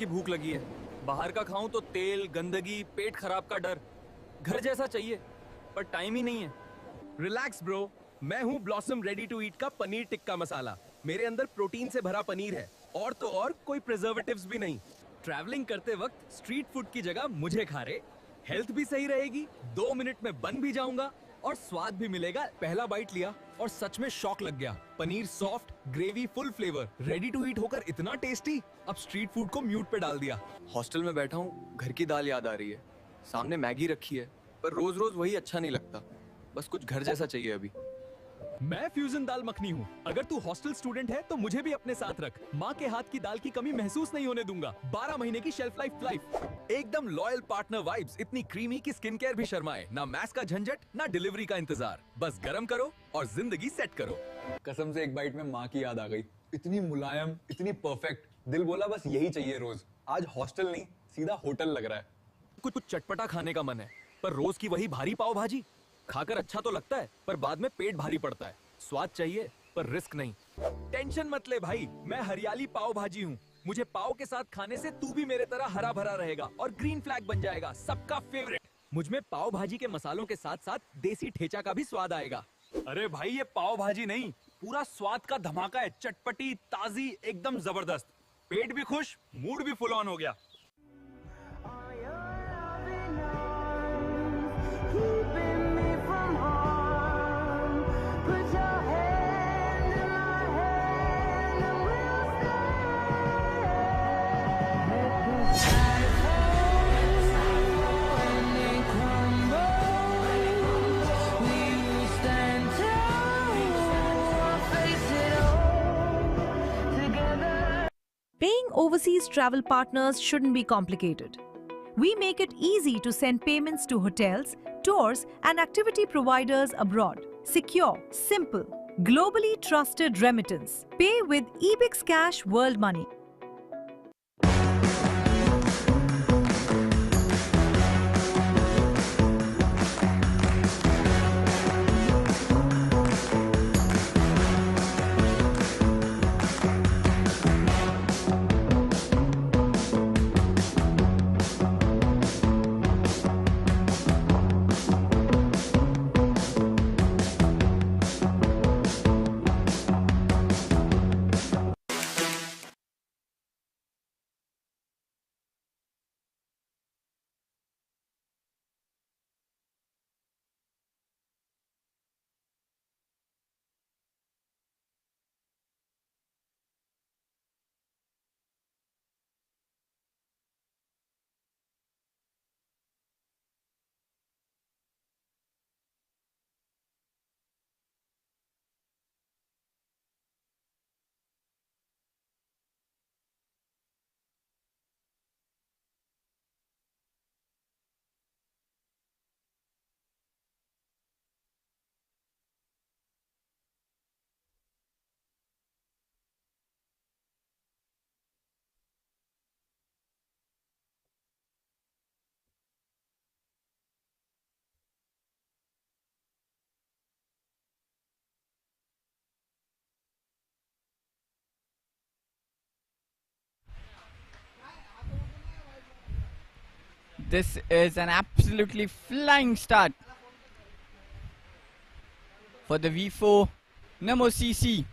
की भूख लगी है। बाहर का खाऊं तो तेल, गंदगी, पेट खराब का डर। घर जैसा चाहिए पर टाइम ही नहीं है। रिलैक्स ब्रो, मैं हूँ ब्लॉसम रेडी टू ईट का पनीर टिक्का मसाला। मेरे अंदर प्रोटीन से भरा पनीर है और तो और कोई प्रिजर्वेटिव्स भी नहीं। ट्रैवलिंग करते वक्त स्ट्रीट फूड की जगह मुझे खा रहे। हेल्थ भी सही रहेगी, 2 मिनट में बन भी जाऊंगा और स्वाद भी मिलेगा। पहला बाइट लिया और सच में शॉक लग गया। Paneer soft, gravy full flavour, ready to eat होकर इतना टेस्टी। अब स्ट्रीट फूड को म्यूट पे डाल दिया। हॉस्टल में बैठा हूँ, घर की दाल याद आ रही है। सामने मैगी रखी है पर रोज रोज वही अच्छा नहीं लगता। बस कुछ घर जैसा चाहिए अभी। मैं फ्यूजन दाल मखनी हूँ। अगर तू हॉस्टल स्टूडेंट है तो मुझे भी अपने साथ रख। माँ के हाथ की दाल की कमी महसूस नहीं होने दूंगा। 12 महीने की शेल्फ लाइफ। एकदम लॉयल पार्टनर वाइब्स। इतनी क्रीमी की स्किन केयर भी शर्माए। ना मैस का झंझट, ना डिलीवरी का इंतजार। बस गरम करो और जिंदगी सेट करो। कसम से एक बाइट में माँ की याद आ गई। इतनी मुलायम, इतनी परफेक्ट। दिल बोला बस यही चाहिए रोज। आज हॉस्टल नहीं, सीधा होटल लग रहा है। कुछ चटपटा खाने का मन है पर रोज की वही भारी पाव भाजी खाकर अच्छा तो लगता है पर बाद में पेट भारी पड़ता है। स्वाद चाहिए पर रिस्क नहीं। टेंशन मत ले भाई, मैं हरियाली पाव भाजी हूँ। मुझे पाव के साथ खाने से तू भी मेरे तरह हरा भरा रहेगा और ग्रीन फ्लैग बन जाएगा, सबका फेवरेट। मुझ में पाव भाजी के मसालों के साथ साथ देसी ठेचा का भी स्वाद आएगा। अरे भाई ये पाव भाजी नहीं, पूरा स्वाद का धमाका है। चटपटी, ताजी, एकदम जबरदस्त। पेट भी खुश, मूड भी फुल ऑन हो गया। Paying overseas travel partners shouldn't be complicated. We make it easy to send payments to hotels, tours, and activity providers abroad. Secure, simple, globally trusted remittance. Pay with Ebix Cash World Money. This is an absolutely flying start for the V4. Namo CC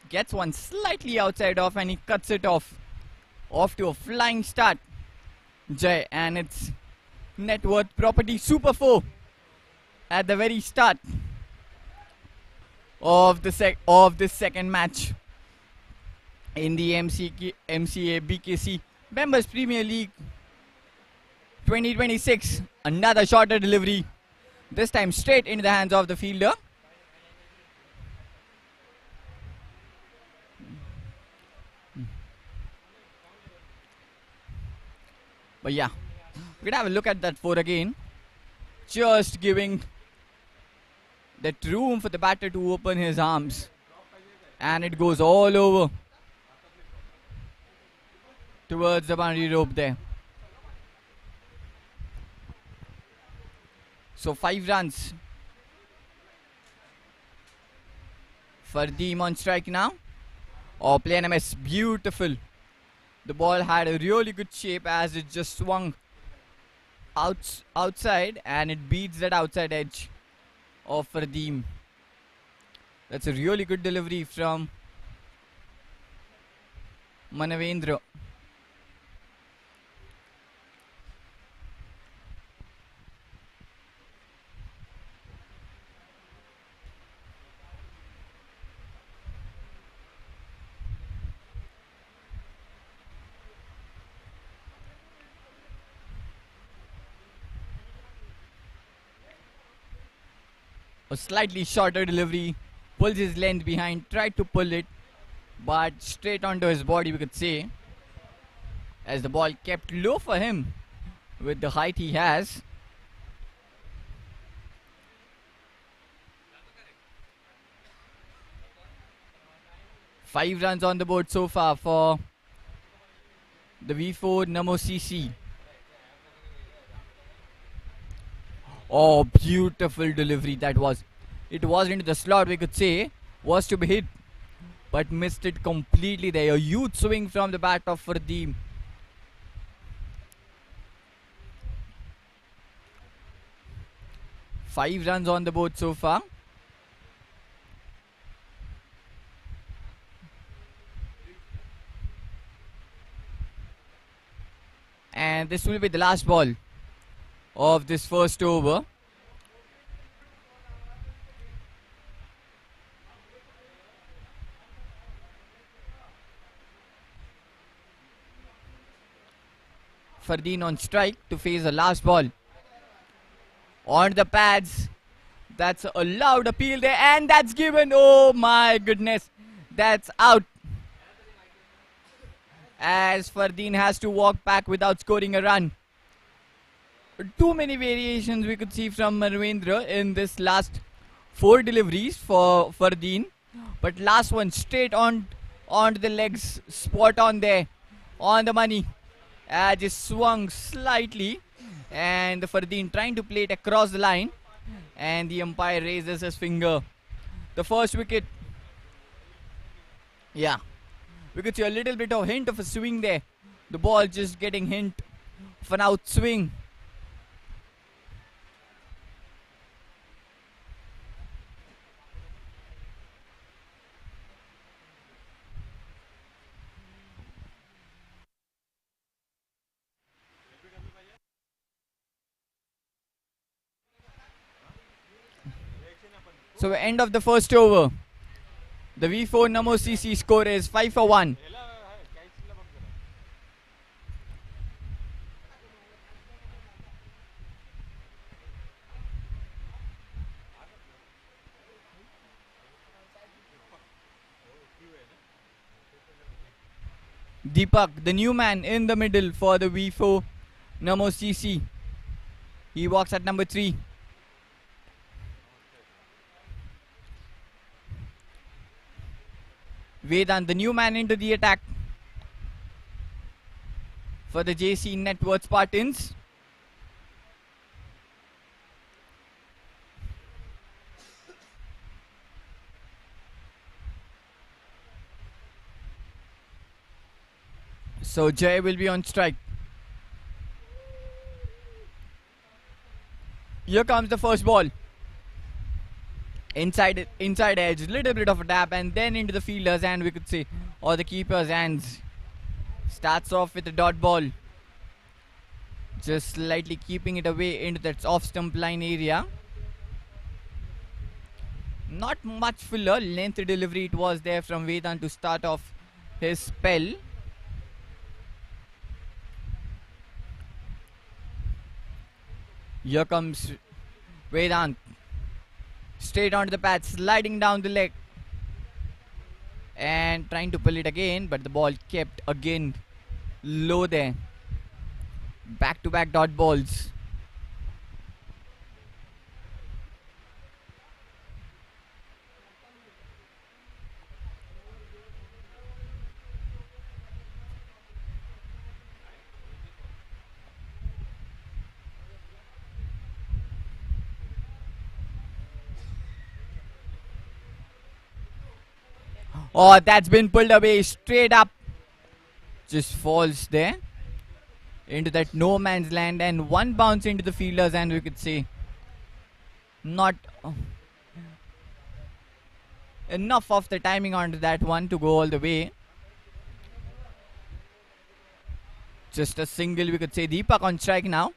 gets one slightly outside off and he cuts it off to a flying start. Jai, and it's Networth Property Super 4 at the very start of this second match in the Mca Bkc Members Premier League 2026. Another shorter delivery, this time straight into the hands of the fielder. But yeah, we're gonna have a look at that 4 again. Just giving that room for the batter to open his arms. And it goes all over towards the boundary rope there. So 5 runs for Deem on strike now. Oh, play and a miss. Beautiful. The ball had a really good shape as it just swung outside, and it beats that outside edge of Fardeem. That's a really good delivery from Manavendra. A slightly shorter delivery, pulls his length behind, tried to pull it, but straight onto his body, we could say, as the ball kept low for him with the height he has. Five runs on the board so far for the V4 Namo CC. Oh, beautiful delivery that was. It was into the slot, we could say, was to be hit, but missed it completely there. A huge swing from the bat of Fardeem. Five runs on the board so far. And this will be the last ball of this first over. Fardeen on strike to face the last ball. On the pads. That's a loud appeal there, and that's given. Oh my goodness. That's out. As Fardeen has to walk back without scoring a run. Too many variations we could see from Manavendra in this last four deliveries for Fardeen. But last one straight on the legs, spot on there, on the money. Just swung slightly, and Fardeen trying to play it across the line, and the umpire raises his finger. The first wicket. Yeah, we could see a little bit of hint of a swing there. The ball just getting hint of an out swing. So end of the first over. The V4 Namo CC score is 5 for 1. Deepak, the new man in the middle for the V4 Namo CC. He walks at number 3. Vedant, the new man into the attack for the JC Networth Spartans. So Jay will be on strike. Here comes the first ball. Inside edge, little bit of a tap, and then into the fielder's hand, we could say, or the keeper's hands. Starts off with a dot ball, just slightly keeping it away into that off stump line area. Not much fuller length delivery it was there from Vedant to start off his spell. Here comes Vedant. Straight onto the pad, sliding down the leg. And trying to pull it again, but the ball kept again low there. Back to back dot balls. Oh, that's been pulled away straight up. just falls there into that no man's land, and one bounce into the fielders, and we could say not enough of the timing onto that one to go all the way. Just a single, we could say. Deepak on strike now.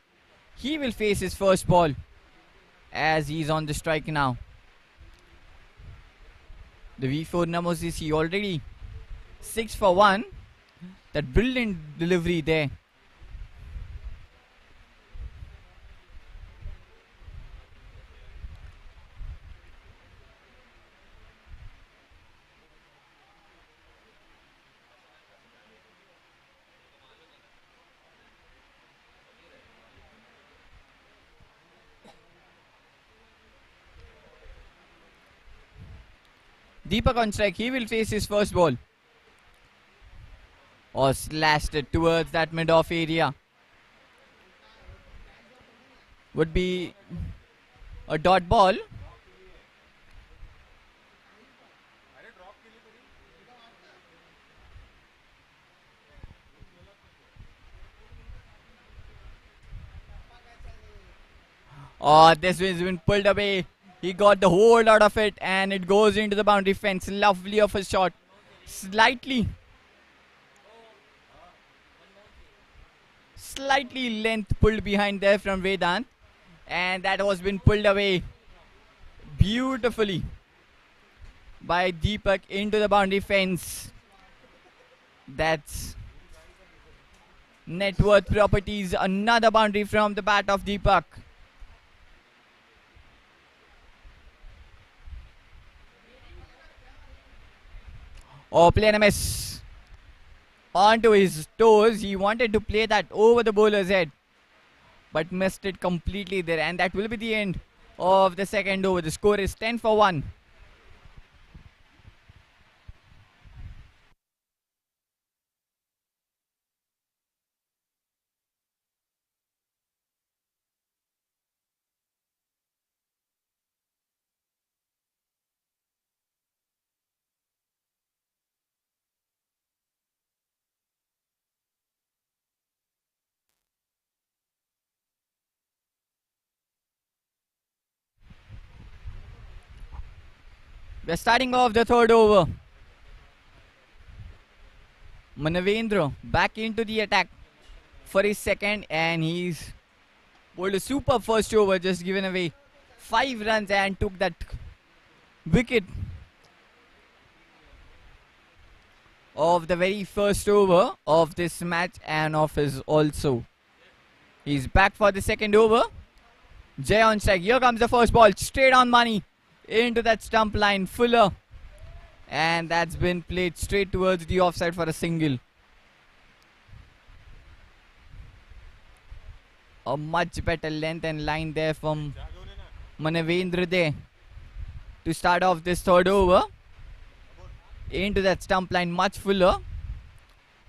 He will face his first ball as he's on the strike now. The V4 Namo CC already 6 for 1. That brilliant delivery there. Deepak on strike, he will face his first ball. Or slashed it towards that mid-off area. Would be a dot ball. Oh, this has been pulled away. He got the hold out of it, and it goes into the boundary fence. Lovely of a shot. Slightly length pulled behind there from Vedant, and that was been pulled away beautifully by Deepak into the boundary fence. That's Networth Properties. Another boundary from the bat of Deepak. Oh, player a miss. Onto his toes. He wanted to play that over the bowler's head, but missed it completely there. And that will be the end of the second over. The score is 10 for 1. We're starting off the third over. Manavendra back into the attack for his second, and he's bowled a super first over, just given away 5 runs and took that wicket of the very first over of this match and of his also. He's back for the second over. Jay on strike. Here comes the first ball, straight on money into that stump line. Fuller, and that's been played straight towards the offside for a single. A much better length and line there from Manavendra there to start off this third over. Into that stump line, much fuller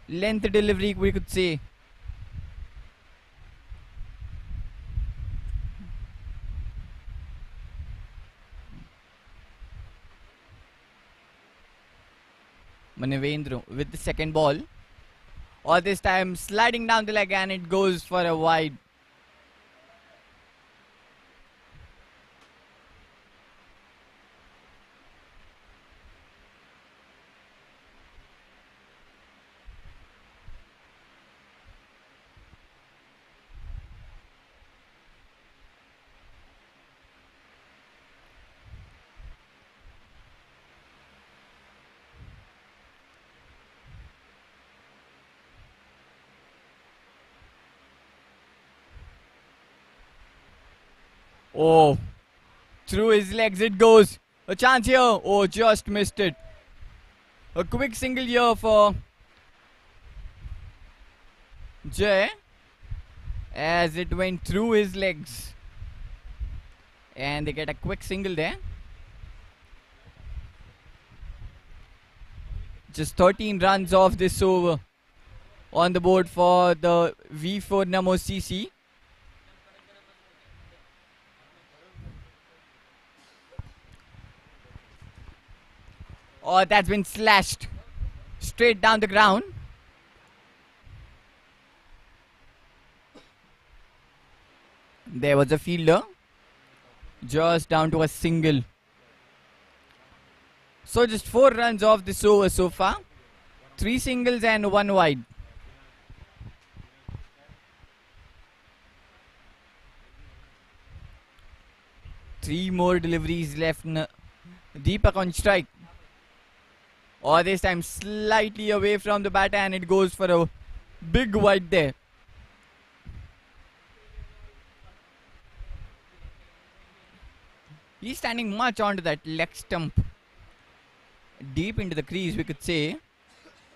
length delivery, we could say. Manavendra with the second ball. All this time sliding down the leg, and it goes for a wide. Oh, through his legs it goes. A chance here. Oh, just missed it. A quick single here for Jay as it went through his legs. And they get a quick single there. Just 13 runs off this over on the board for the V4 Namo CC. Oh, that's been slashed straight down the ground. There was a fielder. Just down to a single. So just 4 runs off this over so far. 3 singles and 1 wide. Three more deliveries left. Deepak on strike. Or this time slightly away from the bat, and it goes for a big wide there. He's standing much onto that leg stump. Deep into the crease, we could say.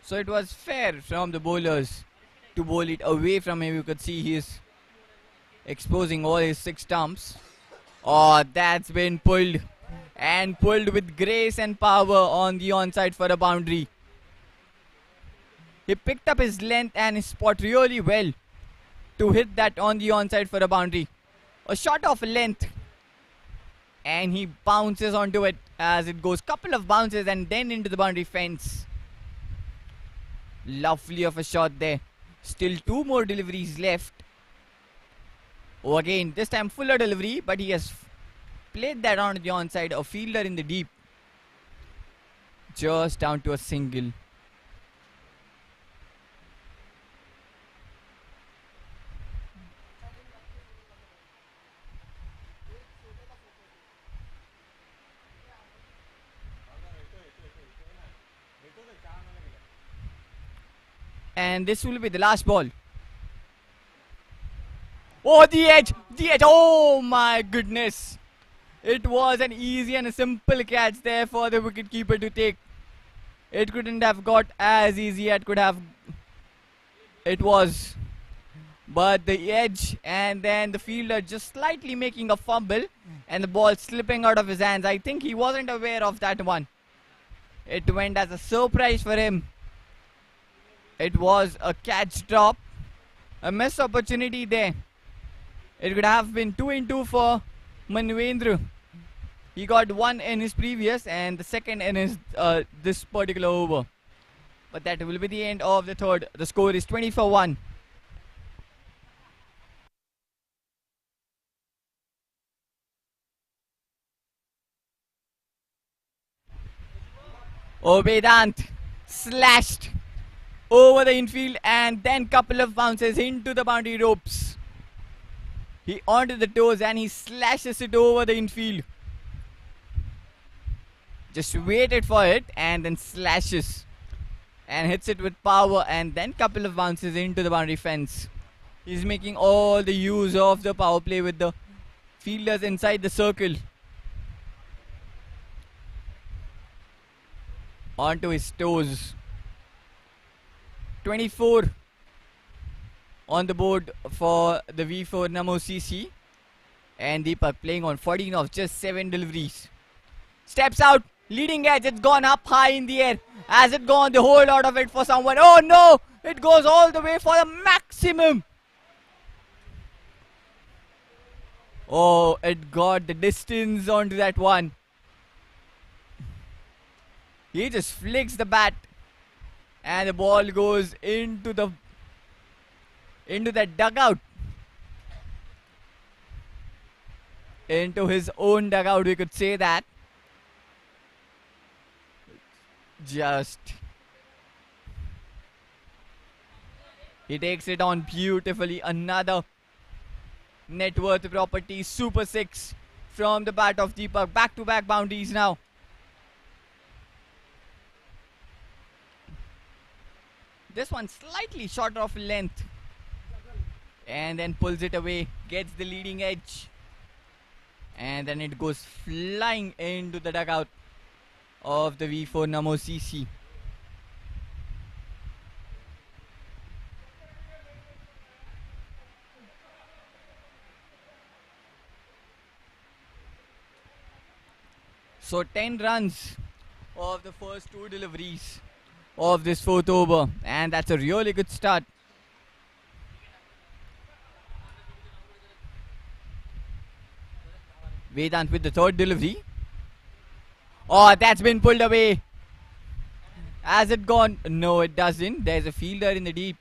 So it was fair from the bowlers to bowl it away from him. You could see he is exposing all his 6 stumps. Oh, that's been pulled. And pulled with grace and power on the onside for a boundary. He picked up his length and his spot really well to hit that on the onside for a boundary. A shot of length. And he bounces onto it as it goes. Couple of bounces and then into the boundary fence. Lovely of a shot there. Still 2 more deliveries left. Oh, again, this time fuller delivery, but he has played that on the onside. A fielder in the deep. Just down to a single. And this will be the last ball. Oh, the edge! The edge! Oh my goodness! It was an easy and a simple catch there for the wicketkeeper to take. It couldn't have got as easy as it could have. It was. But the edge and then the fielder just slightly making a fumble and the ball slipping out of his hands. I think he wasn't aware of that one. It went as a surprise for him. It was a catch drop. A missed opportunity there. It could have been 2 in 2 for Manvendra. He got 1 in his previous and the second in his this particular over. But that will be the end of the third. The score is 20-1. Oh, Vedant slashed over the infield and then couple of bounces into the boundary ropes. He onto the toes and he slashes it over the infield. Just waited for it and then slashes and hits it with power and then couple of bounces into the boundary fence. He's making all the use of the power play with the fielders inside the circle. Onto his toes. 24 on the board for the V4 Namo CC. And Deepak playing on 14 of just 7 deliveries. Steps out, leading edge, it's gone up high in the air. Has it gone the whole lot of it for someone? Oh no, it goes all the way for the maximum. Oh, it got the distance onto that one. He just flicks the bat and the ball goes into that dugout. Into his own dugout, we could say that. Just he takes it on beautifully. Another Networth Properties Super 6 from the bat of Deepak. Back-to-back boundaries now. This one slightly short of length. And then pulls it away. Gets the leading edge. And then it goes flying into the dugout of the V4 Namo CC. So 10 runs of the first 2 deliveries of this 4th over, and that's a really good start. Vedant with the 3rd delivery. Oh, that's been pulled away. Has it gone? No, it doesn't. There's a fielder in the deep.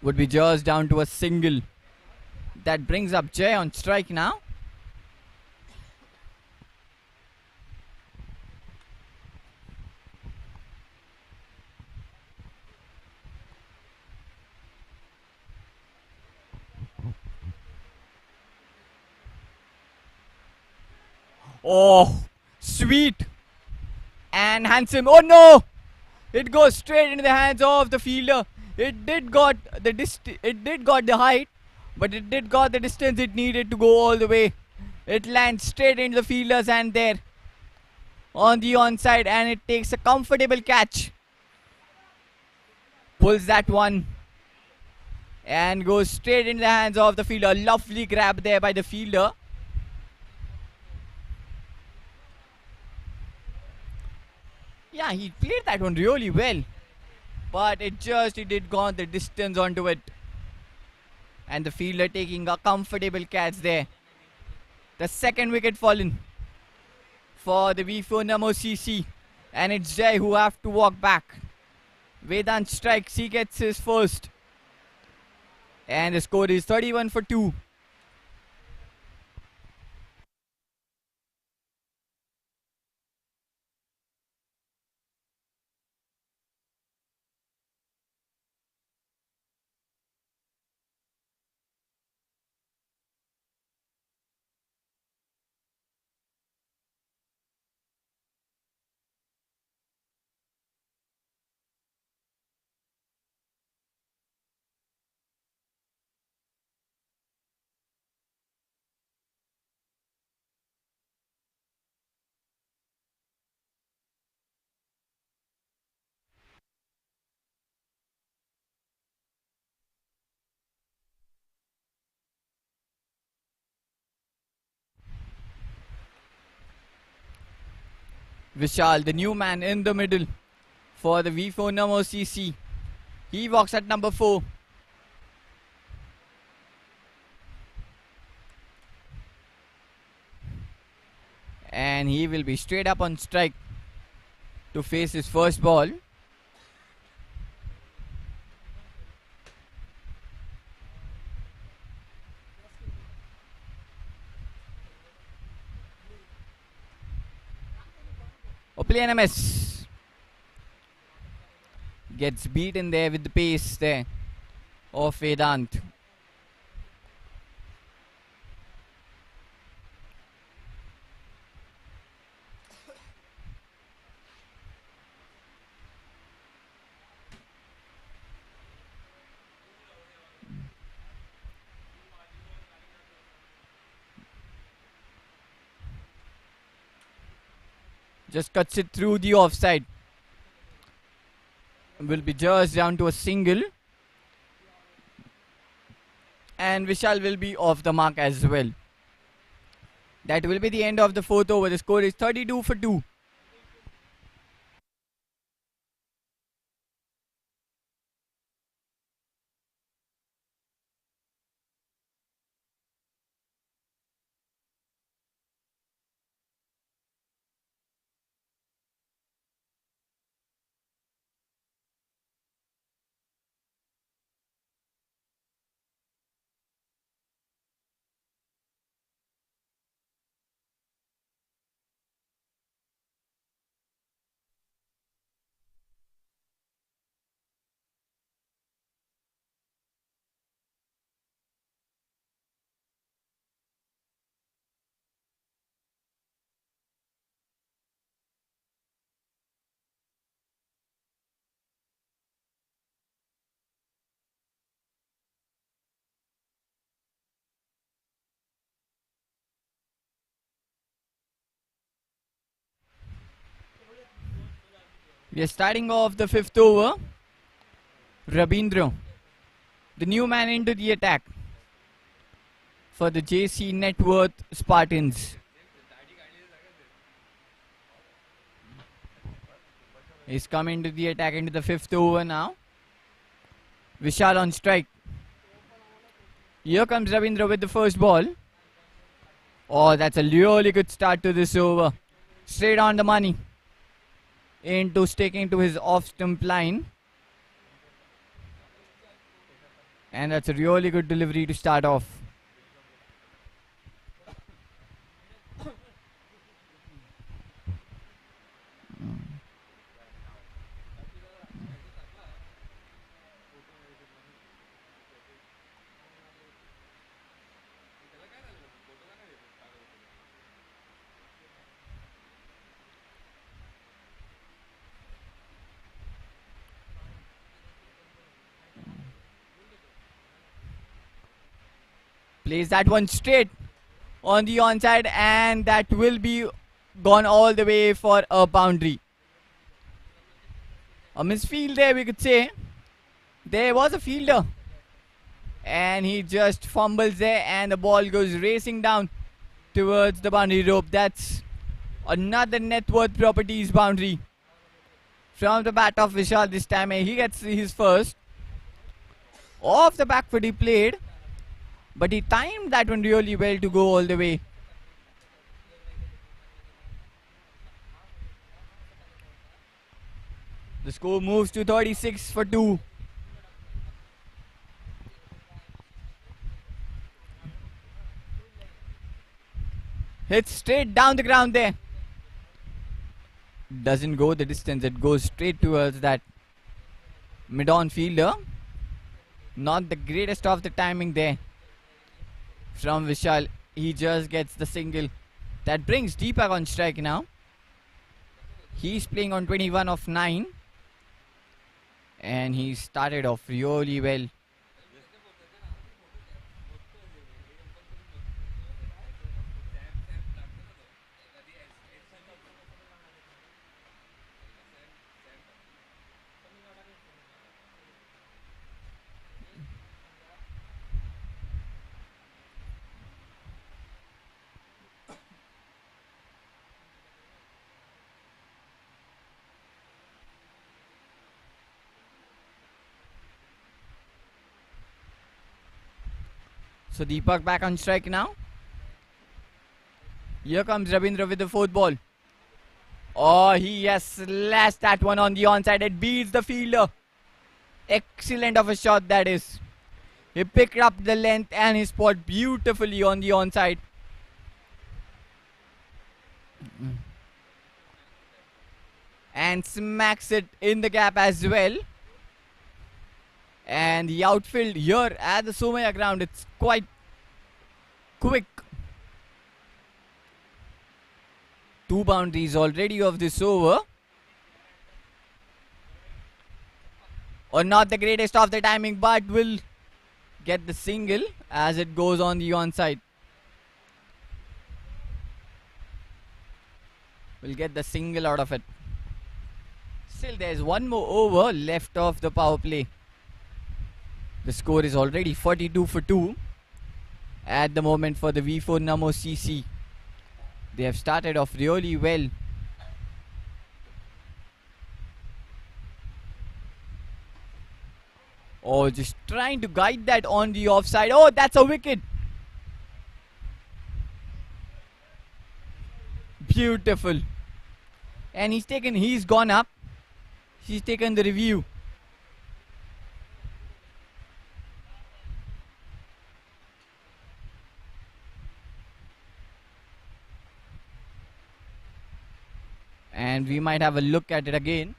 would be just down to a single. That brings up Jay on strike now. Oh, sweet and handsome. Oh no! It goes straight into the hands of the fielder. It did got the height, but it did got the distance it needed to go all the way. It lands straight into the fielder's hand there on the onside, and it takes a comfortable catch. Pulls that one and goes straight into the hands of the fielder. Lovely grab there by the fielder. Yeah, he played that one really well, but it did gone the distance onto it, and the fielder taking a comfortable catch there. The second wicket fallen for the V4 Namo CC, and it's Jai who have to walk back. Vedant strikes, he gets his first, and the score is 31 for 2. Vishal, the new man in the middle for the V4 Namo CC. He walks at number 4. And he will be straight up on strike to face his first ball. NMS gets beaten there with the pace there of Vedant. Just cuts it through the offside. Will be just down to a single. And Vishal will be off the mark as well. That will be the end of the 4th over. The score is 32 for 2. We are starting off the 5th over. Rabindra, the new man into the attack for the JC Networth Spartans. He's coming to the attack into the 5th over now. Vishal on strike. Here comes Rabindra with the first ball. Oh, that's a really good start to this over. Straight on the money. Into sticking to his off stump line. And that's a really good delivery to start off. Plays that one straight on the onside, and that will be gone all the way for a boundary. A misfield there, we could say. There was a fielder, and he just fumbles there, and the ball goes racing down towards the boundary rope. That's another Networth Properties boundary from the bat of Vishal this time. He gets his first. Off the back foot he played, but he timed that one really well to go all the way. The score moves to 36 for 2. Hits straight down the ground there. Doesn't go the distance, it goes straight towards that mid-on fielder. Not the greatest of the timing there from Vishal. He just gets the single. That brings Deepak on strike now. He's playing on 21 of 9. And he started off really well. So Deepak back on strike now. Here comes Ravindra with the fourth ball. Oh, he has slashed that one on the onside. It beats the fielder. Excellent of a shot that is. He picked up the length and he spot beautifully on the onside. And smacks it in the gap as well. And the outfield here at the Somaya ground, it's quite quick. 2 boundaries already of this over. Or not the greatest of the timing, but will get the single as it goes on the onside. Will get the single out of it. Still there's one more over left of the power play. The score is already 42 for 2 at the moment for the V4 Namo CC. They have started off really well. Oh, just trying to guide that on the offside. Oh, that's a wicket. Beautiful. And he's gone up. He's taken the review. And we might have a look at it again.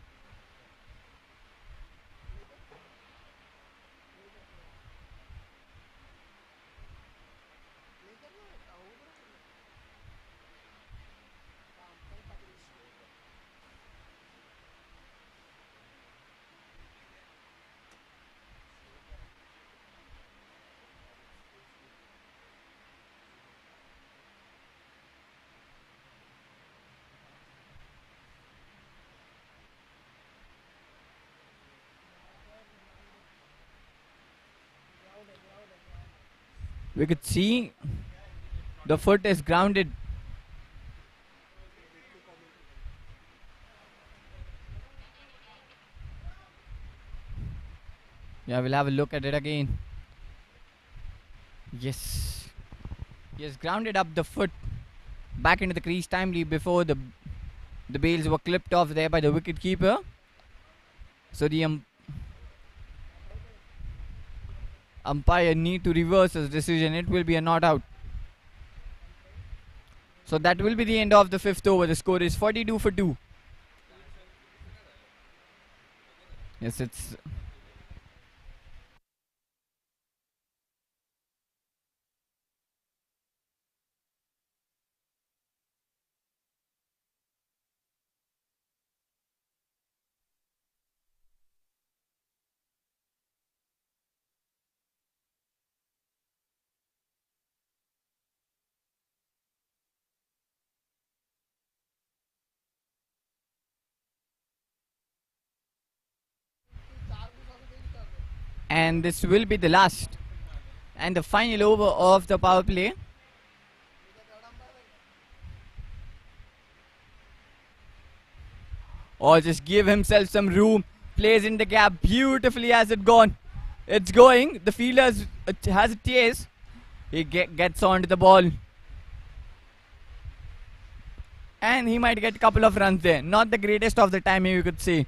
We could see the foot is grounded. Yeah, we'll have a look at it again. Yes. He has grounded up the foot back into the crease timely before the bails were clipped off there by the wicket keeper. So the umpire need to reverse his decision. It will be a not out. So that will be the end of the 5th over. The score is 42 for 2. Yes, it's... And this will be the last and the final over of the power play. Or just give himself some room. Plays in the gap beautifully. Has it gone? It's going. The fielder has a chase. He gets onto the ball. And he might get a couple of runs there. Not the greatest of the timing, you could say.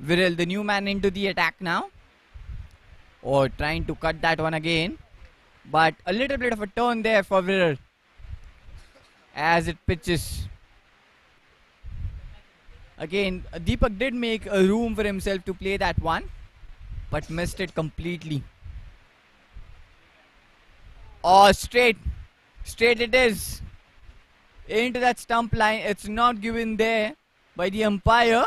Viral, the new man, into the attack now. Or trying to cut that one again. But a little bit of a turn there for Viral as it pitches. Again, Deepak did make a room for himself to play that one, but missed it completely. Oh, straight. Straight it is. Into that stump line. It's not given there by the umpire.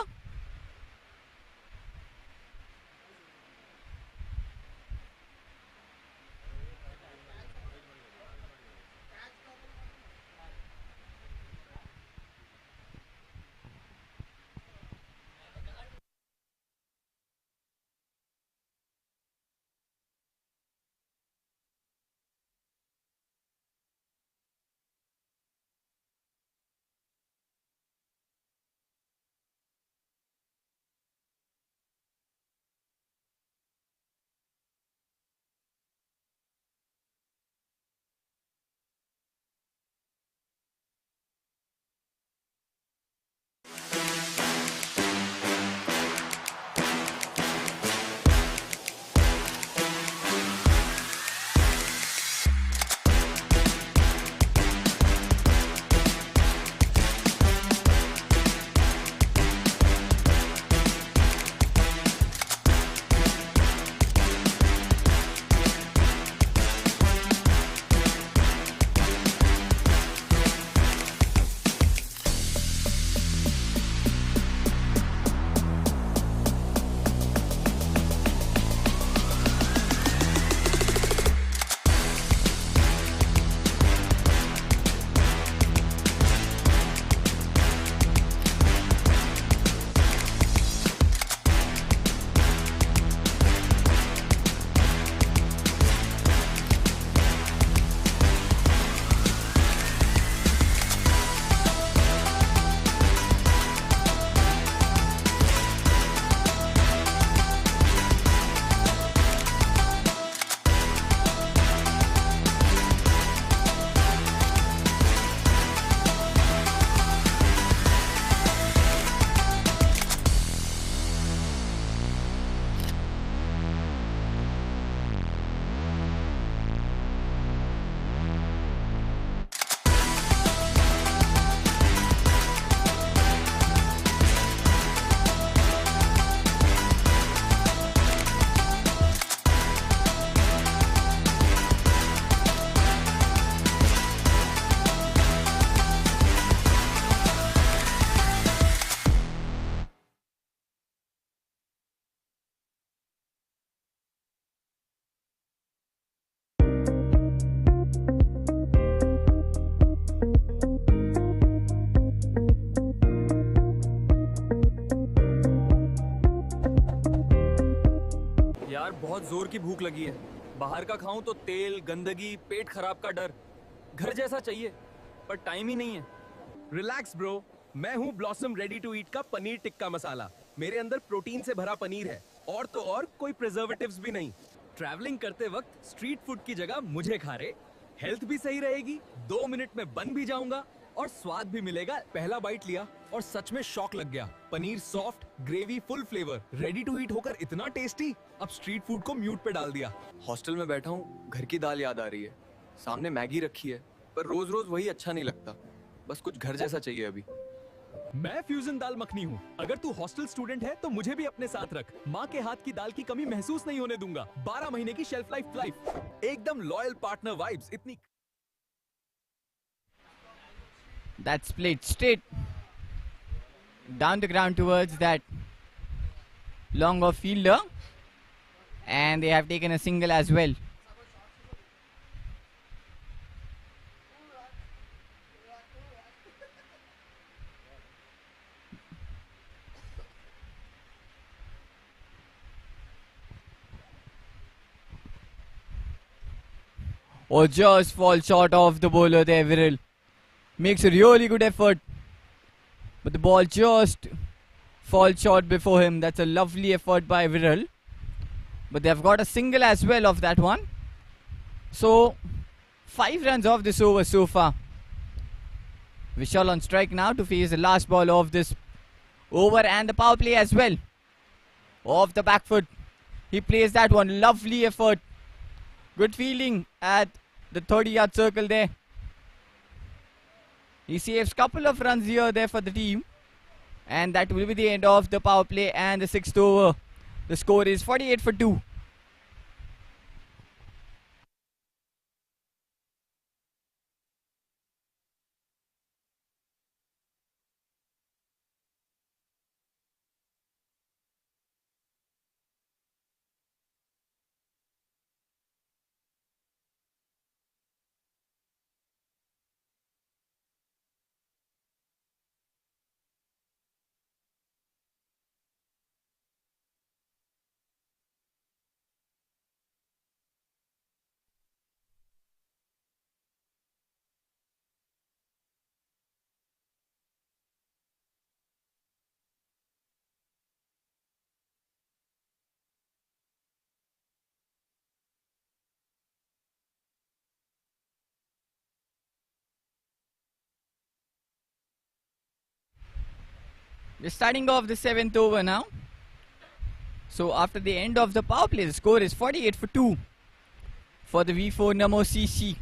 बहुत जोर की भूख लगी है। बाहर का खाऊं तो तेल, गंदगी, पेट खराब का डर। घर जैसा चाहिए, पर टाइम ही नहीं है। रिलैक्स ब्रो, मैं हूँ ब्लॉसम रेडी टू ईट का पनीर टिक्का मसाला। मेरे अंदर प्रोटीन से भरा पनीर है, और तो और कोई प्रिजर्वेटिव्स भी नहीं। ट्रैवलिंग करते वक्त स्ट्रीट फूड की जगह मुझे खा रहे, हेल्थ भी सही रहेगी, 2 मिनट में बन भी जाऊंगा और स्वाद भी मिलेगा। पहला बाइट लिया और सच में शॉक लग गया। Paneer soft, gravy full flavour, ready to eat होकर इतना टेस्टी। अब स्ट्रीट फूड को म्यूट पे डाल दिया। हॉस्टल में बैठा हूँ, घर की दाल याद आ रही है। सामने मैगी रखी है, पर रोज रोज वही अच्छा नहीं लगता। बस कुछ घर जैसा चाहिए अभी। मैं फ्यूजन दाल मखनी हूँ। अगर तू हॉस्टल स्टूडेंट है तो मुझे भी अपने साथ रख। माँ के हाथ की दाल की कमी महसूस नहीं होने दूंगा। 12 महीने की शेल्फ लाइफ, एकदम लॉयल पार्टनर वाइब्स। इतनी That's played straight down the ground towards that long off fielder, and they have taken a single as well. Or just fall short of the bowler there, Viral. Makes a really good effort, but the ball just falls short before him. That's a lovely effort by Viral, but they've got a single as well of that one. So 5 runs off this over so far. Vishal on strike now to face the last ball of this over, and the power play as well. Off the back foot, he plays that one. Lovely effort, good fielding at the 30-yard circle there. He saves couple of runs here there for the team, and that will be the end of the power play and the 6th over. The score is 48 for 2. We're starting off the 7th over now. So after the end of the power play, the score is 48 for 2 for the V4 Namo CC.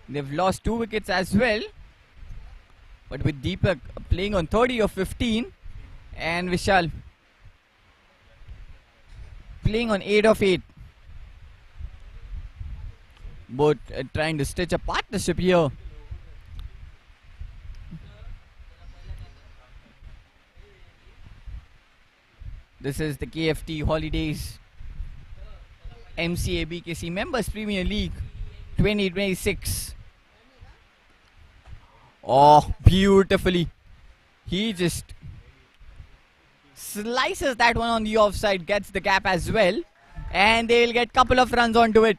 They've lost 2 wickets as well, but with Deepak playing on 30 of 15 and Vishal playing on 8 of 8. Both trying to stitch a partnership here. This is the KFT Holidays Mca Bkc Members Premier League 2026. Oh, beautifully. He just slices that one on the offside, gets the gap as well, and they'll get couple of runs onto it.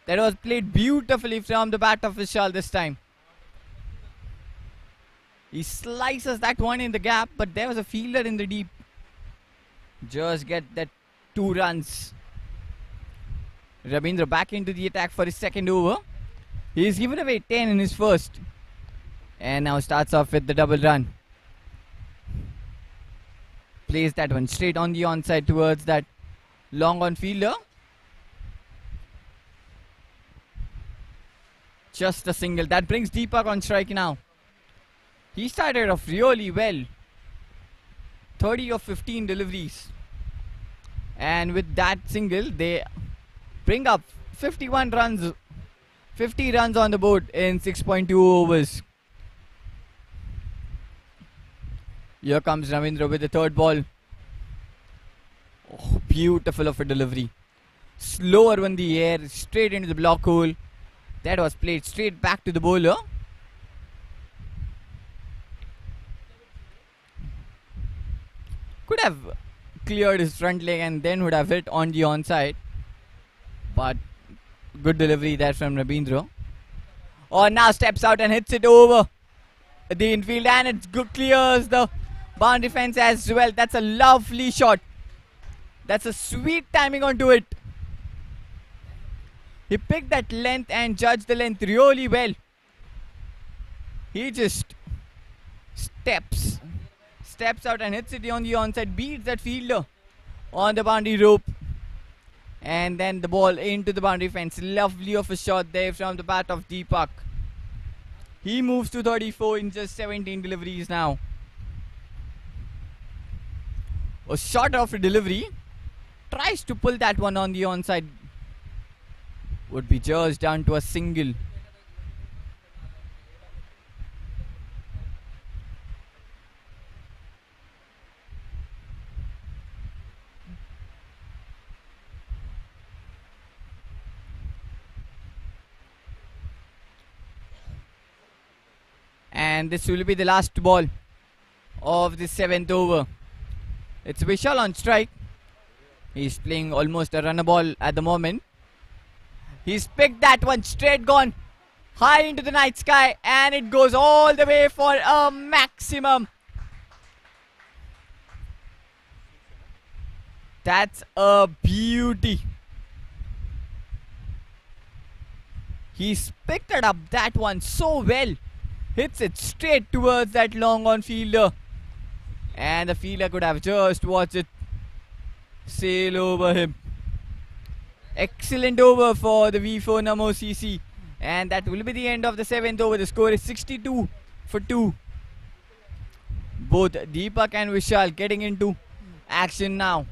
That was played beautifully from the bat of Vishal this time. He slices that one in the gap, but there was a fielder in the deep. Just get that 2 runs. Rabindra back into the attack for his second over. He's given away 10 in his first, and now starts off with the double run. Plays that one straight on the onside towards that long on fielder. Just a single. That brings Deepak on strike now. He started off really well. 30 of 15 deliveries. And with that single, they bring up 51 runs. 50 runs on the board in 6.2 overs. Here comes Ravindra with the third ball. Oh, beautiful of a delivery. Slower on the air, straight into the block hole. That was played straight back to the bowler. Could have cleared his front leg and then would have hit on the onside. But good delivery there from Rabindra. Oh, now steps out and hits it over the infield, and it clears the boundary fence as well. That's a lovely shot. That's a sweet timing onto it. He picked that length and judged the length really well. He just steps out and hits it on the onside, beats that fielder on the boundary rope, and then the ball into the boundary fence. Lovely of a shot there from the bat of Deepak. He moves to 34 in just 17 deliveries now. A shot of a delivery. Tries to pull that one on the onside. Would be just down to a single. And this will be the last ball of the 7th over. It's Vishal on strike. He's playing almost a runner ball at the moment. He's picked that one, straight gone high into the night sky, and it goes all the way for a maximum. That's a beauty. He's picked it up, that one, so well. Hits it straight towards that long on fielder, and the fielder could have just watched it sail over him. Excellent over for the V4 Namo CC, and that will be the end of the 7th over. The score is 62 for 2. Both Deepak and Vishal getting into action now.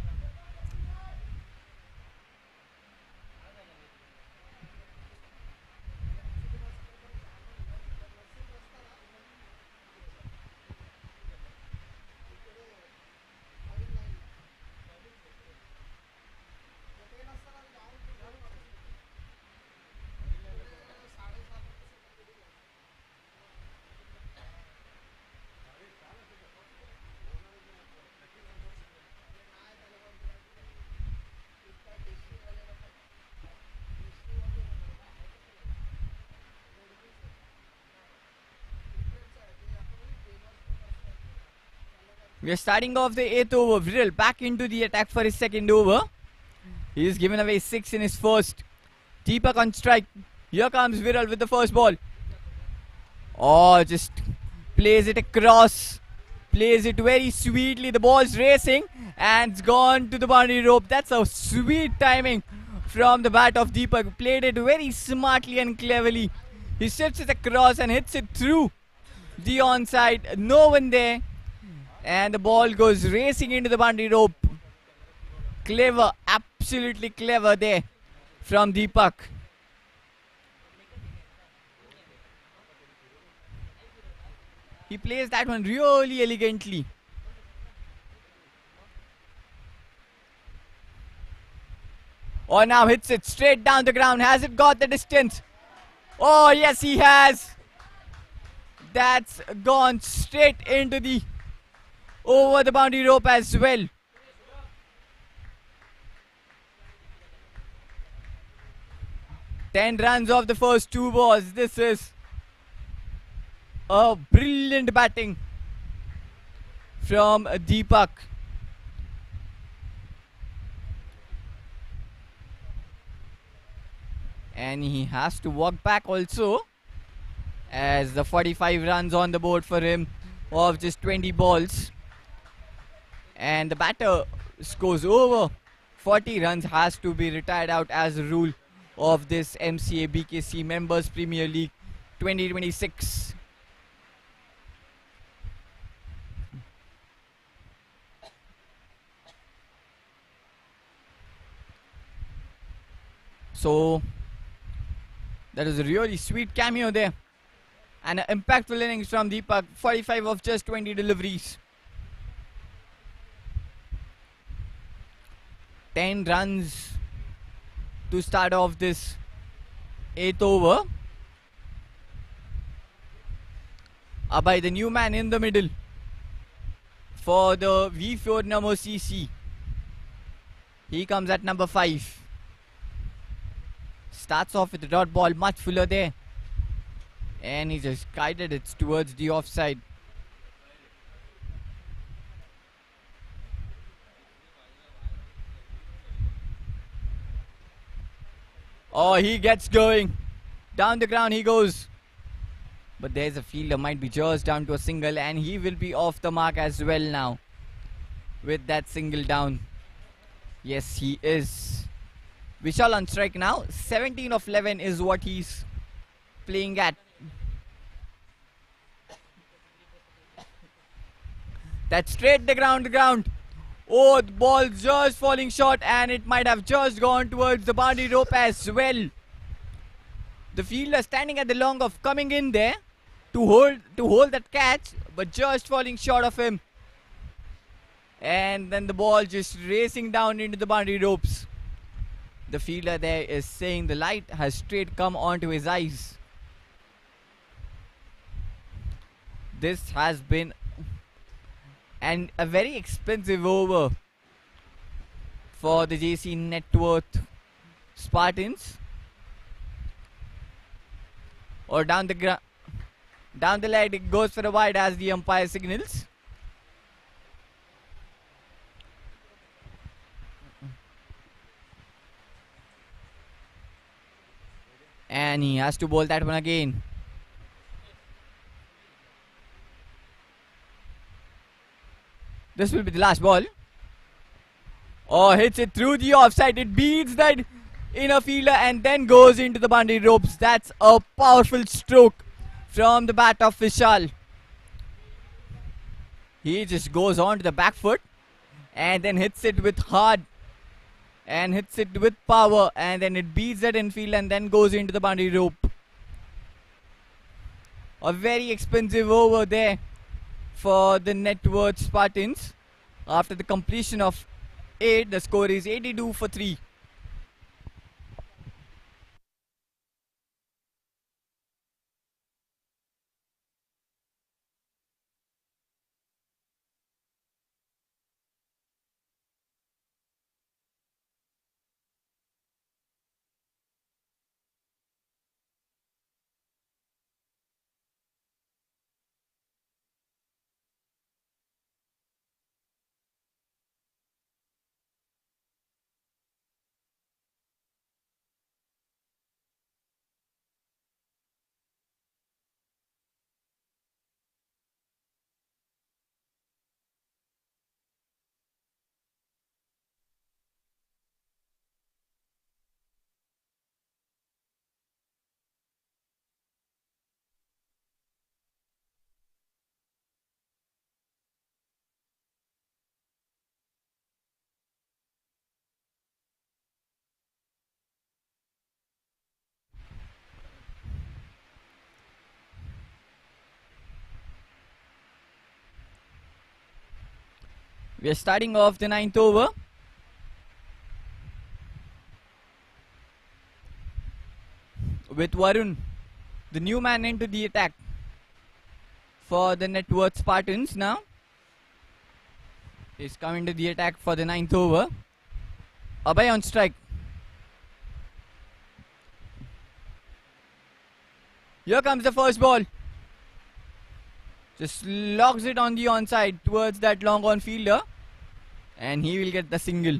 We are starting off the 8th over. Viral back into the attack for his 2nd over. He's given away 6 in his first. Deepak on strike. Here comes Viral with the first ball. Oh, just plays it across. Plays it very sweetly. The ball's racing and it's gone to the boundary rope. That's a sweet timing from the bat of Deepak. Played it very smartly and cleverly. He shifts it across and hits it through the onside. No one there. And the ball goes racing into the boundary rope. Clever, absolutely clever there from Deepak. He plays that one really elegantly. Oh, now hits it straight down the ground. Has it got the distance? Oh, yes, he has. That's gone straight into the over the boundary rope as well. Ten runs off the first 2 balls. This is a brilliant batting from Deepak. And he has to walk back also, as the 45 runs on the board for him of just 20 balls. And the batter scores over 40 runs, has to be retired out as a rule of this Mca Bkc Members Premier League 2026. So that is a really sweet cameo there, and an impactful innings from Deepak. 45 of just 20 deliveries. 10 runs to start off this 8th over. By the new man in the middle for the V4 Namo CC. He comes at number 5. Starts off with the dot ball, much fuller there And he just guided it towards the offside. Oh, he gets going. Down the ground he goes. But there's a fielder, might be just down to a single, and he will be off the mark as well now. With that single down. Yes, he is. Vishal on strike now. 17 of 11 is what he's playing at. That's straight the ground. Oh, the ball just falling short, and it might have just gone towards the boundary rope as well. The fielder standing at the long of coming in there to hold that catch, but just falling short of him. And then the ball just racing down into the boundary ropes. The fielder there is saying the light has straight come onto his eyes. This has been a very expensive over for the JC Networth Spartans. Or down the leg, it goes for a wide as the umpire signals. And he has to bowl that one again. This will be the last ball. Oh, hits it through the offside. It beats that inner fielder and then goes into the boundary ropes. That's a powerful stroke from the bat of Vishal. He just goes on to the back foot and then hits it with hard and hits it with power, and then it beats that infield and then goes into the boundary rope. A very expensive over there for the Networth Spartans. After the completion of 8, the score is 82 for 3. We are starting off the 9th over. With Varun, the new man, into the attack for the Networth Spartans now. He's coming to the attack for the 9th over. Abhay on strike. Here comes the first ball. Just logs it on the onside towards that long on fielder, and he will get the single.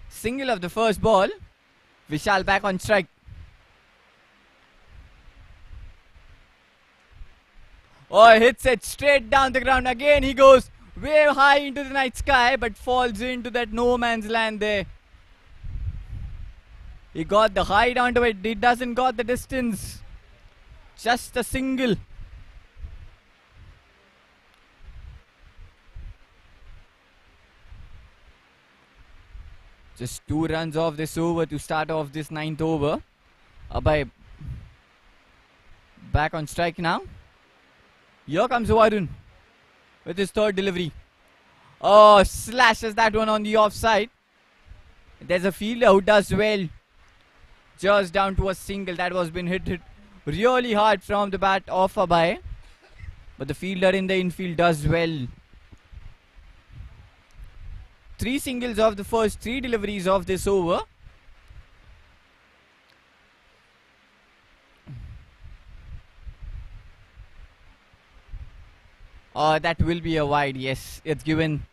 Single of the first ball. Vishal back on strike. Oh, hits it straight down the ground. Again he goes way high into the night sky, but falls into that no man's land there. He got the height onto it. He doesn't got the distance. Just a single. Just 2 runs off this over to start off this 9th over. Abhay back on strike now. Here comes Varun with his third delivery. Oh, slashes that one on the offside. There's a fielder who does well. Just down to a single that was been hit really hard from the bat of Abhay, but the fielder in the infield does well. 3 singles of the first 3 deliveries of this over. That will be a wide. Yes, it's given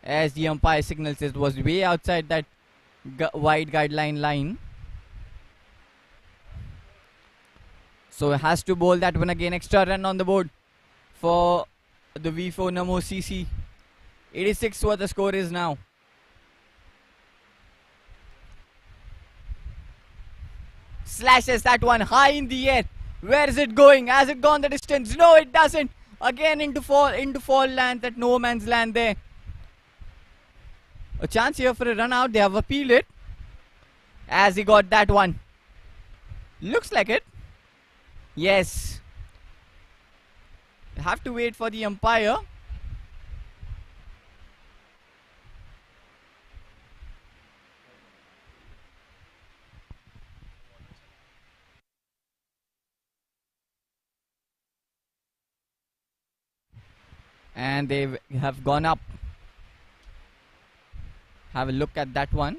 as the umpire signals it was way outside that wide guideline line. So it has to bowl that one again. Extra run on the board for the V4 Namo CC. 86 what the score is now. Slashes that one high in the air. Where is it going? Has it gone the distance? No, it doesn't. Again into fall land, that no man's land there. A chance here for a run out. They have appealed it as he got that one. Looks like it. Yes. Have to wait for the umpire. And they have gone up. Have a look at that one.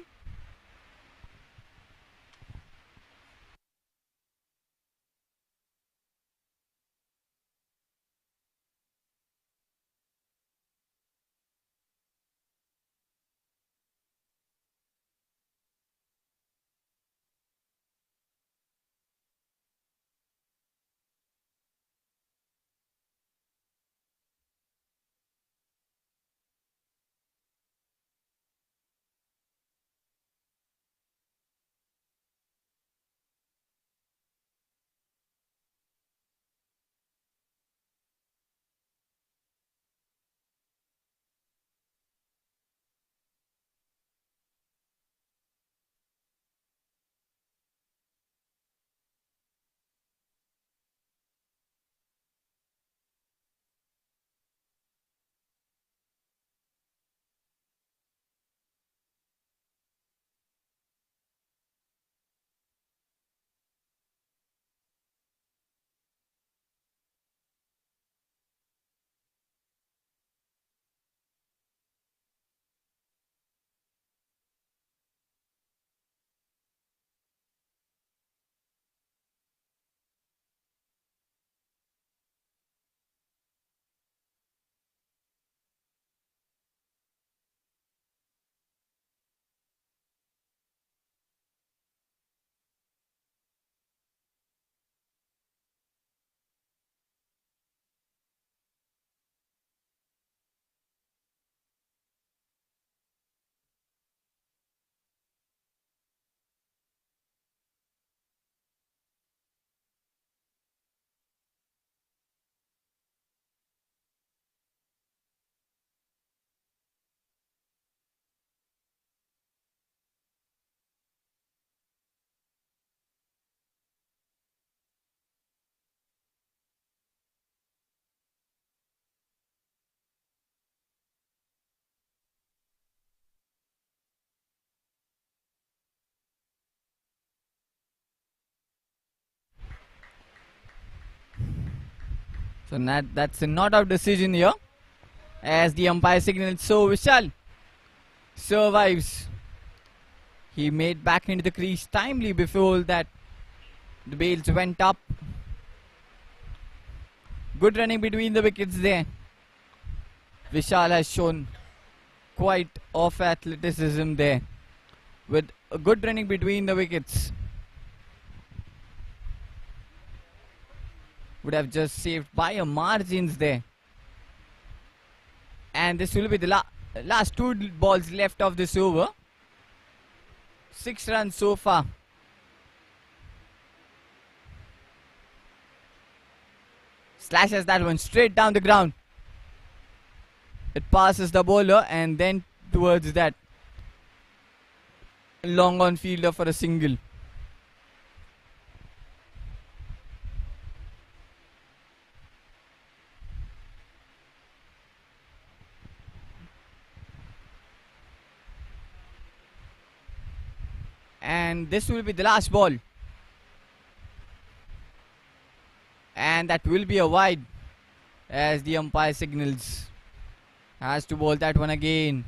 So that's a not out decision here as the umpire signals. So Vishal survives. He made back into the crease timely before that the bails went up. Good running between the wickets there. Vishal has shown quite of athleticism there with a good running between the wickets. Would have just saved by a margins there. And this will be the last 2 balls left of this over. 6 runs so far. Slashes that one straight down the ground. It passes the bowler and then towards that long on fielder for a single. And this will be the last ball. And that will be a wide as the umpire signals. Has to bowl that one again.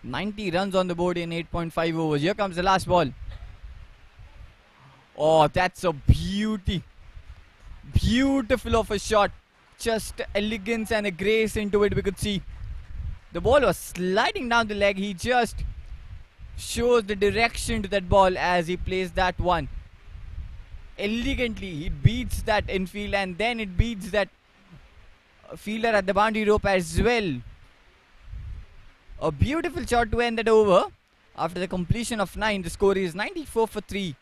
"90 runs on the board in 8.5 overs. Here comes the last ball. Oh, that's a beauty. Beautiful of a shot. Just elegance and a grace into it, we could see. The ball was sliding down the leg. He just shows the direction to that ball as he plays that one. Elegantly, he beats that infield and then it beats that fielder at the boundary rope as well. A beautiful shot to end that over. After the completion of 9, the score is 94 for 3.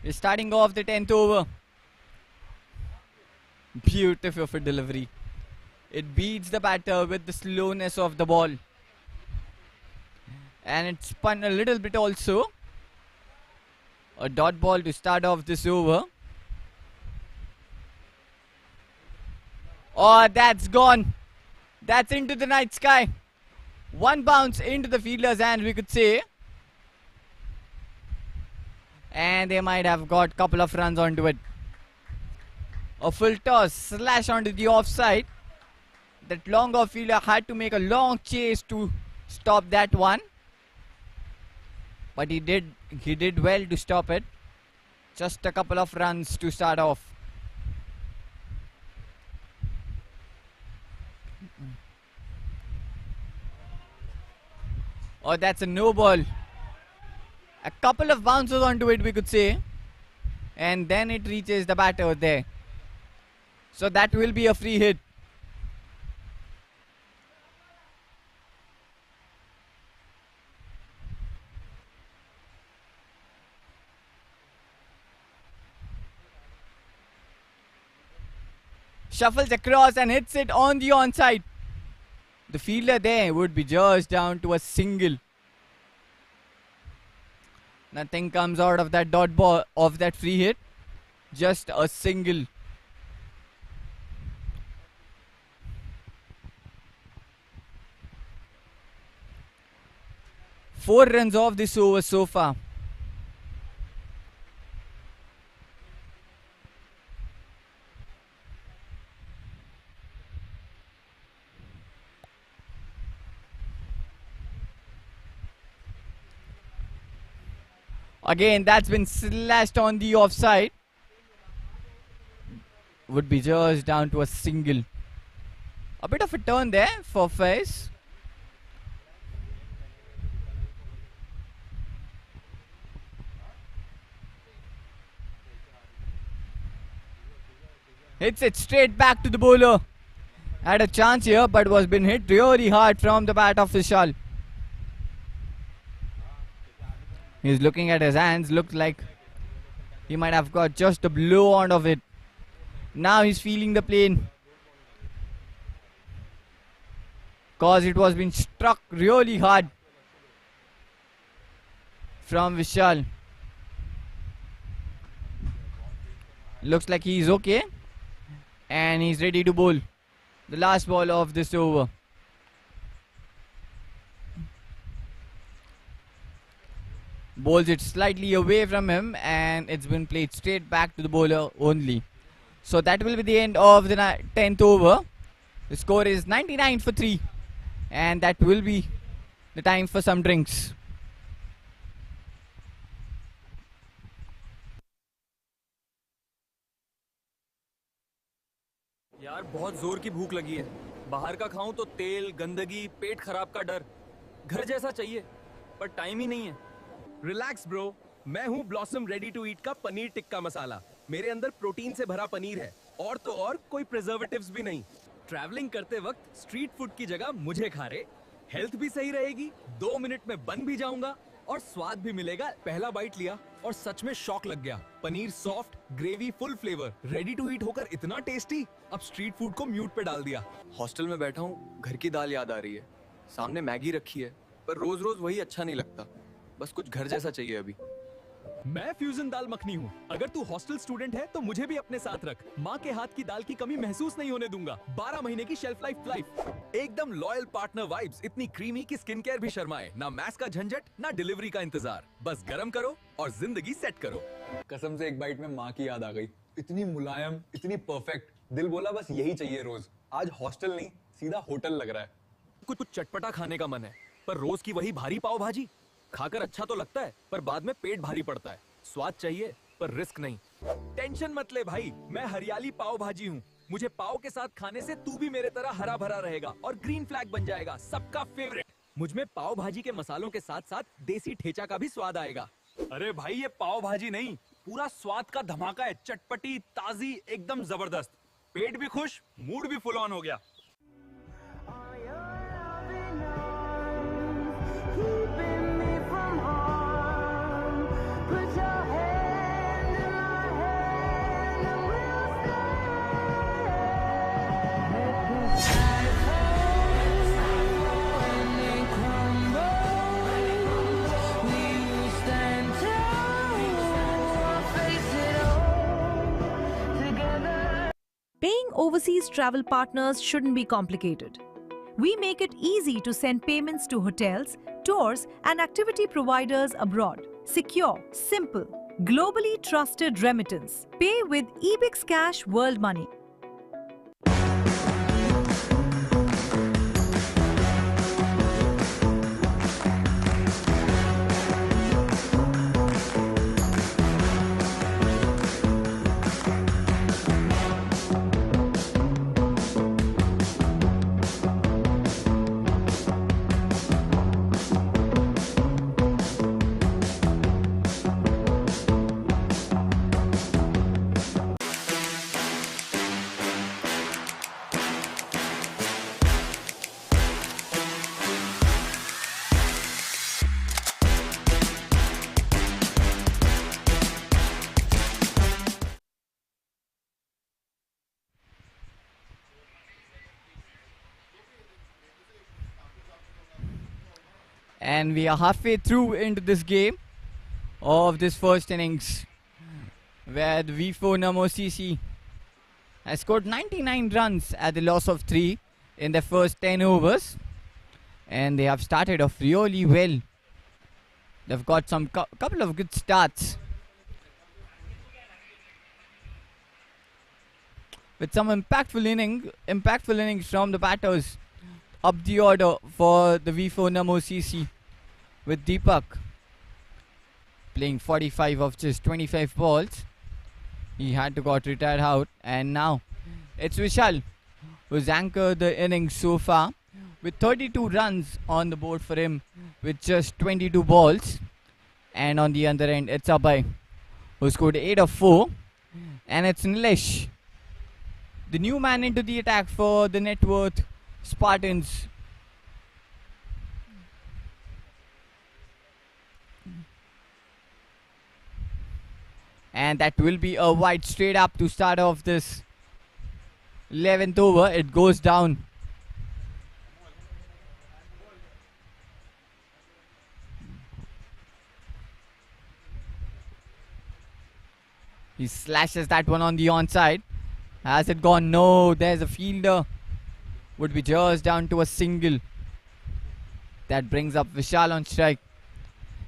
We're starting off the 10th over. Beautiful for delivery. It beats the batter with the slowness of the ball. And it spun a little bit also. A dot ball to start off this over. Oh, that's gone. That's into the night sky. One bounce into the fielder's hand, we could say. And they might have got couple of runs onto it. A full toss slash onto the offside. That long off fielder had to make a long chase to stop that one. But he did well to stop it. Just a couple of runs to start off. Oh, that's a no ball. A couple of bounces onto it, we could say. And then it reaches the batter there. So that will be a free hit. Shuffles across and hits it on the onside. The fielder there would be just down to a single. Nothing comes out of that dot ball, of that free hit. Just a single. Four runs off this over so far. Again, that's been slashed on the offside. Would be just down to a single. A bit of a turn there for Faiz. Hits it straight back to the bowler. Had a chance here, but was been hit really hard from the bat of Vishal. He's looking at his hands. Looked like he might have got just a blow on of it. Now he's feeling the pain, cause it was being struck really hard from Vishal. Looks like he's okay. And he's ready to bowl. the last ball of this over. Bowls it slightly away from him, and it's been played straight back to the bowler only. So that will be the end of the 10th over. The score is 99 for 3, and that will be the time for some drinks. यार बहुत जोर की भूख लगी है। बाहर का खाऊं तो तेल, गंदगी, पेट खराब का डर। घर जैसा चाहिए, पर टाइम ही नहीं है। रिलैक्स ब्रो, मैं हूँ ब्लॉसम रेडी टू ईट का पनीर टिक्का मसाला। मेरे अंदर प्रोटीन से भरा पनीर है, और तो और कोई प्रिजर्वेटिव्स भी नहीं। ट्रैवलिंग करते वक्त स्ट्रीट फूड की जगह मुझे खा रहे, हेल्थ भी सही रहेगी, 2 मिनट में बन भी जाऊंगा और स्वाद भी मिलेगा। पहला बाइट लिया और सच में शॉक लग गया। Paneer soft, gravy full flavour, ready to eat होकर इतना टेस्टी। अब स्ट्रीट फूड को म्यूट पे डाल दिया। हॉस्टल में बैठा हूँ, घर की दाल याद आ रही है। सामने मैगी रखी है, पर रोज रोज वही अच्छा नहीं लगता। बस कुछ घर जैसा चाहिए अभी। मैं फ्यूजन दाल मखनी हूँ। अगर तू हॉस्टल स्टूडेंट है तो मुझे भी अपने साथ रख। माँ के हाथ की दाल की कमी महसूस नहीं होने दूंगा। 12 महीने की शेल्फ लाइफ। एकदम लॉयल पार्टनर वाइब्स, इतनी क्रीमी कि स्किन केयर भी शर्माए। ना मैस का झंझट, ना डिलीवरी का इंतजार। बस गरम करो और जिंदगी सेट करो। कसम से एक बाइट में माँ की याद आ गई। इतनी मुलायम, इतनी परफेक्ट। दिल बोला बस यही चाहिए रोज। आज हॉस्टल नहीं, सीधा होटल लग रहा है। कुछ चटपटा खाने का मन है, पर रोज की वही भारी पाव भाजी खाकर अच्छा तो लगता है, पर बाद में पेट भारी पड़ता है। स्वाद चाहिए पर रिस्क नहीं। टेंशन मत ले भाई, मैं हरियाली पाव भाजी हूँ। मुझे पाव के साथ खाने से तू भी मेरे तरह हरा भरा रहेगा और ग्रीन फ्लैग बन जाएगा, सबका फेवरेट। मुझमें पाव भाजी के मसालों के साथ साथ देसी ठेचा का भी स्वाद आएगा। अरे भाई, ये पाव भाजी नहीं, पूरा स्वाद का धमाका है। चटपटी, ताजी, एकदम जबरदस्त। पेट भी खुश, मूड भी फुल ऑन हो गया। Paying overseas travel partners shouldn't be complicated. We make it easy to send payments to hotels, tours, and activity providers abroad. Secure, simple, globally trusted remittance. Pay with Ebix Cash World Money. And we are halfway through into this game of this first innings, where the V4 Namo CC has scored 99 runs at the loss of 3 in their first 10 overs. And they have started off really well. They've got some couple of good starts, with some impactful innings from the batters up the order for the V4 Namo CC, with Deepak playing 45 of just 25 balls. He had to got retired out, and now it's Vishal who's anchored the innings so far with 32 runs on the board for him with just 22 balls. And on the other end, it's Abhay who scored 8 of 4, and it's Nilesh, the new man into the attack for the Networth Spartans. And that will be a wide straight up to start off this 11th over. It goes down. He slashes that one on the onside. Has it gone? No, there's a fielder would be just down to a single. That brings up Vishal on strike.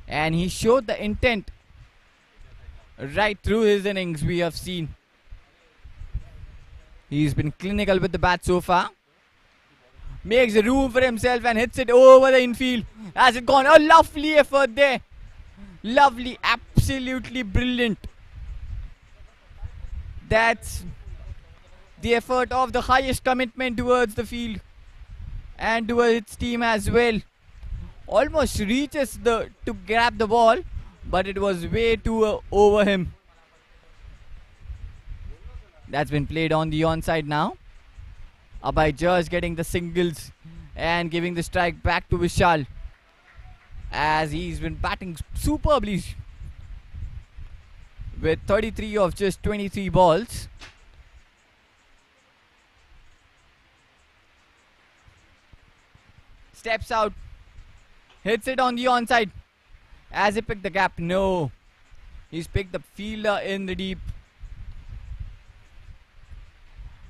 And he showed the intent right through his innings. We have seen he's been clinical with the bat so far. Makes a room for himself and hits it over the infield. Has it gone? A lovely effort there. Lovely, absolutely brilliant. That's the effort of the highest commitment towards the field and towards its team as well. Almost reaches to grab the ball, but it was way too over him. That's been played on the onside now. Abhay just getting the singles and giving the strike back to Vishal, as he's been batting superbly with 33 of just 23 balls. Steps out, hits it on the onside. As he picked the gap, no, he's picked the fielder in the deep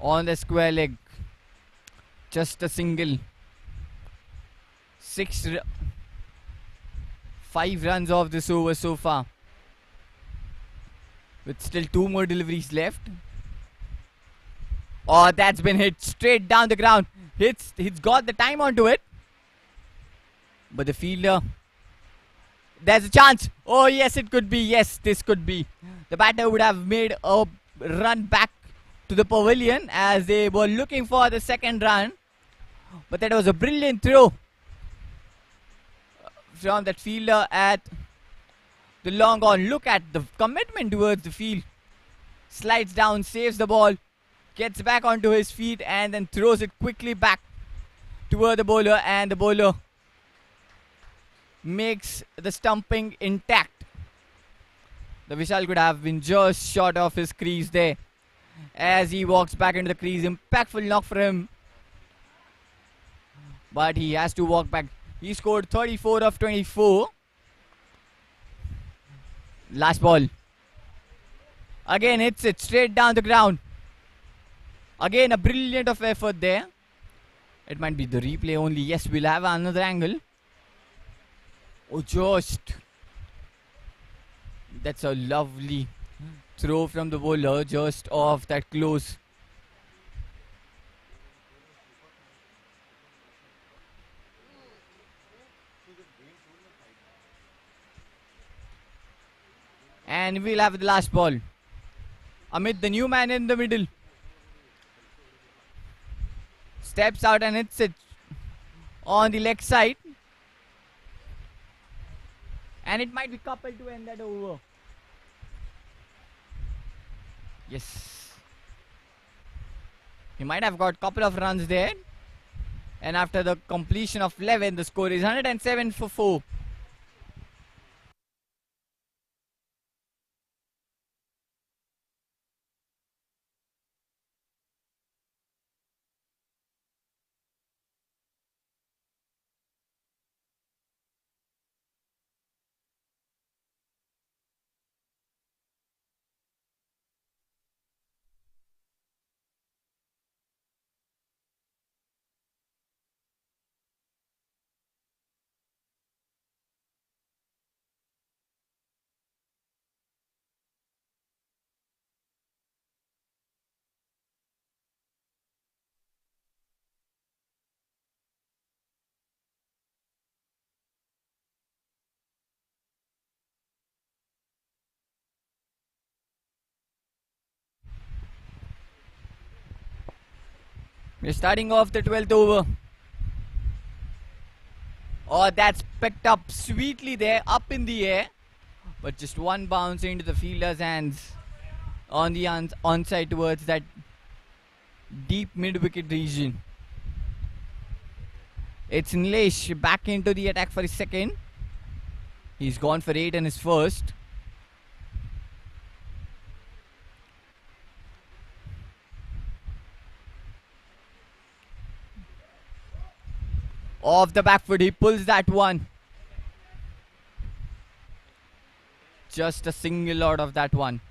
on the square leg. Just a single. 5 runs off this over so far, with still 2 more deliveries left. Oh, that's been hit straight down the ground. He's got the time onto it, but the fielder, there's a chance. Oh yes, it could be. Yes, this could be. The batter would have made a run back to the pavilion as they were looking for the second run, but that was a brilliant throw from that fielder at the long on. Look at the commitment towards the field. Slides down, saves the ball, gets back onto his feet, and then throws it quickly back toward the bowler, and the bowler makes the stumping intact. The Vishal could have been just short of his crease there as he walks back into the crease. Impactful knock for him, but he has to walk back. He scored 34 of 24. Last ball. Again hits it straight down the ground. Again a brilliant of effort there. It might be the replay only. Yes, we'll have another angle. Oh, just. That's a lovely throw from the bowler, just off that close. And we'll have the last ball. Amit, the new man in the middle, steps out and hits it on the leg side. And it might be coupled to end that over. Yes. He might have got a couple of runs there. And after the completion of 11, the score is 107 for 4. We're starting off the 12th over. Oh, that's picked up sweetly there, up in the air. But just one bounce into the fielder's hands on the onside towards that deep mid-wicket region. It's Nilesh back into the attack for his second. He's gone for 8 in his first. Off the back foot, he pulls that one. Just a single out of that one.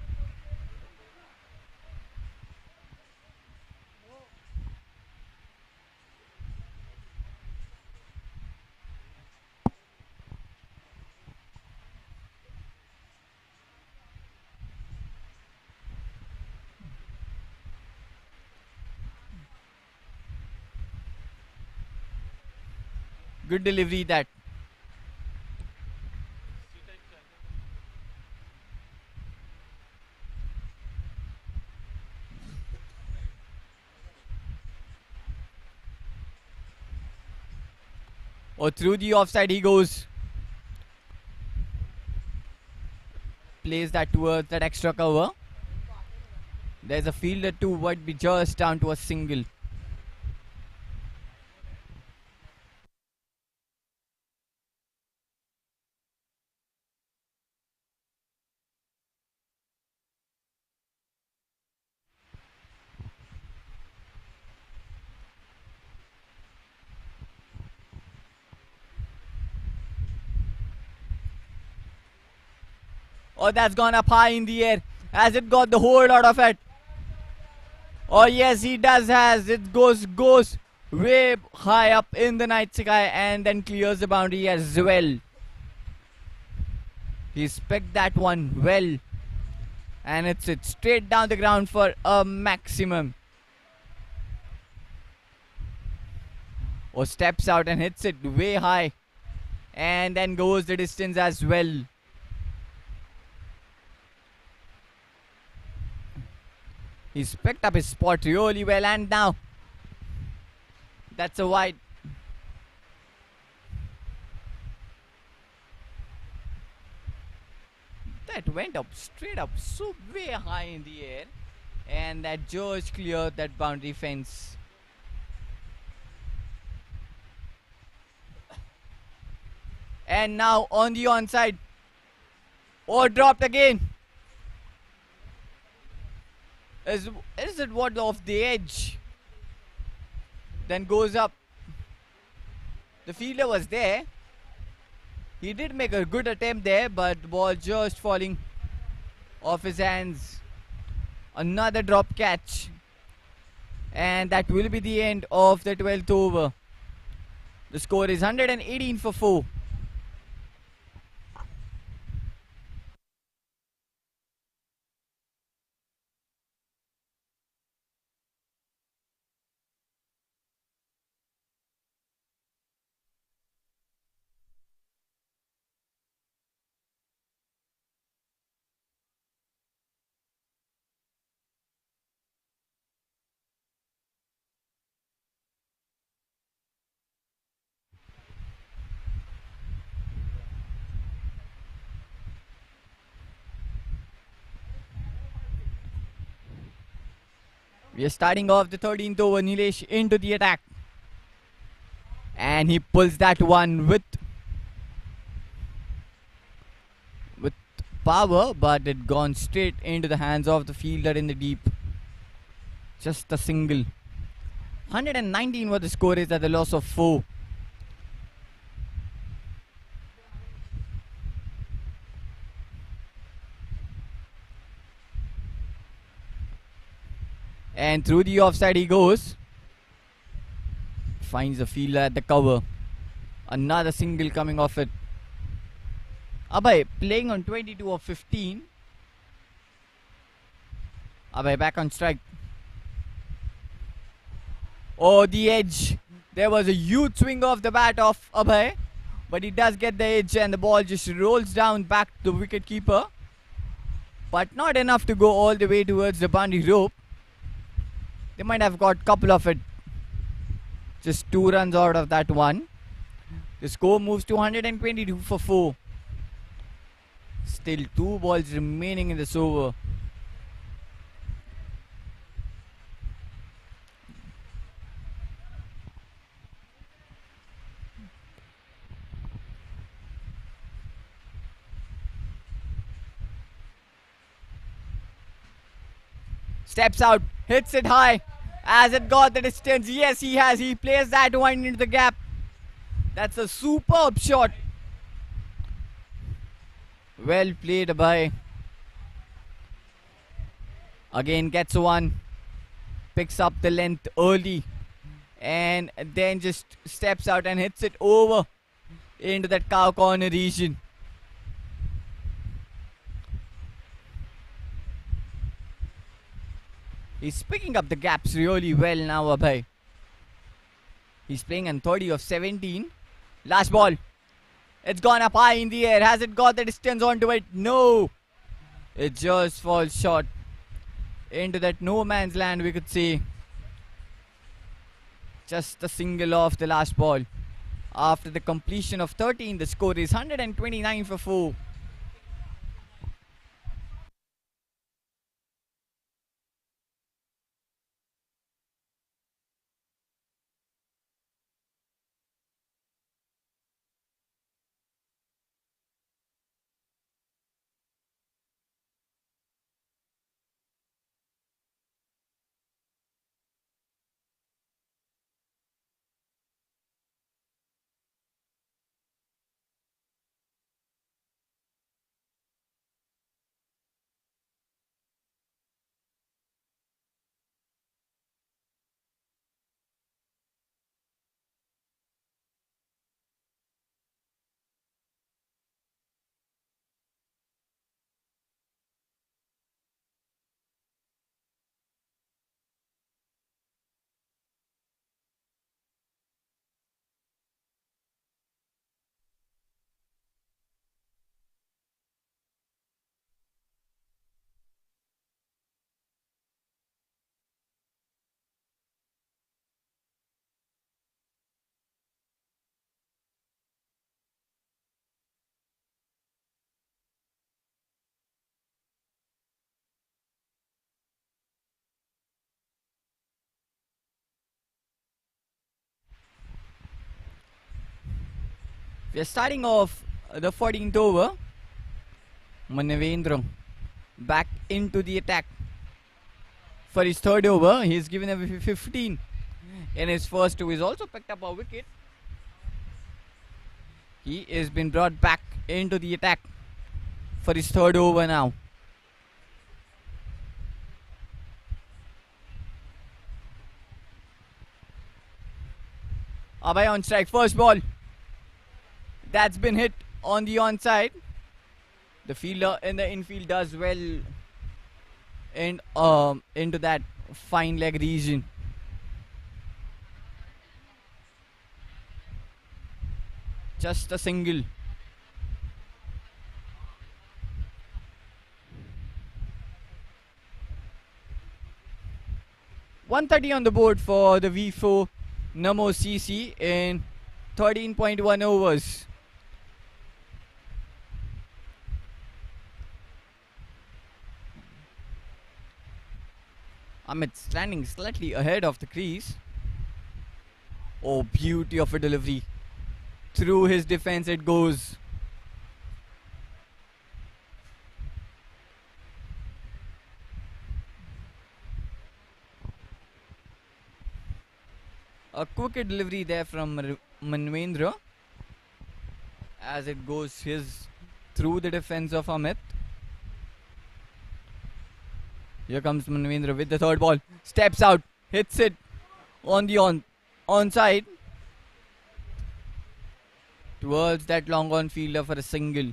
Good delivery that. Or through the offside he goes. Plays that towards that extra cover. There's a fielder too, would be just down to a single. Oh, that's gone up high in the air. Has it got the hold out of it? Oh yes, he does has. It goes way high up in the night sky and then clears the boundary as well. He's picked that one well. And it's straight down the ground for a maximum. Oh, steps out and hits it way high. And then goes the distance as well. He's picked up his spot really well, and now that's a wide. That went up straight up so way high in the air, and that just cleared that boundary fence. And now on the onside. Oh, dropped again. Is it what off the edge? Then goes up. The fielder was there. He did make a good attempt there, but the ball just falling off his hands. Another drop catch. And that will be the end of the 12th over. The score is 118 for 4. We are starting off the 13th over. Nilesh into the attack. And he pulls that one with power, but it gone straight into the hands of the fielder in the deep. Just a single. 119 what the score is at the loss of 4. And through the offside he goes. Finds the fielder at the cover. Another single coming off it. Abhay playing on 22 of 15. Abhay back on strike. Oh, the edge. There was a huge swing off the bat of Abhay. But he does get the edge and the ball just rolls down back to the wicket keeper. But not enough to go all the way towards the boundary rope. They might have got a couple of it. Just 2 runs out of that one. The score moves to 122 for 4. Still 2 balls remaining in this over. Steps out, hits it high. Has it got the distance? Yes, he has. He plays that one into the gap. That's a superb shot. Well played by. Again gets one. Picks up the length early. And then just steps out and hits it over into that cow corner region. He's picking up the gaps really well now, Abhay. He's playing on 30 of 17. Last ball. It's gone up high in the air. Has it got the distance onto it? No. It just falls short into that no man's land, we could say. Just a single off the last ball. After the completion of 13, the score is 129 for 4. We are starting off the 14th over. Manavendra back into the attack. For his third over, he's given a 15. In his first two, he's also picked up a wicket. He has been brought back into the attack for his third over now. Abhay on strike, first ball. That's been hit on the onside. The fielder in the infield does well and into that fine leg region. Just a single. $130 on the board for the V4 Namo CC in 13.1 overs. Amit standing slightly ahead of the crease. Oh, beauty of a delivery. Through his defense it goes. A quick delivery there from Manvendra as it goes his through the defense of Amit. Here comes Manvendra with the third ball. Steps out, hits it on the onside towards that long on fielder for a single.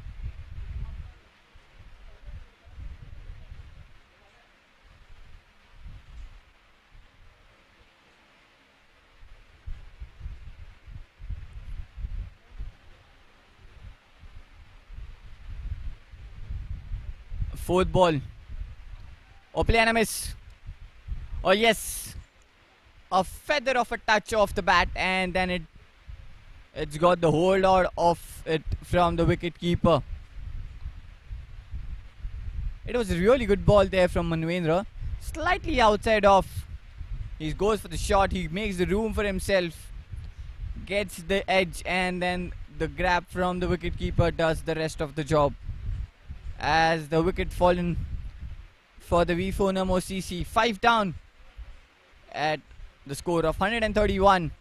Fourth ball. Opliana miss. Oh yes, a feather of a touch off the bat, and then it's got the hold out of it from the wicket keeper. It was a really good ball there from Manvendra. Slightly outside off. He goes for the shot. He makes the room for himself. Gets the edge, and then the grab from the wicket keeper does the rest of the job. As the wicket fallen for the V4 Namo CC, 5 down at the score of 131.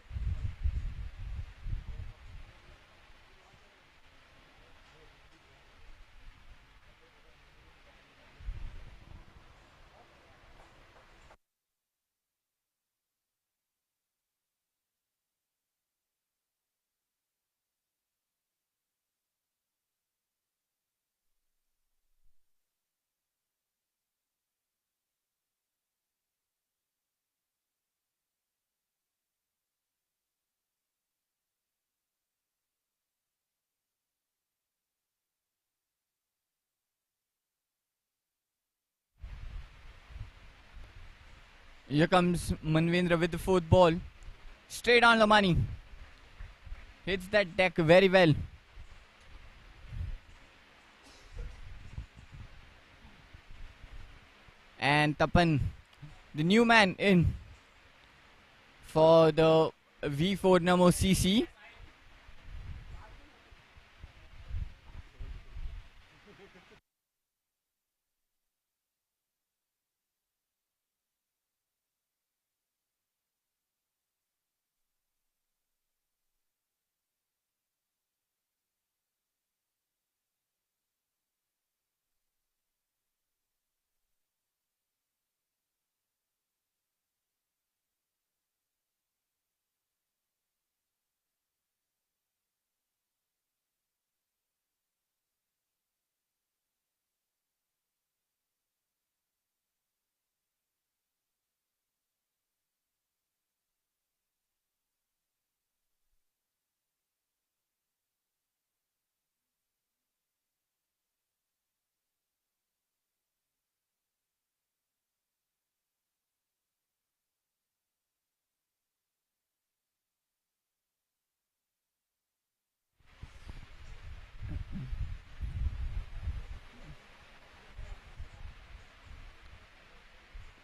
Here comes Manvendra with the fourth ball. Straight on the money. Hits that deck very well. And Tapan, the new man in for the V4 Namo CC.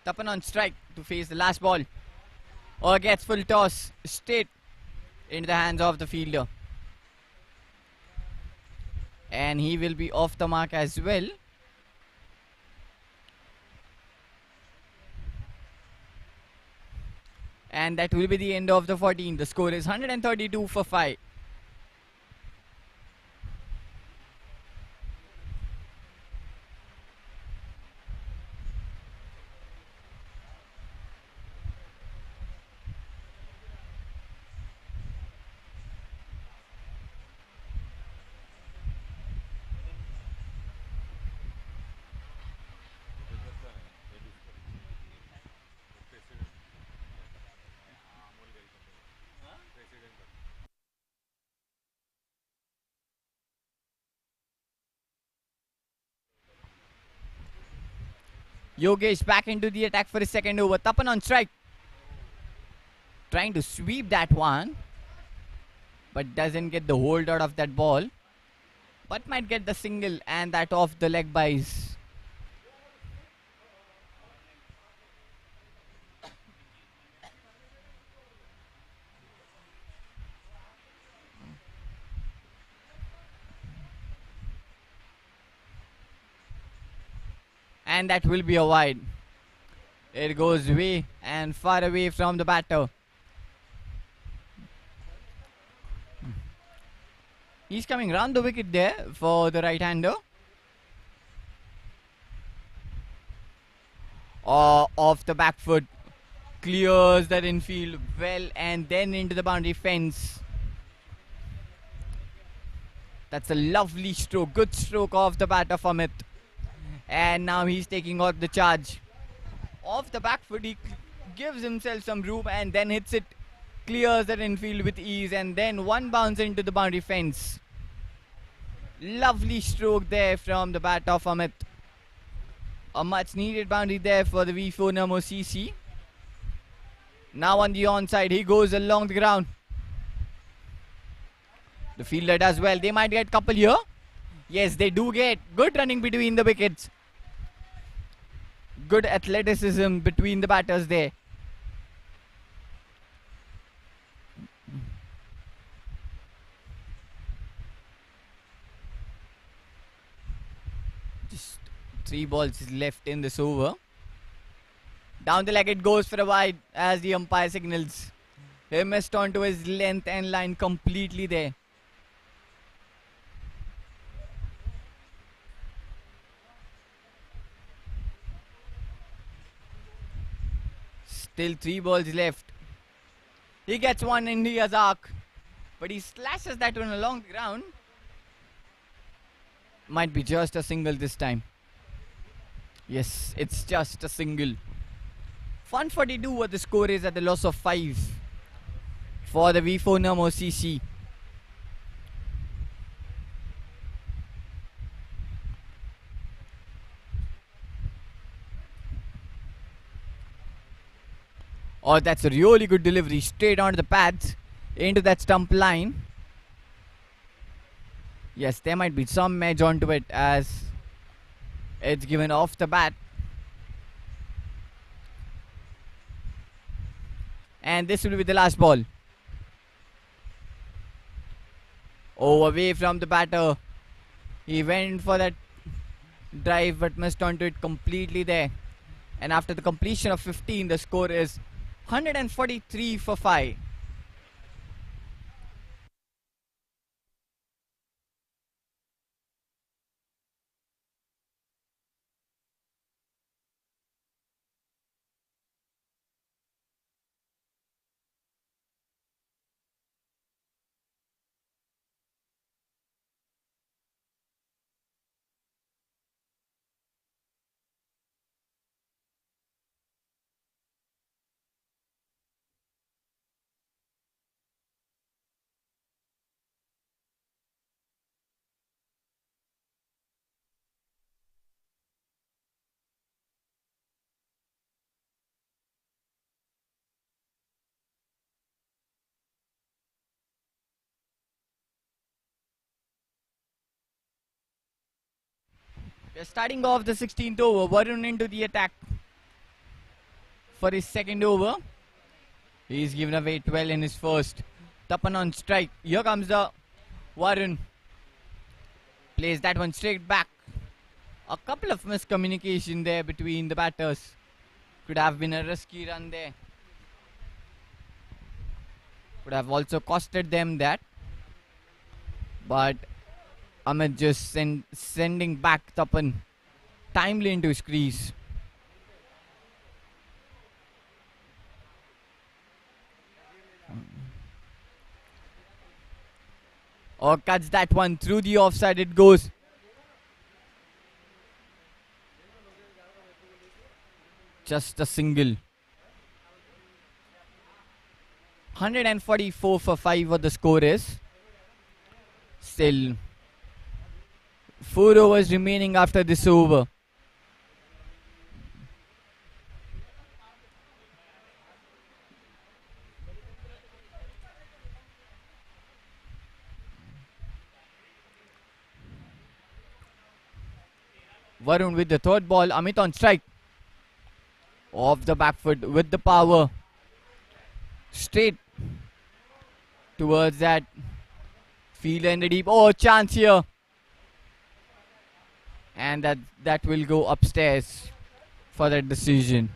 Tapan on strike to face the last ball. Or gets full toss straight into the hands of the fielder. And he will be off the mark as well. And that will be the end of the 14. The score is 132 for 5. Yogesh back into the attack for his second over. Tapan on strike. Trying to sweep that one. But doesn't get the hold out of that ball. But might get the single and that off the leg buys. And that will be a wide. It goes way and far away from the batter. He's coming round the wicket there for the right-hander. Off the back foot. Clears that infield well and then into the boundary fence. That's a lovely stroke. Good stroke of the batter for Amit. And now he's taking out the charge. Off the back foot, he gives himself some room and then hits it. Clears that infield with ease and then one bounce into the boundary fence. Lovely stroke there from the bat of Amit. A much needed boundary there for the V4 Namo CC. Now on the onside, he goes along the ground. The fielder does well. They might get couple here. Yes, they do get good running between the wickets. Good athleticism between the batters there. Just 3 balls left in this over. Down the leg it goes for a wide as the umpire signals. He missed onto his length and line completely there. Still 3 balls left. He gets one into his arc. But he slashes that one along the ground. Might be just a single this time. Yes, it's just a single. 142 what the score is at the loss of 5 for the V4 Namo CC. Oh, that's a really good delivery. Straight onto the pads. Into that stump line. Yes, there might be some edge onto it as it's given off the bat. And this will be the last ball. Oh, away from the batter. He went for that drive but missed onto it completely there. And after the completion of 15, the score is 143 for 5. We're starting off the 16th over. Varun into the attack for his second over. He's given away 12 in his first. Tapan on strike. Here comes the Varun. Plays that one straight back. A couple of miscommunication there between the batters. Could have been a risky run there. Could have also costed them that. But Amit just sending back Tapan timely into his crease. Or cuts that one through the offside it goes. Just a single. 144 for 5 what the score is. Still 4 overs remaining after this over. Varun with the third ball. Amit on strike. Off the back foot with the power. Straight towards that fielder in the deep. Oh, chance here. And that will go upstairs for that decision.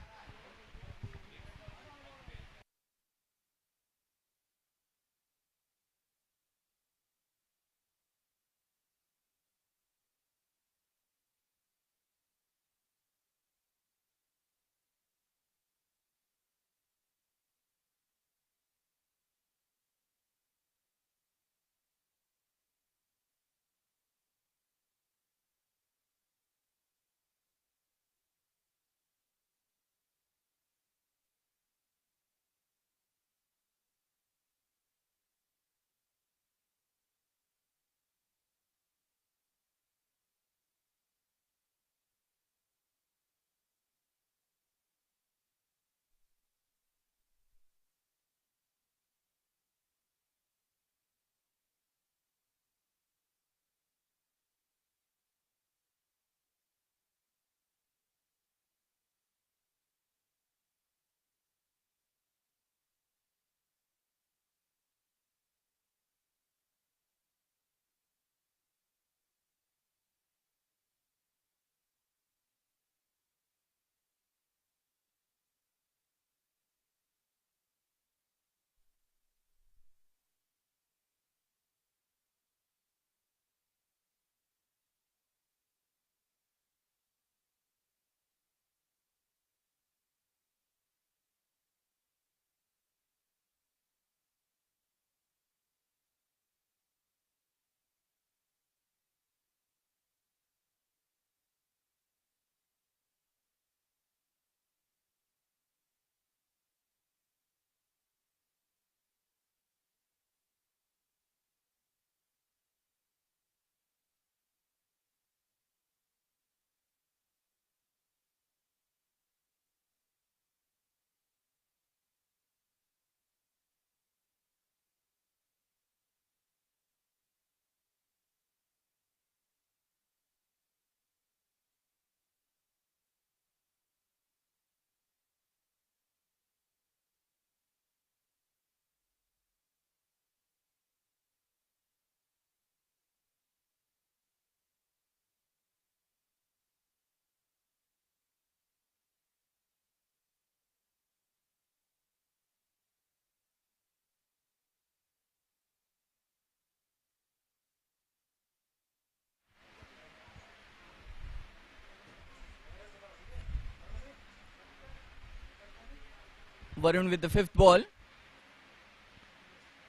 Varun with the 5th ball.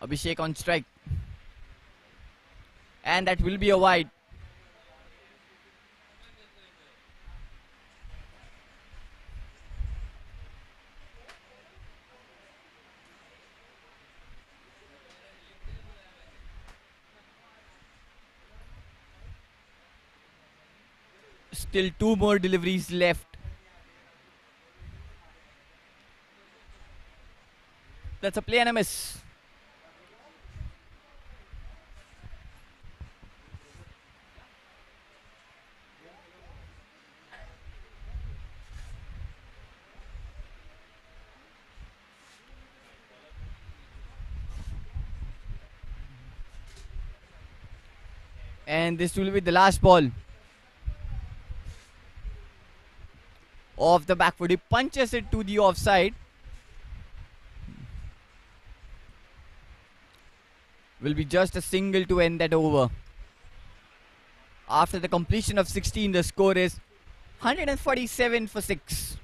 Abhishek on strike. And that will be a wide. Still 2 more deliveries left. That's a play and a miss. And this will be the last ball. Off the back foot, he punches it to the offside. Will be just a single to end that over. After the completion of 16, the score is 147 for 6.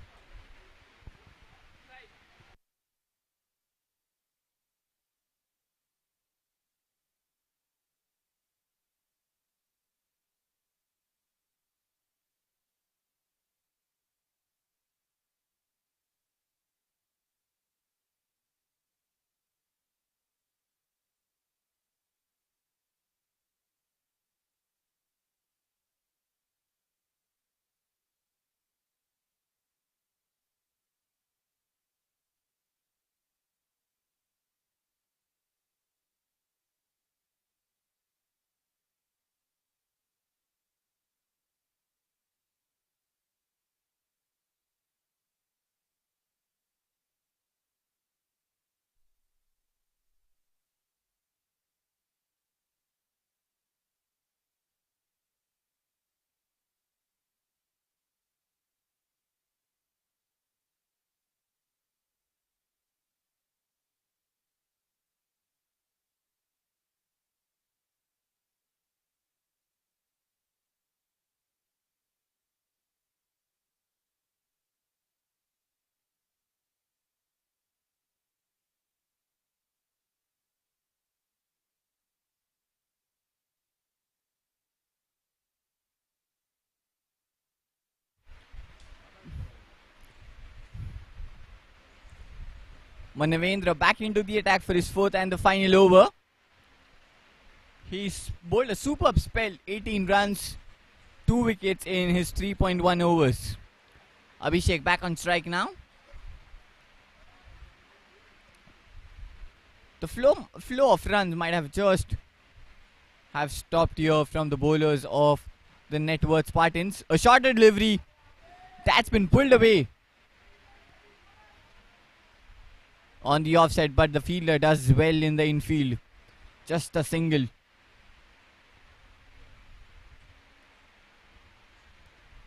Manavendra back into the attack for his 4th and the final over. He's bowled a superb spell, 18 runs, 2 wickets in his 3.1 overs. Abhishek back on strike now. The flow of runs might have just have stopped here from the bowlers of the Networth Spartans. A shorter delivery that's been pulled away on the offside, but the fielder does well in the infield. Just a single.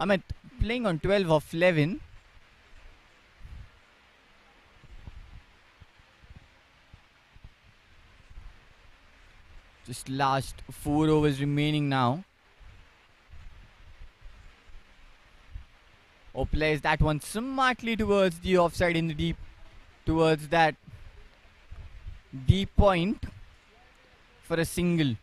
Amit playing on 12 of 11. Just last 4 overs remaining now. Oh, plays that one smartly towards the offside in the deep. Towards that deep point for a single.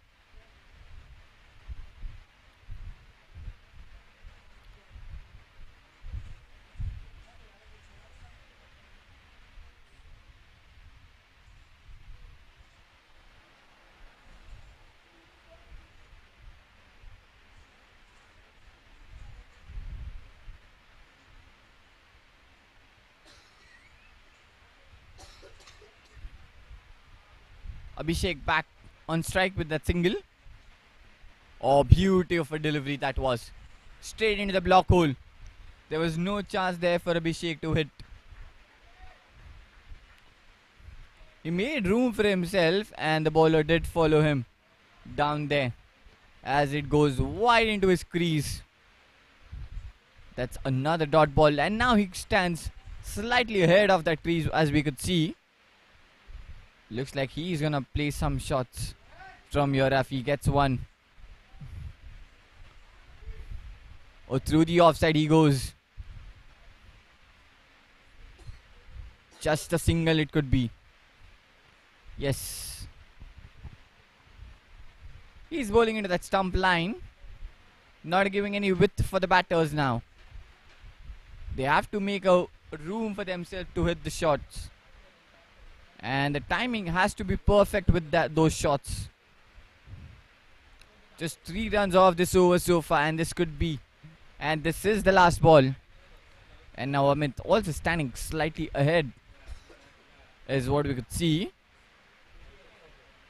Abhishek back on strike with that single. Oh, beauty of a delivery that was. Straight into the block hole. There was no chance there for Abhishek to hit. He made room for himself and the bowler did follow him down there as it goes wide into his crease. That's another dot ball and now he stands slightly ahead of that crease as we could see. Looks like he's gonna play some shots from here if he gets one. Oh, through the offside he goes. Just a single it could be. Yes. He's bowling into that stump line. Not giving any width for the batters now. They have to make a room for themselves to hit the shots. And the timing has to be perfect with those shots. Just 3 runs off this over so far, and this could be. And this is the last ball. And now Amit also standing slightly ahead is what we could see.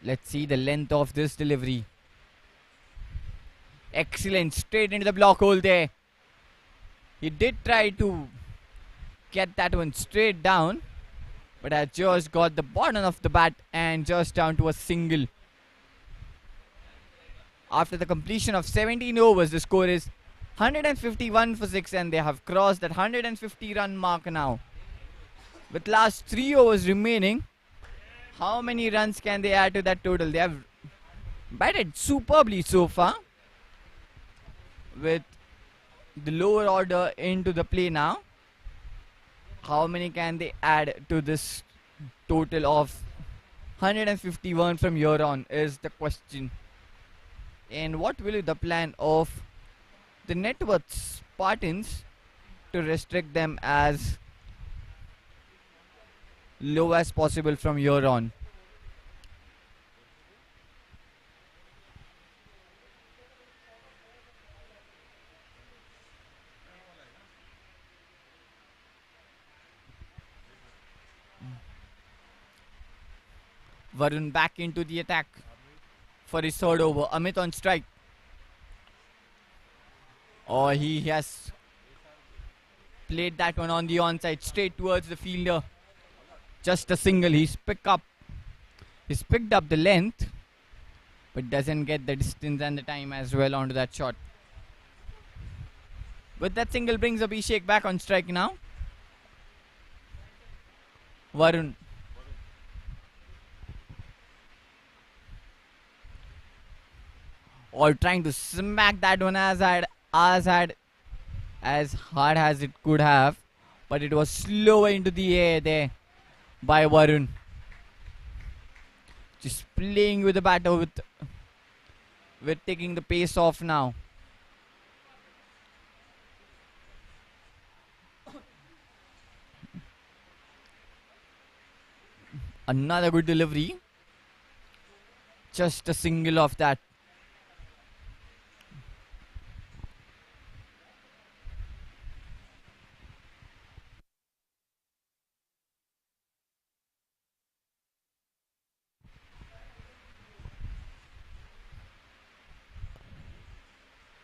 Let's see the length of this delivery. Excellent, straight into the block hole there. He did try to get that one straight down, but I just got the bottom of the bat and just down to a single. After the completion of 17 overs, the score is 151 for 6, and they have crossed that 150 run mark now. With last 3 overs remaining, how many runs can they add to that total? They have batted superbly so far, with the lower order into the play now. How many can they add to this total of 151 from here on is the question. And what will be the plan of the Networth Spartans to restrict them as low as possible from here on? Varun back into the attack for his third over. Amit on strike. Oh, he has played that one on the onside, straight towards the fielder. Just a single. He's picked up the length, but doesn't get the distance and the time as well onto that shot. But that single brings Abhishek back on strike now. Varun. Or trying to smack that one as hard as it could have, but it was slower into the air there by Varun. Just playing with the batter with taking the pace off now. Another good delivery. Just a single of that.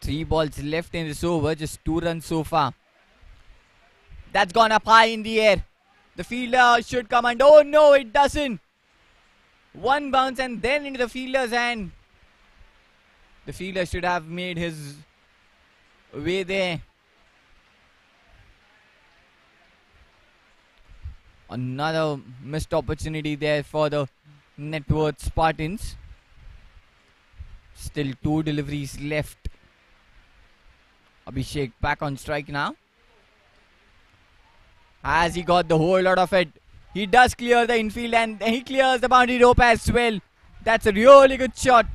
Three balls left in this over, just 2 runs so far. That's gone up high in the air. The fielder should come, and oh no, it doesn't. One bounce and then into the fielder's hand. The fielder should have made his way there. Another missed opportunity there for the Networth Spartans. Still 2 deliveries left. Abhishek back on strike now. Has he got the whole lot of it? He does clear the infield and he clears the boundary rope as well. That's a really good shot.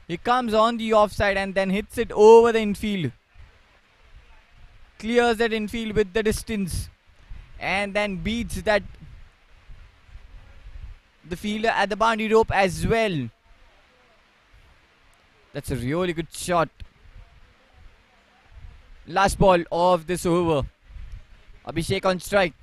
He comes on the offside and then hits it over the infield. Clears that infield with the distance. And then beats that the fielder at the boundary rope as well. That's a really good shot. Last ball of this over. Abhishek on strike.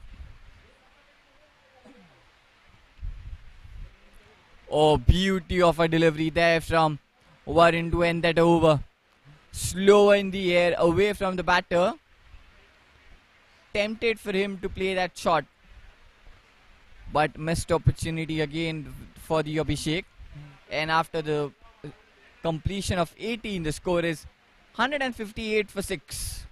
Oh, beauty of a delivery there from Varun to end that over. Slower in the air, away from the batter. Tempted for him to play that shot, but missed opportunity again for the Abhishek. And after the completion of 18, the score is 158 for 6.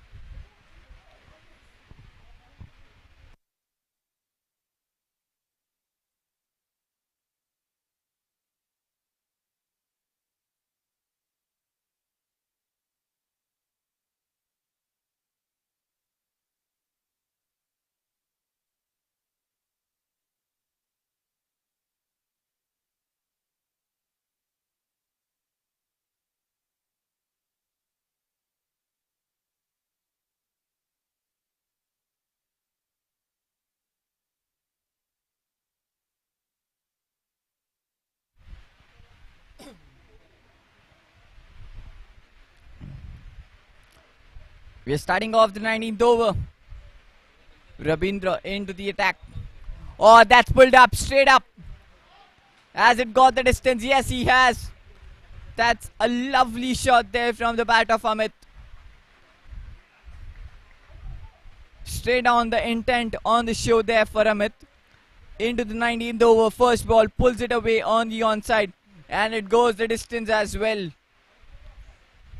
We are starting off the 19th over. Rabindra into the attack. Oh, that's pulled up, straight up. Has it got the distance? Yes, he has. That's a lovely shot there from the bat of Amit. Straight on the intent on the show there for Amit. Into the 19th over, first ball, pulls it away on the onside. And it goes the distance as well.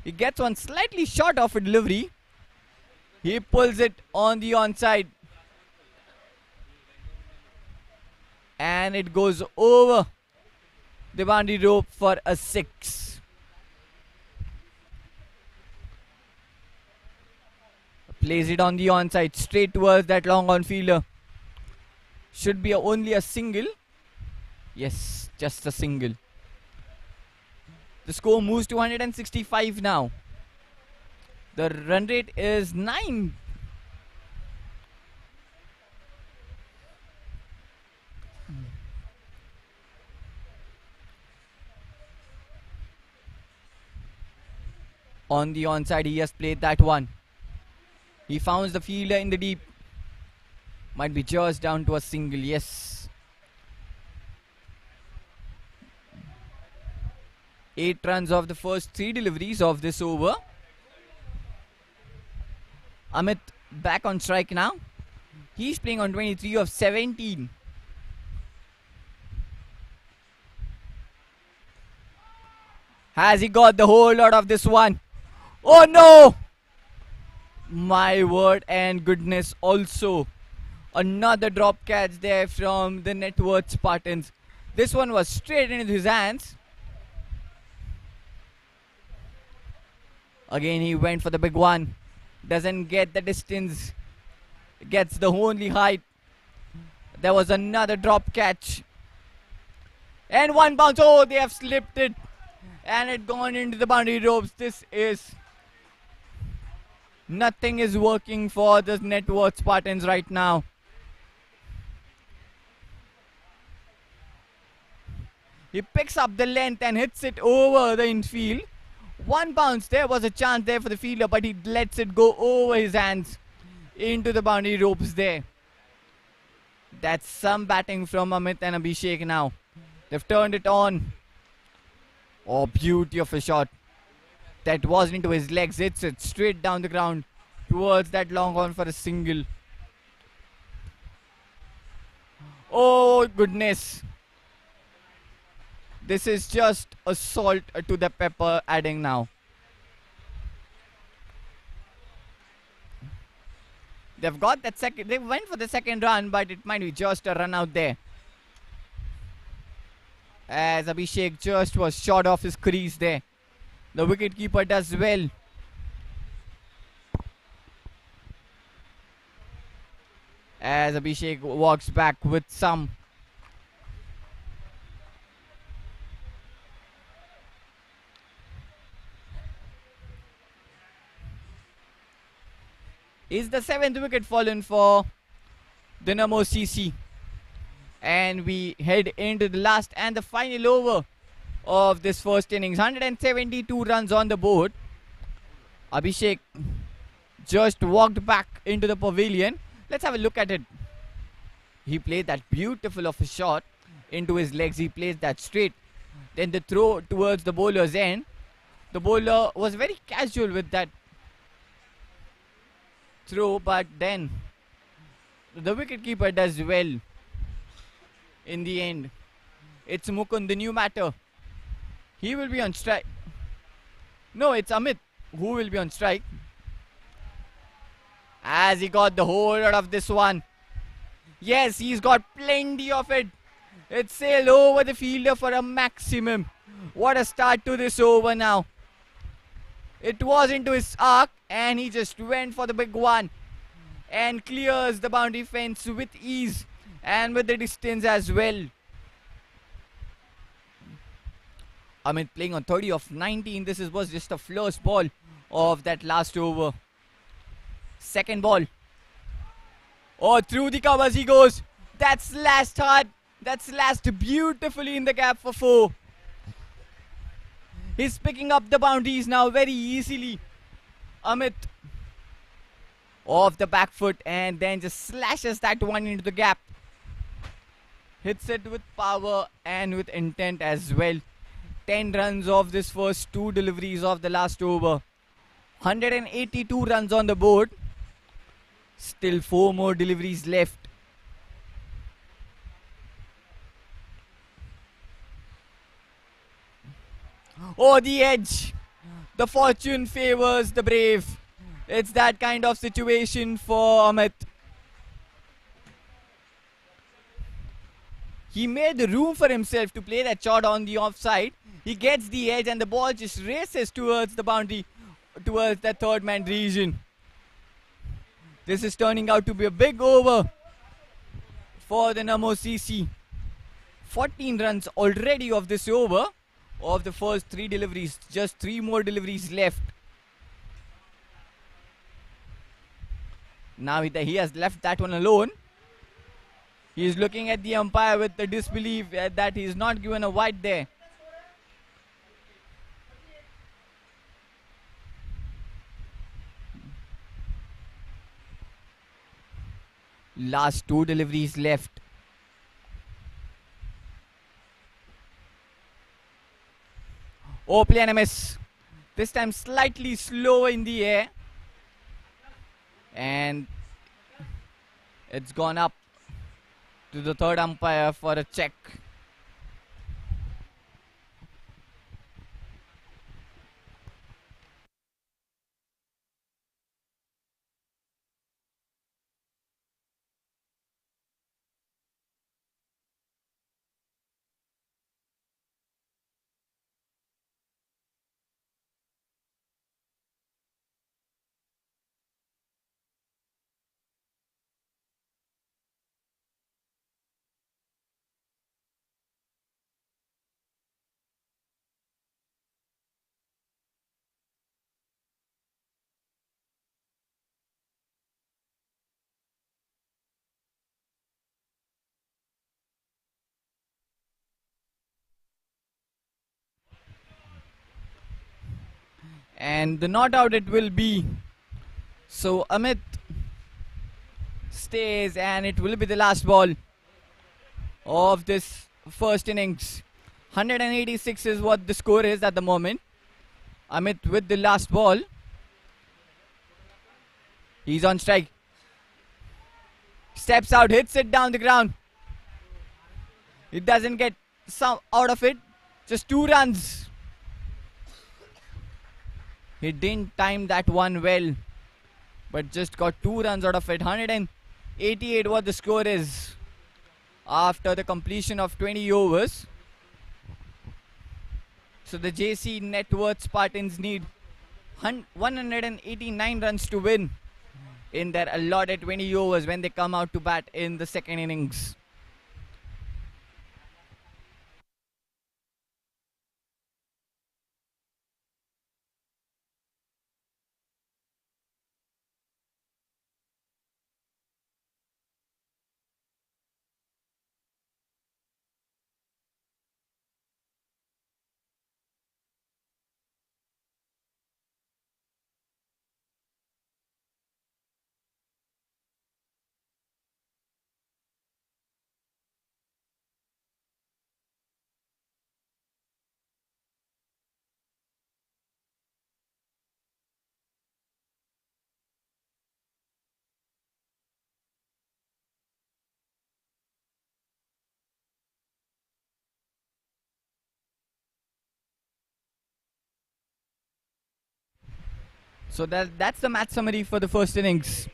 He gets one slightly short of a delivery. He pulls it on the onside. And it goes over the boundary rope for a 6. Plays it on the onside, straight towards that long on fielder. Should be only a single. Yes, just a single. The score moves to 165 now. The run rate is 9. On the onside, he has played that one. He founds the fielder in the deep. Might be just down to a single, yes. 8 runs of the first 3 deliveries of this over. Amit back on strike now. He's playing on 23 of 17. Has he got the whole lot of this one? Oh no! My word and goodness, also another drop catch there from the Networth Spartans. This one was straight into his hands. Again he went for the big one. Doesn't get the distance. Gets the only height. There was another drop catch. And one bounce. Oh, they have slipped it. And it gone into the boundary ropes. This is... Nothing is working for the Networth Spartans right now. He picks up the length and hits it over the infield. One bounce. There was a chance there for the fielder, but he lets it go over his hands into the boundary ropes there. That's some batting from Amit and Abhishek now. They've turned it on. Oh, beauty of a shot. That wasn't into his legs. Hits it straight down the ground towards that long on for a single. Oh, goodness. This is just a salt to the pepper adding now. They've got that second. They went for the second run, but it might be just a run out there. As Abhishek just was short off his crease there. The wicketkeeper does well. As Abhishek walks back with some. Is the 7th wicket fallen for the Namo CC. And we head into the last and the final over of this first innings. 172 runs on the board. Abhishek just walked back into the pavilion. Let's have a look at it. He played that beautiful of a shot into his legs. He plays that straight. Then the throw towards the bowler's end. The bowler was very casual with that throw, but then the wicketkeeper does well in the end. It's Mukund, the new matter. He will be on strike. No, it's Amit who will be on strike. As he got the whole lot of this one. Yes, he's got plenty of it. It sailed over the fielder for a maximum. What a start to this over now. It was into his arc and he just went for the big one. And clears the boundary fence with ease. And with the distance as well. Amit playing on 30 of 19. This was just a first ball of that last over. Second ball. Oh, through the covers he goes. That's slashed hard. That's slashed beautifully in the gap for 4. He's picking up the boundaries now very easily. Amit. off the back foot and then just slashes that one into the gap. Hits it with power and with intent as well. 10 runs off this first 2 deliveries of the last over. 182 runs on the board. Still 4 more deliveries left. Oh, the edge. The fortune favors the brave. It's that kind of situation for Amit. He made the room for himself to play that shot on the offside. He gets the edge and the ball just races towards the boundary, towards the third man region. This is turning out to be a big over for the Namo CC. 14 runs already of this over of the first 3 deliveries. Just 3 more deliveries left. Now he has left that one alone. He is looking at the umpire with the disbelief that he is not given a wide there. Last 2 deliveries left. Oh, play and a miss. This time slightly slower in the air. And it's gone up to the third umpire for a check. And the not out it will be. So Amit stays and it will be the last ball of this first innings. 186 is what the score is at the moment. Amit with the last ball. He's on strike. Steps out, hits it down the ground. It doesn't get some out of it. Just 2 runs. He didn't time that one well, but just got 2 runs out of it. 188 what the score is after the completion of 20 overs. So the JC Networth Spartans need 189 runs to win in their allotted 20 overs when they come out to bat in the second innings. So that's the match summary for the first innings.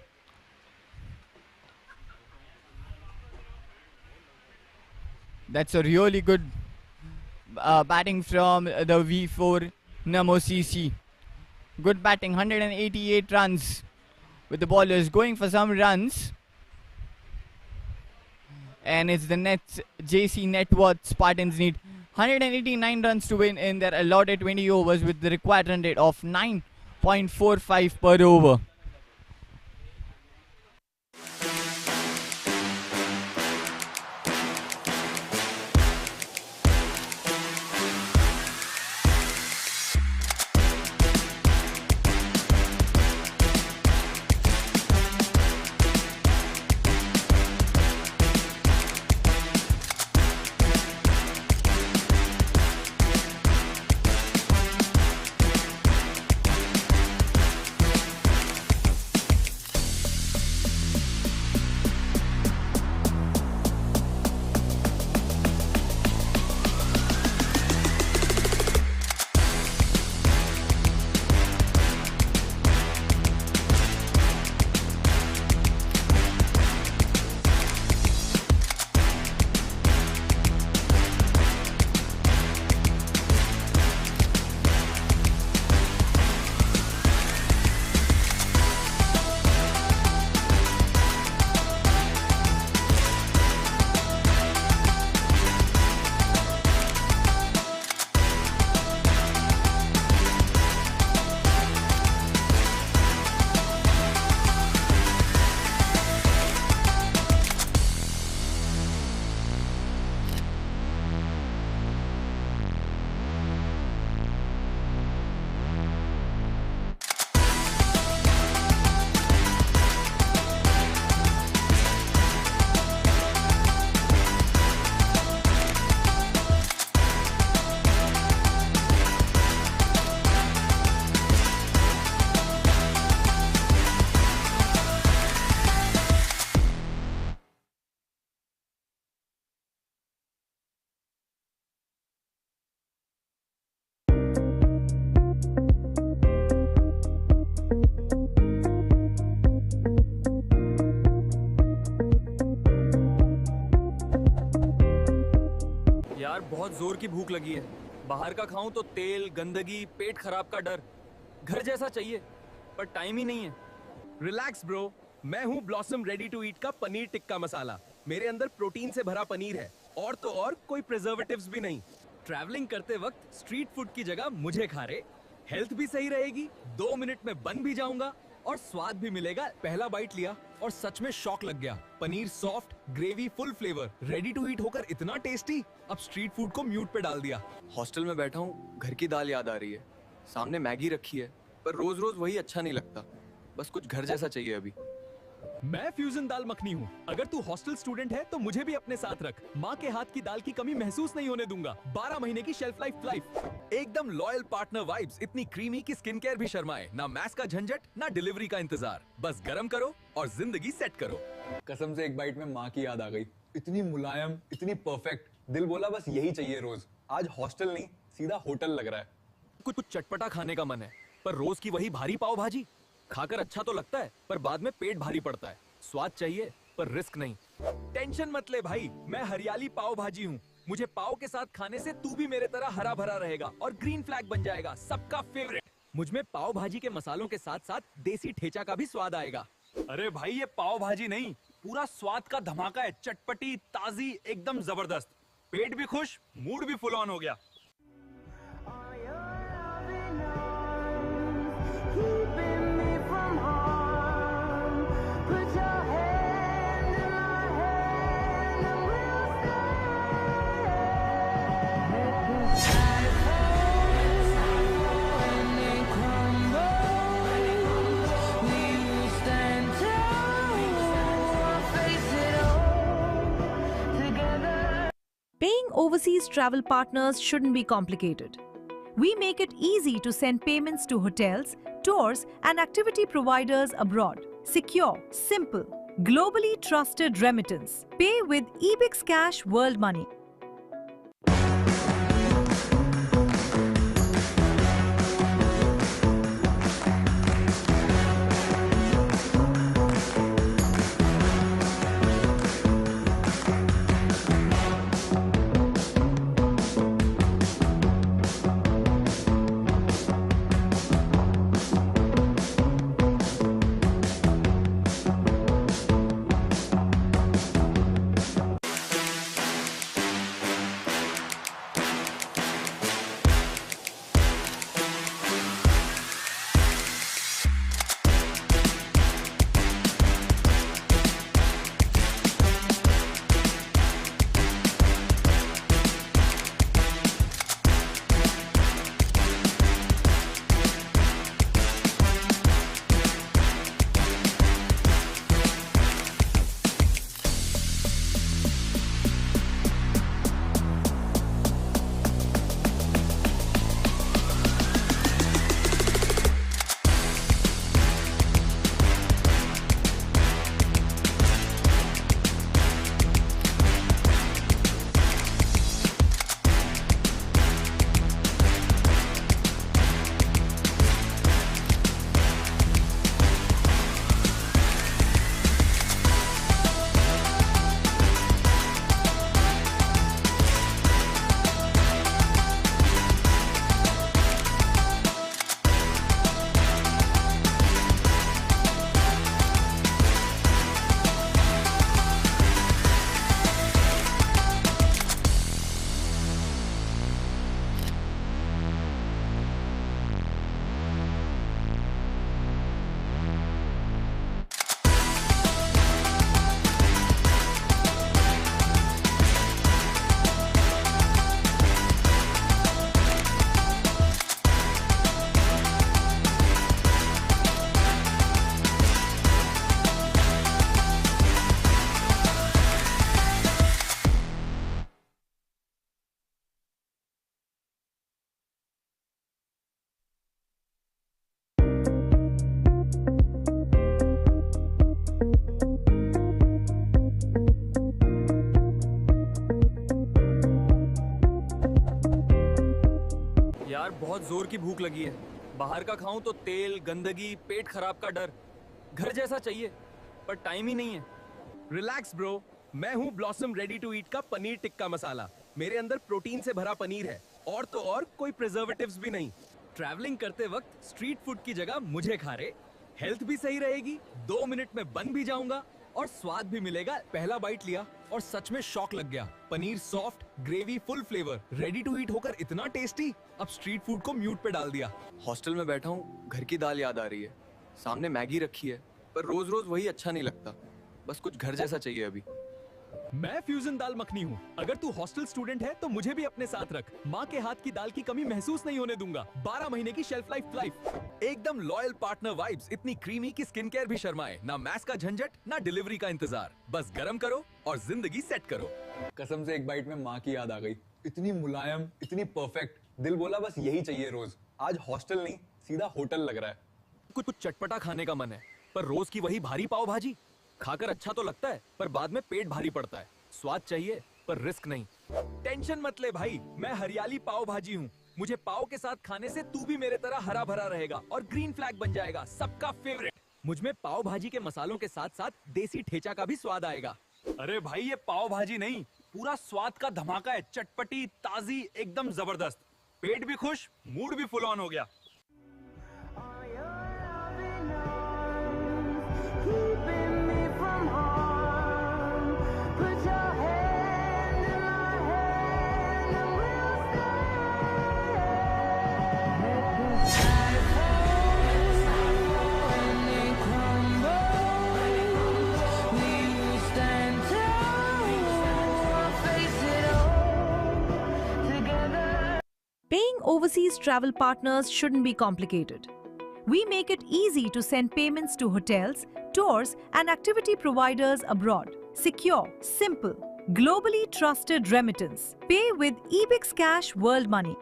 That's a really good batting from the V4 Namo CC. Good batting, 188 runs with the bowlers going for some runs. And it's the JC Networth Spartans need 189 runs to win in their allotted 20 overs with the required run rate of 9.45 per over. जोर की भूख लगी है। बाहर का खाऊं तो तेल, गंदगी, पेट खराब का डर। घर जैसा चाहिए पर टाइम ही नहीं है। रिलैक्स ब्रो, मैं हूँ ब्लॉसम रेडी टू ईट का पनीर टिक्का मसाला। मेरे अंदर प्रोटीन से भरा पनीर है और तो और कोई प्रिजर्वेटिव्स भी नहीं। ट्रैवलिंग करते वक्त स्ट्रीट फूड की जगह मुझे खा रहे, हेल्थ भी सही रहेगी, 2 मिनट में बन भी जाऊंगा और स्वाद भी मिलेगा। पहला बाइट लिया और सच में शॉक लग गया। Paneer soft, gravy full flavour, ready to eat होकर इतना टेस्टी। अब स्ट्रीट फूड को म्यूट पे डाल दिया। हॉस्टल में बैठा हूँ, घर की दाल याद आ रही है। सामने मैगी रखी है, पर रोज रोज वही अच्छा नहीं लगता। बस कुछ घर जैसा चाहिए अभी। मैं फ्यूजन दाल मखनी हूँ। अगर तू हॉस्टल स्टूडेंट है तो मुझे भी अपने साथ रख। माँ के हाथ की दाल की कमी महसूस नहीं होने दूंगा। 12 महीने की शेल्फ लाइफ। एकदम लॉयल पार्टनर वाइब्स, इतनी क्रीमी कि स्किन केयर भी शर्माए। ना मैस का झंझट, ना डिलीवरी का इंतजार। बस गरम करो और जिंदगी सेट करो। कसम से एक बाइट में माँ की याद आ गई। इतनी मुलायम, इतनी परफेक्ट। दिल बोला बस यही चाहिए रोज। आज हॉस्टल नहीं, सीधा होटल लग रहा है। कुछ कुछ चटपटा खाने का मन है, पर रोज की वही भारी पाव भाजी खाकर अच्छा तो लगता है, पर बाद में पेट भारी पड़ता है। स्वाद चाहिए पर रिस्क नहीं। टेंशन मत ले भाई, मैं हरियाली पाव भाजी हूँ। मुझे पाव के साथ खाने से तू भी मेरे तरह हरा भरा रहेगा और ग्रीन फ्लैग बन जाएगा, सबका फेवरेट। मुझ में पाव भाजी के मसालों के साथ साथ देसी ठेचा का भी स्वाद आएगा। अरे भाई, ये पाव भाजी नहीं, पूरा स्वाद का धमाका है। चटपटी, ताजी, एकदम जबरदस्त। पेट भी खुश, मूड भी फुल ऑन हो गया। Paying overseas travel partners shouldn't be complicated. We make it easy to send payments to hotels, tours, and activity providers abroad. Secure, simple, globally trusted remittance. Pay with Ebix Cash World Money. बहुत जोर की भूख लगी है। बाहर का खाऊं तो तेल, गंदगी, पेट खराब का डर। घर जैसा चाहिए पर टाइम ही नहीं है। रिलैक्स ब्रो, मैं हूँ ब्लॉसम रेडी टू ईट का पनीर टिक्का मसाला। मेरे अंदर प्रोटीन से भरा पनीर है और तो और कोई प्रिजर्वेटिव्स भी नहीं। ट्रैवलिंग करते वक्त स्ट्रीट फूड की जगह मुझे खा रहे, हेल्थ भी सही रहेगी, 2 मिनट में बन भी जाऊंगा और स्वाद भी मिलेगा। पहला बाइट लिया और सच में शॉक लग गया। Paneer soft, gravy full flavour, ready to eat होकर इतना टेस्टी। अब स्ट्रीट फूड को म्यूट पे डाल दिया। हॉस्टल में बैठा हूँ, घर की दाल याद आ रही है। सामने मैगी रखी है, पर रोज रोज वही अच्छा नहीं लगता। बस कुछ घर जैसा चाहिए अभी। मैं फ्यूजन दाल मखनी हूँ। अगर तू हॉस्टल स्टूडेंट है तो मुझे भी अपने साथ रख। माँ के हाथ की दाल की कमी महसूस नहीं होने दूंगा। 12 महीने की शेल्फ लाइफ। एकदम लॉयल पार्टनर वाइब्स, इतनी क्रीमी कि स्किन केयर भी शर्माए। ना मैस का झंझट, ना डिलीवरी का इंतजार। बस गरम करो और जिंदगी सेट करो। कसम से एक बाइट में माँ की याद आ गई। इतनी मुलायम, इतनी परफेक्ट। दिल बोला बस यही चाहिए रोज। आज हॉस्टल नहीं, सीधा होटल लग रहा है। कुछ कुछ चटपटा खाने का मन है, पर रोज की वही भारी पाव भाजी खाकर अच्छा तो लगता है, पर बाद में पेट भारी पड़ता है। स्वाद चाहिए पर रिस्क नहीं। टेंशन मत ले भाई, मैं हरियाली पाव भाजी हूँ। मुझे पाव के साथ खाने से तू भी मेरे तरह हरा भरा रहेगा और ग्रीन फ्लैग बन जाएगा, सबका फेवरेट। मुझ में पाव भाजी के मसालों के साथ साथ देसी ठेचा का भी स्वाद आएगा। अरे भाई, ये पाव भाजी नहीं, पूरा स्वाद का धमाका है। चटपटी, ताजी, एकदम जबरदस्त। पेट भी खुश, मूड भी फुल ऑन हो गया। Paying overseas travel partners shouldn't be complicated. We make it easy to send payments to hotels, tours, and activity providers abroad. Secure, simple, globally trusted remittance. Pay with Ebix Cash World Money.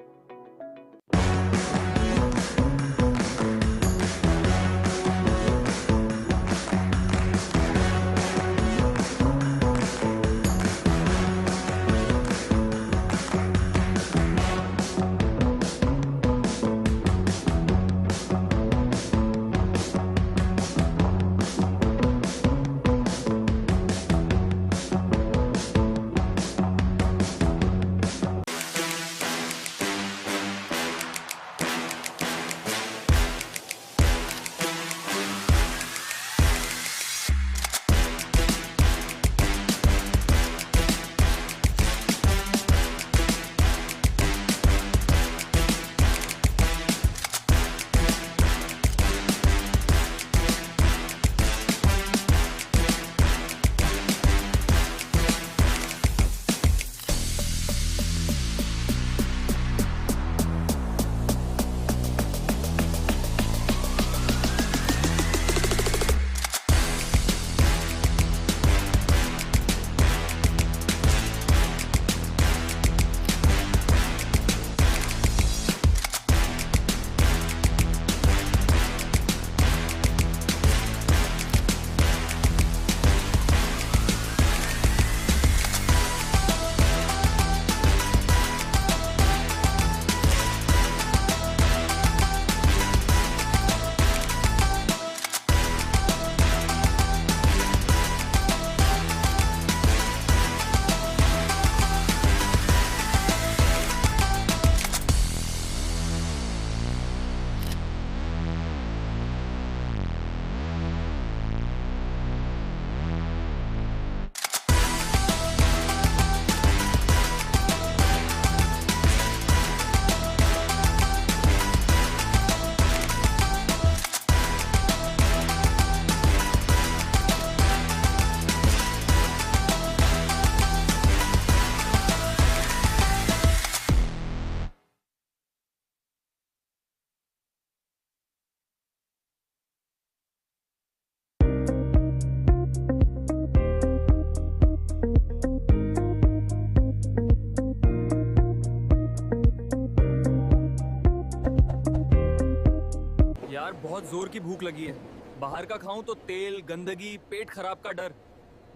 बहुत जोर की भूख लगी है। बाहर का खाऊं तो तेल, गंदगी, पेट खराब का डर।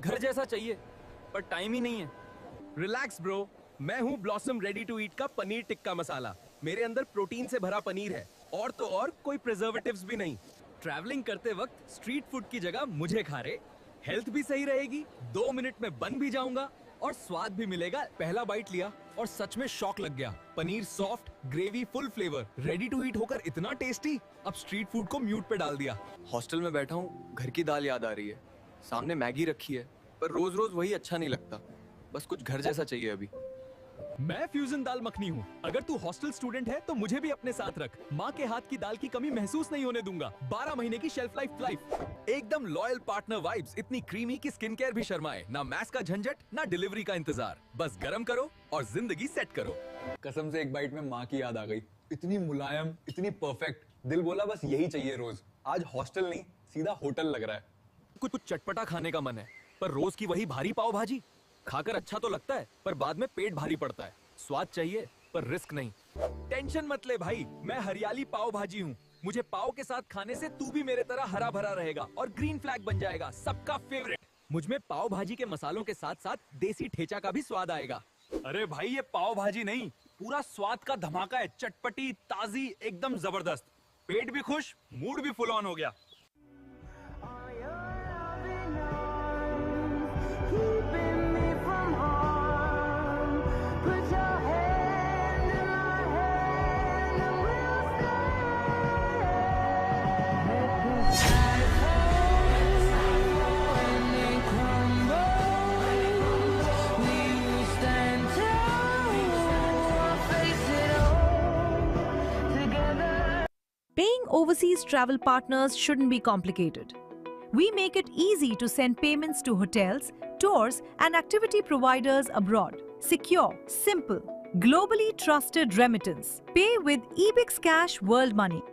घर जैसा चाहिए पर टाइम ही नहीं है। रिलैक्स ब्रो, मैं हूँ ब्लॉसम रेडी टू ईट का पनीर टिक्का मसाला। मेरे अंदर प्रोटीन से भरा पनीर है और तो और कोई प्रिजर्वेटिव्स भी नहीं। ट्रैवलिंग करते वक्त स्ट्रीट फूड की जगह मुझे खा रहे, हेल्थ भी सही रहेगी, 2 मिनट में बन भी जाऊंगा और स्वाद भी मिलेगा। पहला बाइट लिया और सच में शॉक लग गया। Paneer soft, gravy full flavour, ready to eat होकर इतना टेस्टी, अब स्ट्रीट फूड को म्यूट पे डाल दिया। हॉस्टल में बैठा हूँ, घर की दाल याद आ रही है। सामने मैगी रखी है, पर रोज रोज वही अच्छा नहीं लगता। बस कुछ घर जैसा चाहिए अभी। मैं फ्यूजन दाल मखनी हूँ। अगर तू हॉस्टल स्टूडेंट है तो मुझे भी अपने साथ रख। माँ के हाथ की दाल की कमी महसूस नहीं होने दूंगा। 12 महीने की शेल्फ लाइफ। एकदम लॉयल पार्टनर वाइब्स, इतनी क्रीमी कि स्किन केयर भी शर्माए। ना मैस का झंझट, ना डिलीवरी का इंतजार। बस गरम करो और जिंदगी सेट करो। कसम से एक बाइट में माँ की याद आ गई। इतनी मुलायम, इतनी परफेक्ट, दिल बोला बस यही चाहिए रोज। आज हॉस्टल नहीं, सीधा होटल लग रहा है। कुछ चटपटा खाने का मन है, पर रोज की वही भारी पाव भाजी खाकर अच्छा तो लगता है, पर बाद में पेट भारी पड़ता है। स्वाद चाहिए पर रिस्क नहीं। टेंशन मत ले भाई, मैं हरियाली पाव भाजी हूँ। मुझे पाव के साथ खाने से तू भी मेरे तरह हरा भरा रहेगा और ग्रीन फ्लैग बन जाएगा, सबका फेवरेट। मुझमें पाव भाजी के मसालों के साथ साथ देसी ठेचा का भी स्वाद आएगा। अरे भाई, ये पाव भाजी नहीं, पूरा स्वाद का धमाका है। चटपटी, ताजी, एकदम जबरदस्त। पेट भी खुश, मूड भी फुल ऑन हो गया। Paying overseas travel partners shouldn't be complicated. We make it easy to send payments to hotels, tours, and activity providers abroad. Secure, simple, globally trusted remittance. Pay with Bkc World Money.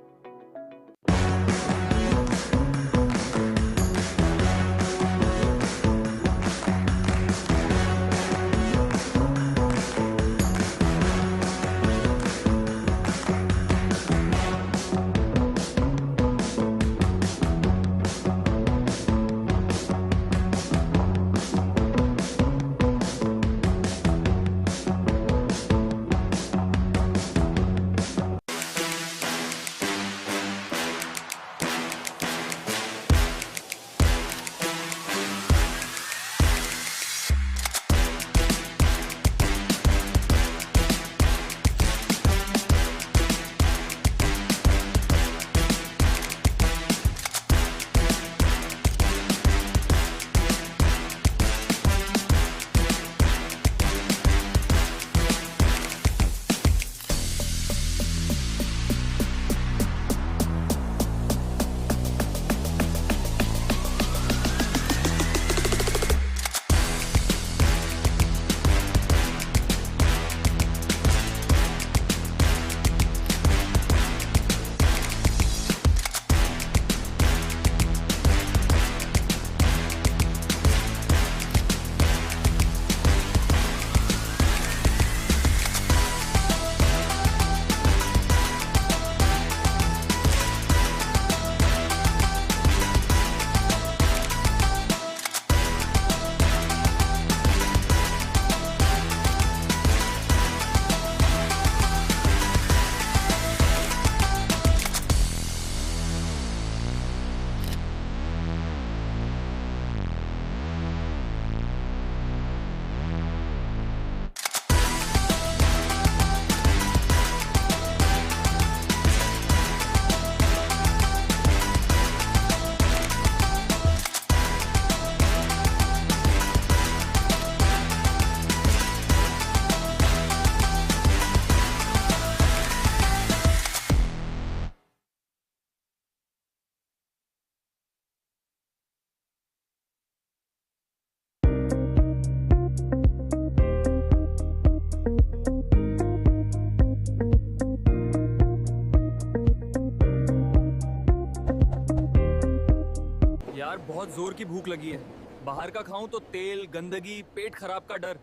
यार बहुत जोर की भूख लगी है। बाहर का खाऊं तो तेल, गंदगी, पेट खराब का डर।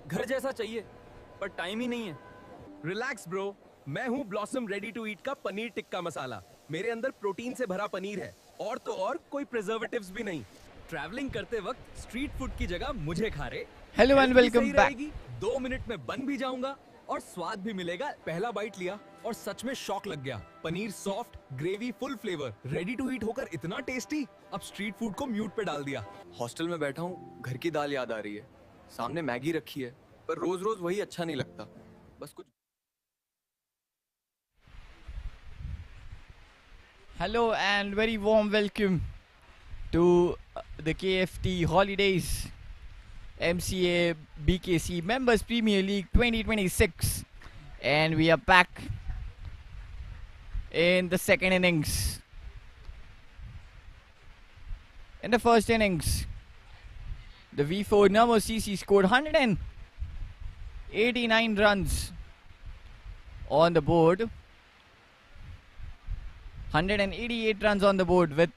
घर जैसा चाहिए पर टाइम ही नहीं है। रिलैक्स ब्रो, मैं हूँ ब्लॉसम रेडी टू ईट का पनीर टिक्का मसाला। मेरे अंदर प्रोटीन से भरा पनीर है और तो और कोई प्रिजर्वेटिव्स भी नहीं। ट्रैवलिंग करते वक्त स्ट्रीट फूड की जगह मुझे खा रहे। Hello and हेल्थ भी welcome सही back. रहेगी, 2 मिनट में बन भी जाऊंगा और स्वाद भी मिलेगा। पहला बाइट लिया और सच में शॉक लग गया। Paneer soft, gravy full flavour, ready to eat होकर इतना टेस्टी, अब स्ट्रीट फूड को म्यूट पे डाल दिया। हॉस्टल में बैठा हूँ, घर की दाल याद आ रही है। सामने मैगी रखी है, पर रोज रोज वही अच्छा नहीं लगता। बस कुछ Hello and very warm welcome to the KFT Holidays Mca Bkc Members Premier League 2026, and we are back in the second innings. In the first innings, the V4 Namo CC scored 189 runs on the board. 188 runs on the board with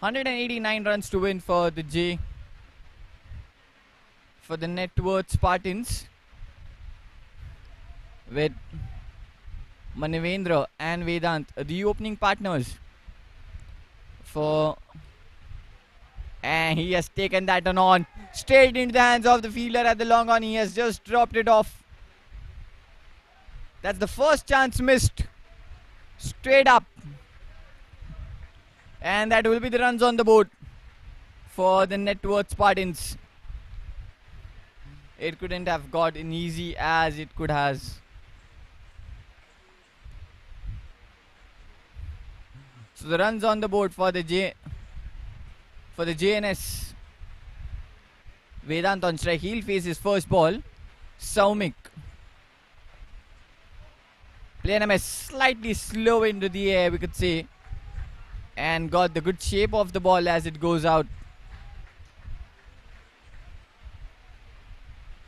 189 runs to win for the Networth Spartans, with Manavendra and Vedant the opening partners and he has taken that on straight into the hands of the fielder at the long on. He has just dropped it off. That's the first chance missed. Straight up. And that will be the runs on the board for the Networth Spartans. It couldn't have got in easy as it could has. So the runs on the board for the JNS. Vedant on strike. He'll face his first ball. Saumik. Playing him slightly slow into the air, we could say, and got the good shape of the ball as it goes out.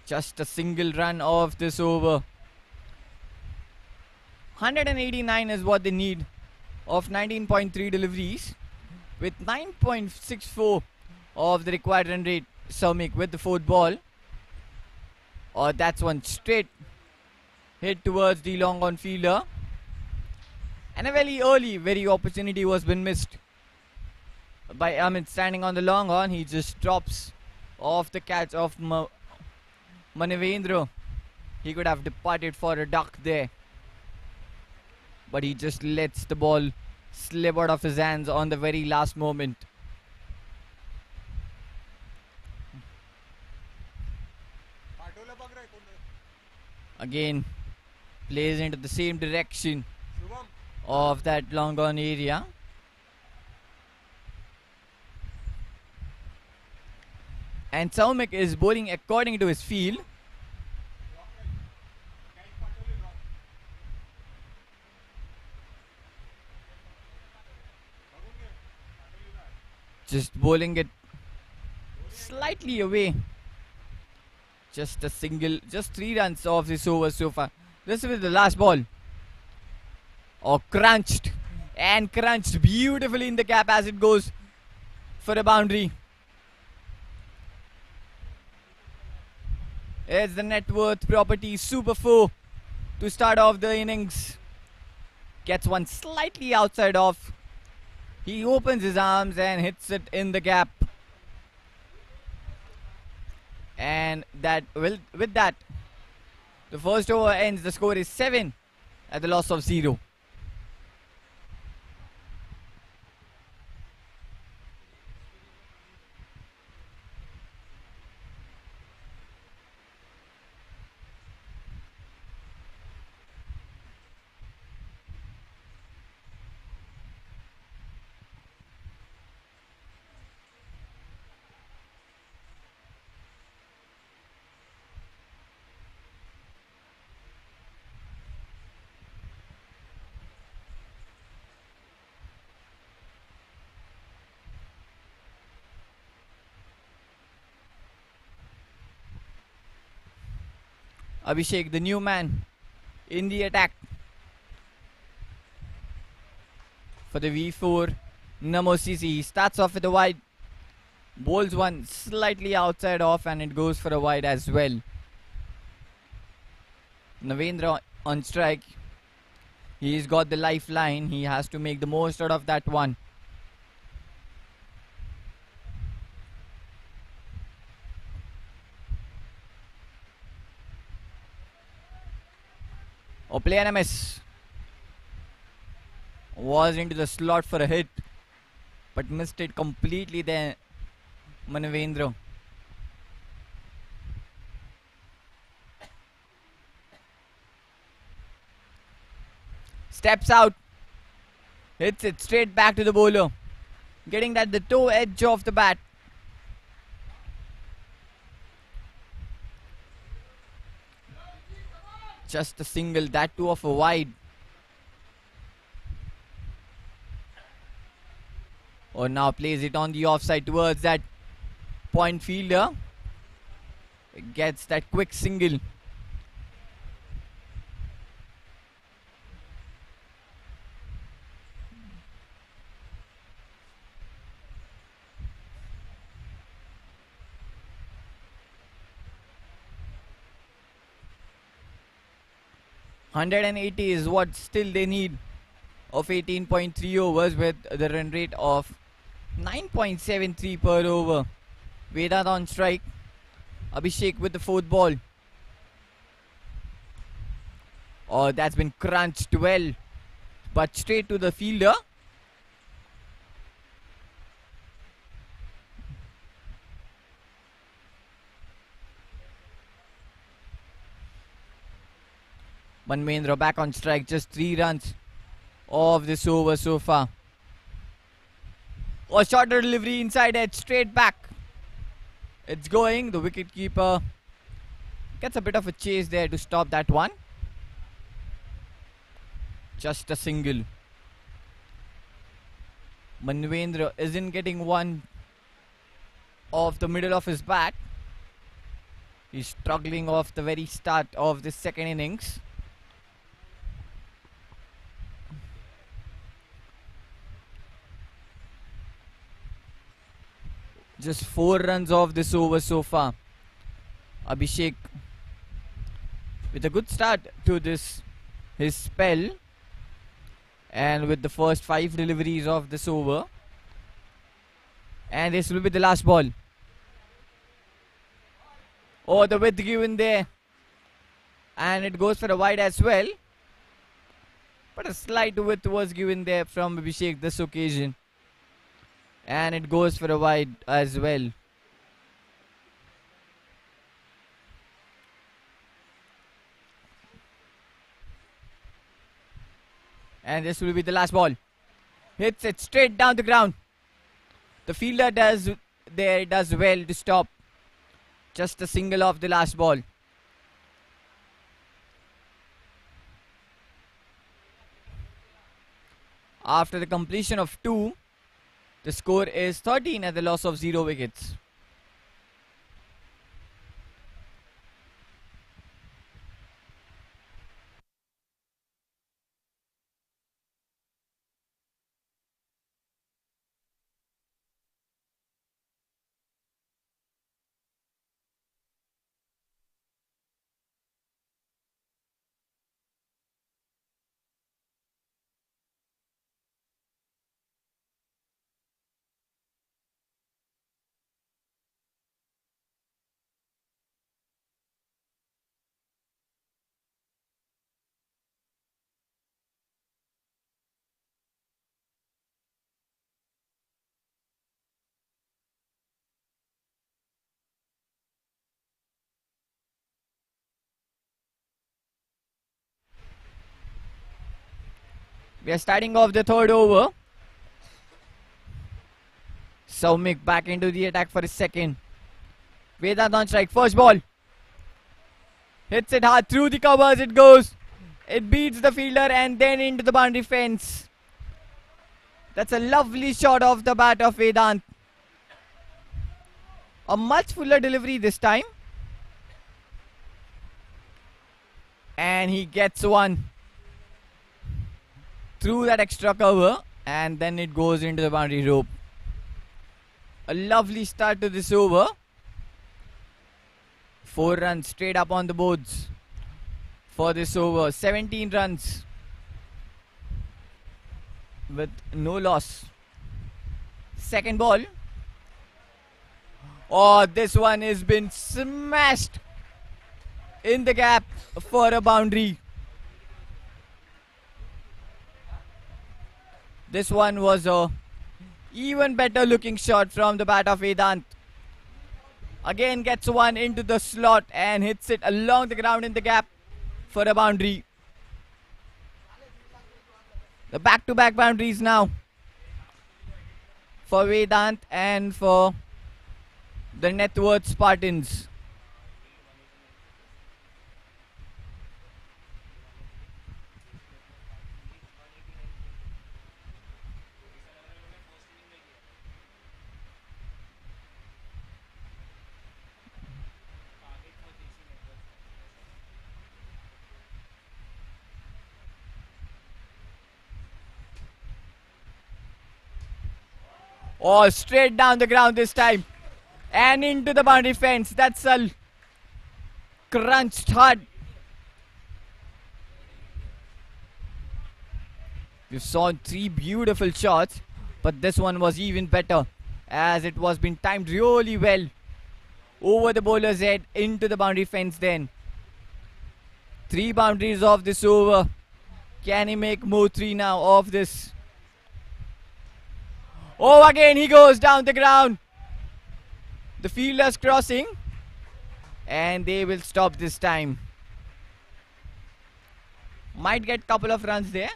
Just a single run of this over. 189 is what they need of 19.3 deliveries, with 9.64 of the required run rate. Saumik with the fourth ball. Oh, that's one straight hit towards the long on fielder. And a very opportunity was been missed by Amit standing on the long on. He just drops off the catch of Manavendra. He could have departed for a duck there, but he just lets the ball slip out of his hands on the very last moment. Again plays into the same direction of that long on area. And Saumik is bowling according to his feel. Just bowling it slightly away. Just 3 runs off this over so far. This is the last ball. Oh, crunched beautifully in the gap as it goes for a boundary. It's the Networth Property Super 4 to start off the innings. Gets one slightly outside off. He opens his arms and hits it in the gap. And with that, the first over ends. The score is 7 at the loss of 0. Abhishek, the new man in the attack for the V4 Namo CC. He starts off with a wide, bowls one slightly outside off, and it goes for a wide as well. Navendra on strike. He's got the lifeline. He has to make the most out of that one. Oh, player MS was into the slot for a hit, but missed it completely there, Manavendra. Steps out. Hits it straight back to the bowler. Getting at the toe edge of the bat. Just a single, that too of a wide. Or now plays it on the offside towards that point fielder. Gets that quick single. .180 is what still they need of 18.3 overs with the run rate of 9.73 per over. Vedant on strike. Abhishek with the fourth ball. Oh, that's been crunched well, but straight to the fielder. Manvendra back on strike, just 3 runs of this over so far. A shorter delivery inside edge, straight back. It's going. The wicketkeeper gets a bit of a chase there to stop that one. Just a single. Manvendra isn't getting one off the middle of his bat. He's struggling off the very start of the second innings. Just 4 runs off this over so far. Abhishek with a good start to his spell, and with the first 5 deliveries of this over. And this will be the last ball. Oh, the width given there, and it goes for a wide as well, but a slight width was given there from Abhishek this occasion. And it goes for a wide as well. And this will be the last ball. Hits it straight down the ground. The fielder does well to stop. Just a single off the last ball. After the completion of 2, the score is 13 at the loss of 0 wickets. We are starting off the 3rd over. Soumik back into the attack for his second. Vedant on strike. First ball. Hits it hard through the covers. It goes. It beats the fielder and then into the boundary fence. That's a lovely shot off the bat of Vedant. A much fuller delivery this time. And he gets one through that extra cover, and then it goes into the boundary rope. A lovely start to this over. 4 runs straight up on the boards for this over. 17 runs with no loss. Second ball. Oh, this one has been smashed in the gap for a boundary. This one was a even better looking shot from the bat of Vedant. Again gets one into the slot and hits it along the ground in the gap for a boundary. The back-to-back boundaries now for Vedant and for the Networth Spartans. Oh, straight down the ground this time. And into the boundary fence. That's a crunched hard. You saw 3 beautiful shots, but this one was even better as it was being timed really well. Over the bowler's head, into the boundary fence then. 3 boundaries of this over. Can he make more 3 now of this? Oh, again he goes down the ground. The fielders crossing. And they will stop this time. Might get couple of runs there.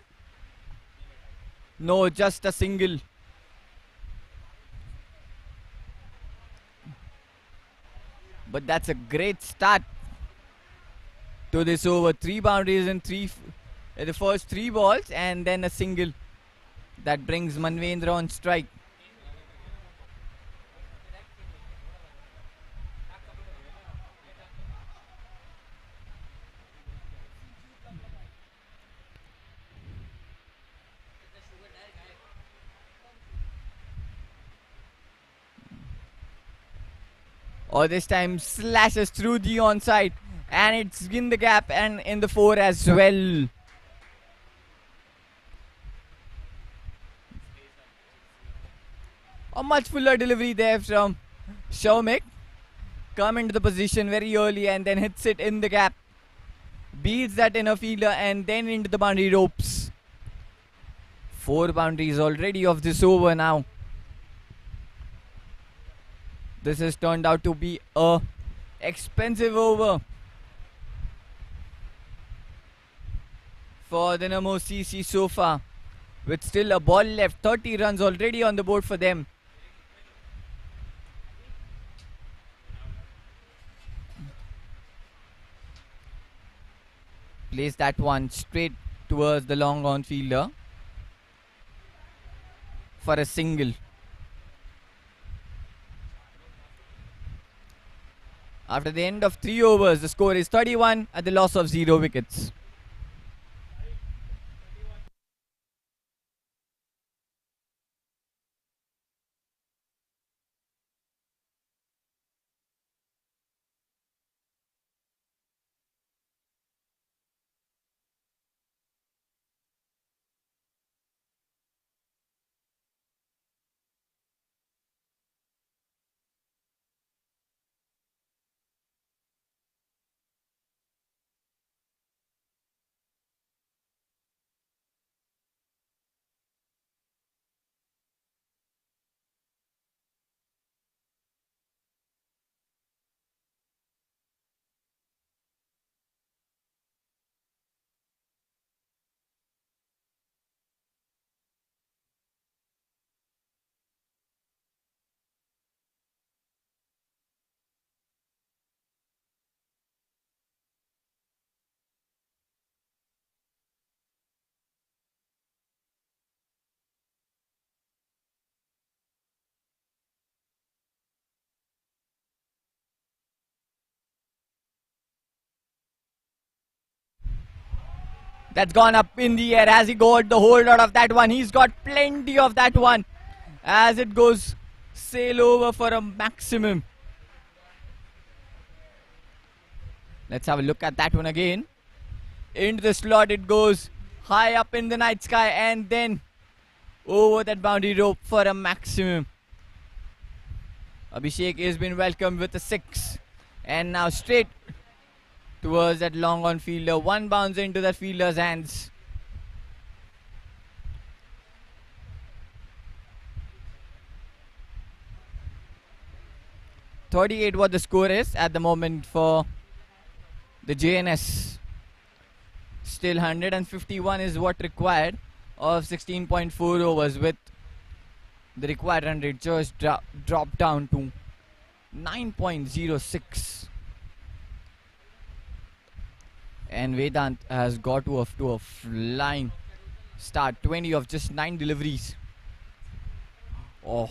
No, just a single. But that's a great start to this over. 3 boundaries in the first 3 balls and then a single. That brings Manvendra on strike. Or this time slashes through the onside and it's in the gap and in the 4 as well. A much fuller delivery there from Shaumik. Come into the position very early and then hits it in the gap. Beats that inner fielder and then into the boundary ropes. 4 boundaries already of this over now. This has turned out to be a expensive over for the Namo CC so far. With still a ball left, 30 runs already on the board for them. Place that one straight towards the long on fielder for a single. After the end of 3 overs, the score is 31 at the loss of 0 wickets. That's gone up in the air. Has he got the hold out of that one? He's got plenty of that one. As it goes sail over for a maximum. Let's have a look at that one again. Into the slot it goes. High up in the night sky and then over that boundary rope for a maximum. Abhishek has been welcomed with a 6. And now straight towards that long on fielder. One bounce into that fielder's hands. .38 what the score is at the moment for the JNS. Still 151 is what required of 16.4 overs with the required run rate just dropped down to 9.06. And Vedant has got off to a flying start. 20 of just 9 deliveries. Oh,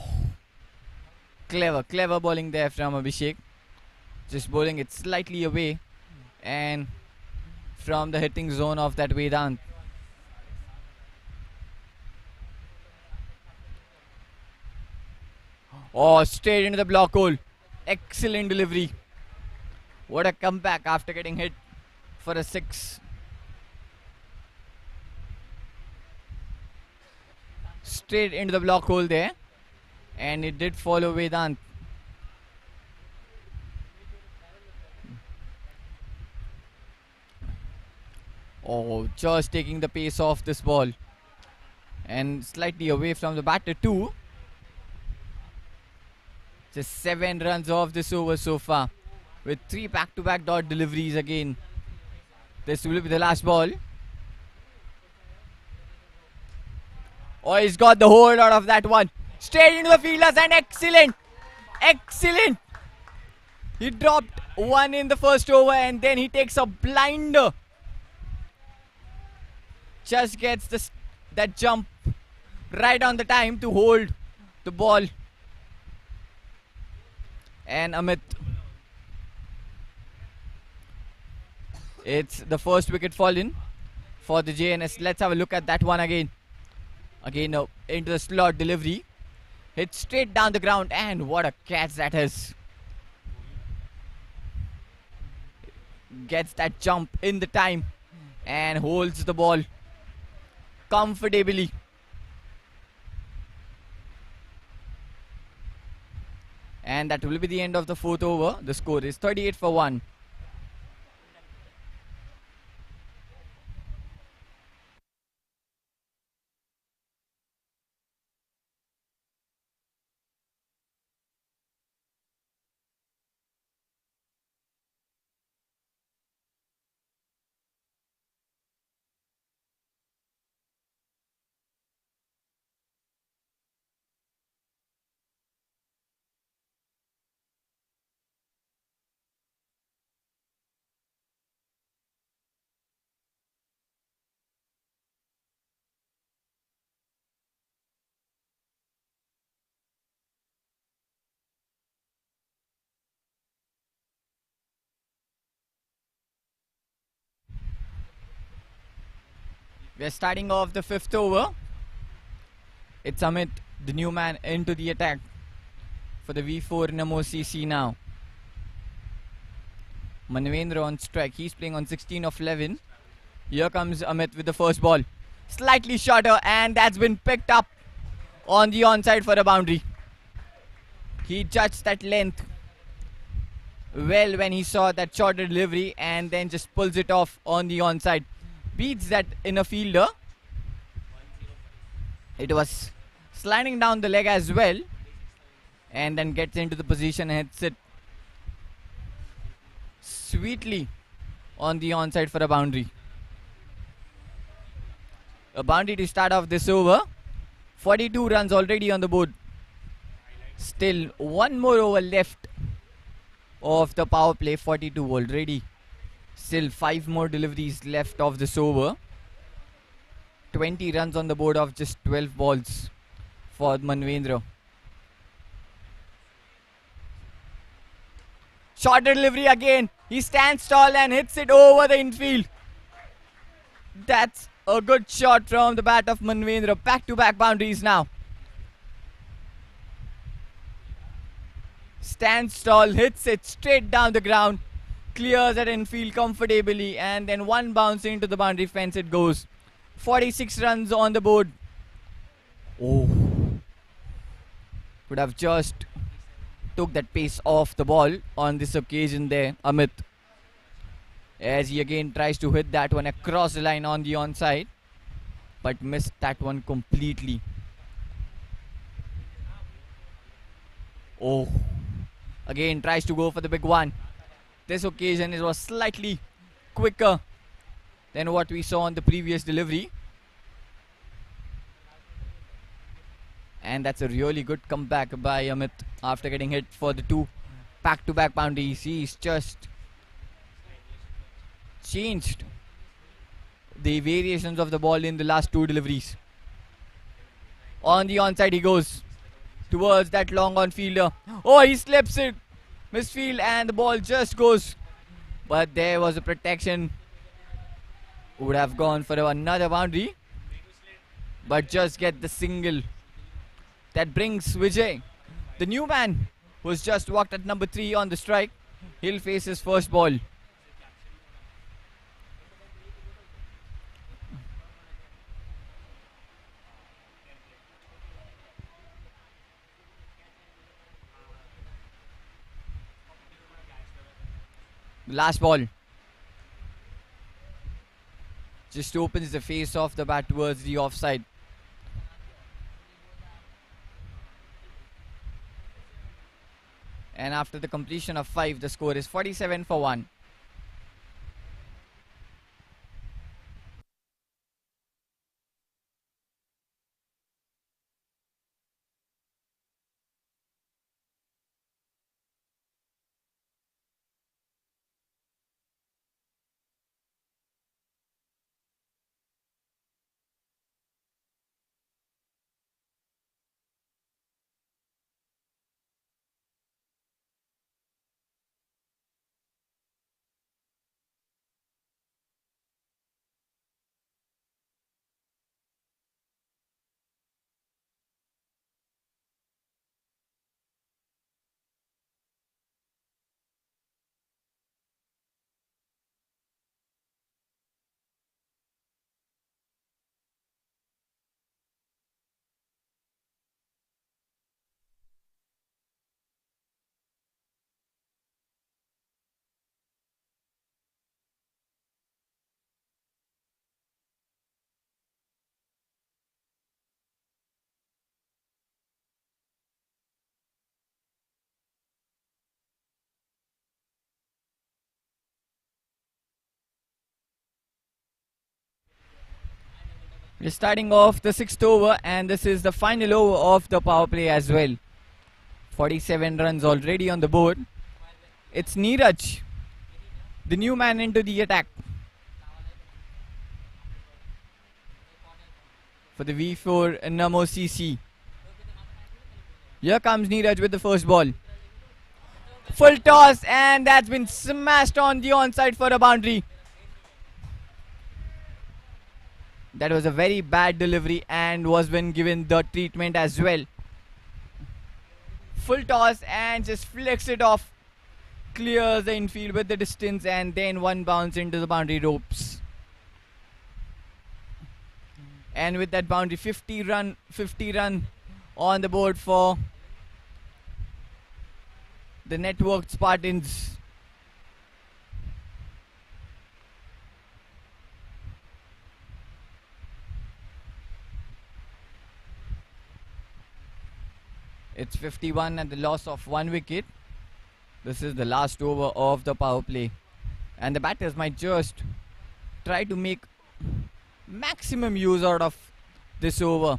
clever bowling there from Abhishek. Just bowling it slightly away and from the hitting zone of that Vedant. Oh, straight into the block hole. Excellent delivery. What a comeback after getting hit for a 6. Straight into the block hole there. And it did follow Vedant. Oh, just taking the pace off this ball. And slightly away from the batter too. Just 7 runs off this over so far. With 3 back-to-back dot deliveries again. This will be the last ball. Oh, he's got the hold out of that one. Straight into the fielders and excellent. Excellent. He dropped one in the first over and then he takes a blinder. Just gets that jump right on the time to hold the ball. And Amit, it's the first wicket fallen for the JNS. Let's have a look at that one again. Again, into the slot delivery. Hit straight down the ground and what a catch that is. Gets that jump in the time and holds the ball comfortably. And that will be the end of the 4th over. The score is 38 for 1. We're starting off the 5th over. It's Amit, the new man, into the attack for the V4 Namo CC now. Manvendra on strike. He's playing on 16 of 11. Here comes Amit with the first ball. Slightly shorter and that's been picked up on the onside for a boundary. He judged that length well when he saw that shorter delivery and then just pulls it off on the onside. Beats that inner fielder. It was sliding down the leg as well and then gets into the position and hits it sweetly on the onside for a boundary. A boundary to start off this over. 42 runs already on the board. Still one more over left of the power play. 42 already. Still 5 more deliveries left of this over. 20 runs on the board of just 12 balls for Manvendra. Shorter delivery again. He stands tall and hits it over the infield. That's a good shot from the bat of Manvendra. Back-to-back boundaries now. Stands tall, hits it straight down the ground. Clears at infield comfortably and then one bounce into the boundary fence it goes. 46 runs on the board. Oh. Could have just took that pace off the ball on this occasion there, Amit. As he again tries to hit that one across the line on the onside. But missed that one completely. Oh. Again tries to go for the big one. This occasion it was slightly quicker than what we saw on the previous delivery. And that's a really good comeback by Amit after getting hit for the 2 back-to-back boundaries. He's just changed the variations of the ball in the last 2 deliveries. On the onside he goes towards that long on fielder. Oh, he slips it. Misfield, and the ball just goes. But there was a protection. Would have gone for another boundary. But just get the single. That brings Vijay, the new man who's just walked at number 3 on the strike. He'll face his first ball. Last ball. Just opens the face of the bat towards the offside. And after the completion of 5, the score is 47 for 1. We're starting off the 6th over, and this is the final over of the power play as well. 47 runs already on the board. It's Neeraj, the new man into the attack for the V4 Namo CC. Here comes Neeraj with the first ball. Full toss, and that's been smashed on the onside for a boundary. That was a very bad delivery and was been given the treatment as well. Full toss and just flicks it off. Clears the infield with the distance, and then one bounce into the boundary ropes. And with that boundary, 50 run on the board for the Networth Spartans. It's 51 and the loss of 1 wicket. This is the last over of the power play, and the batters might just try to make maximum use out of this over.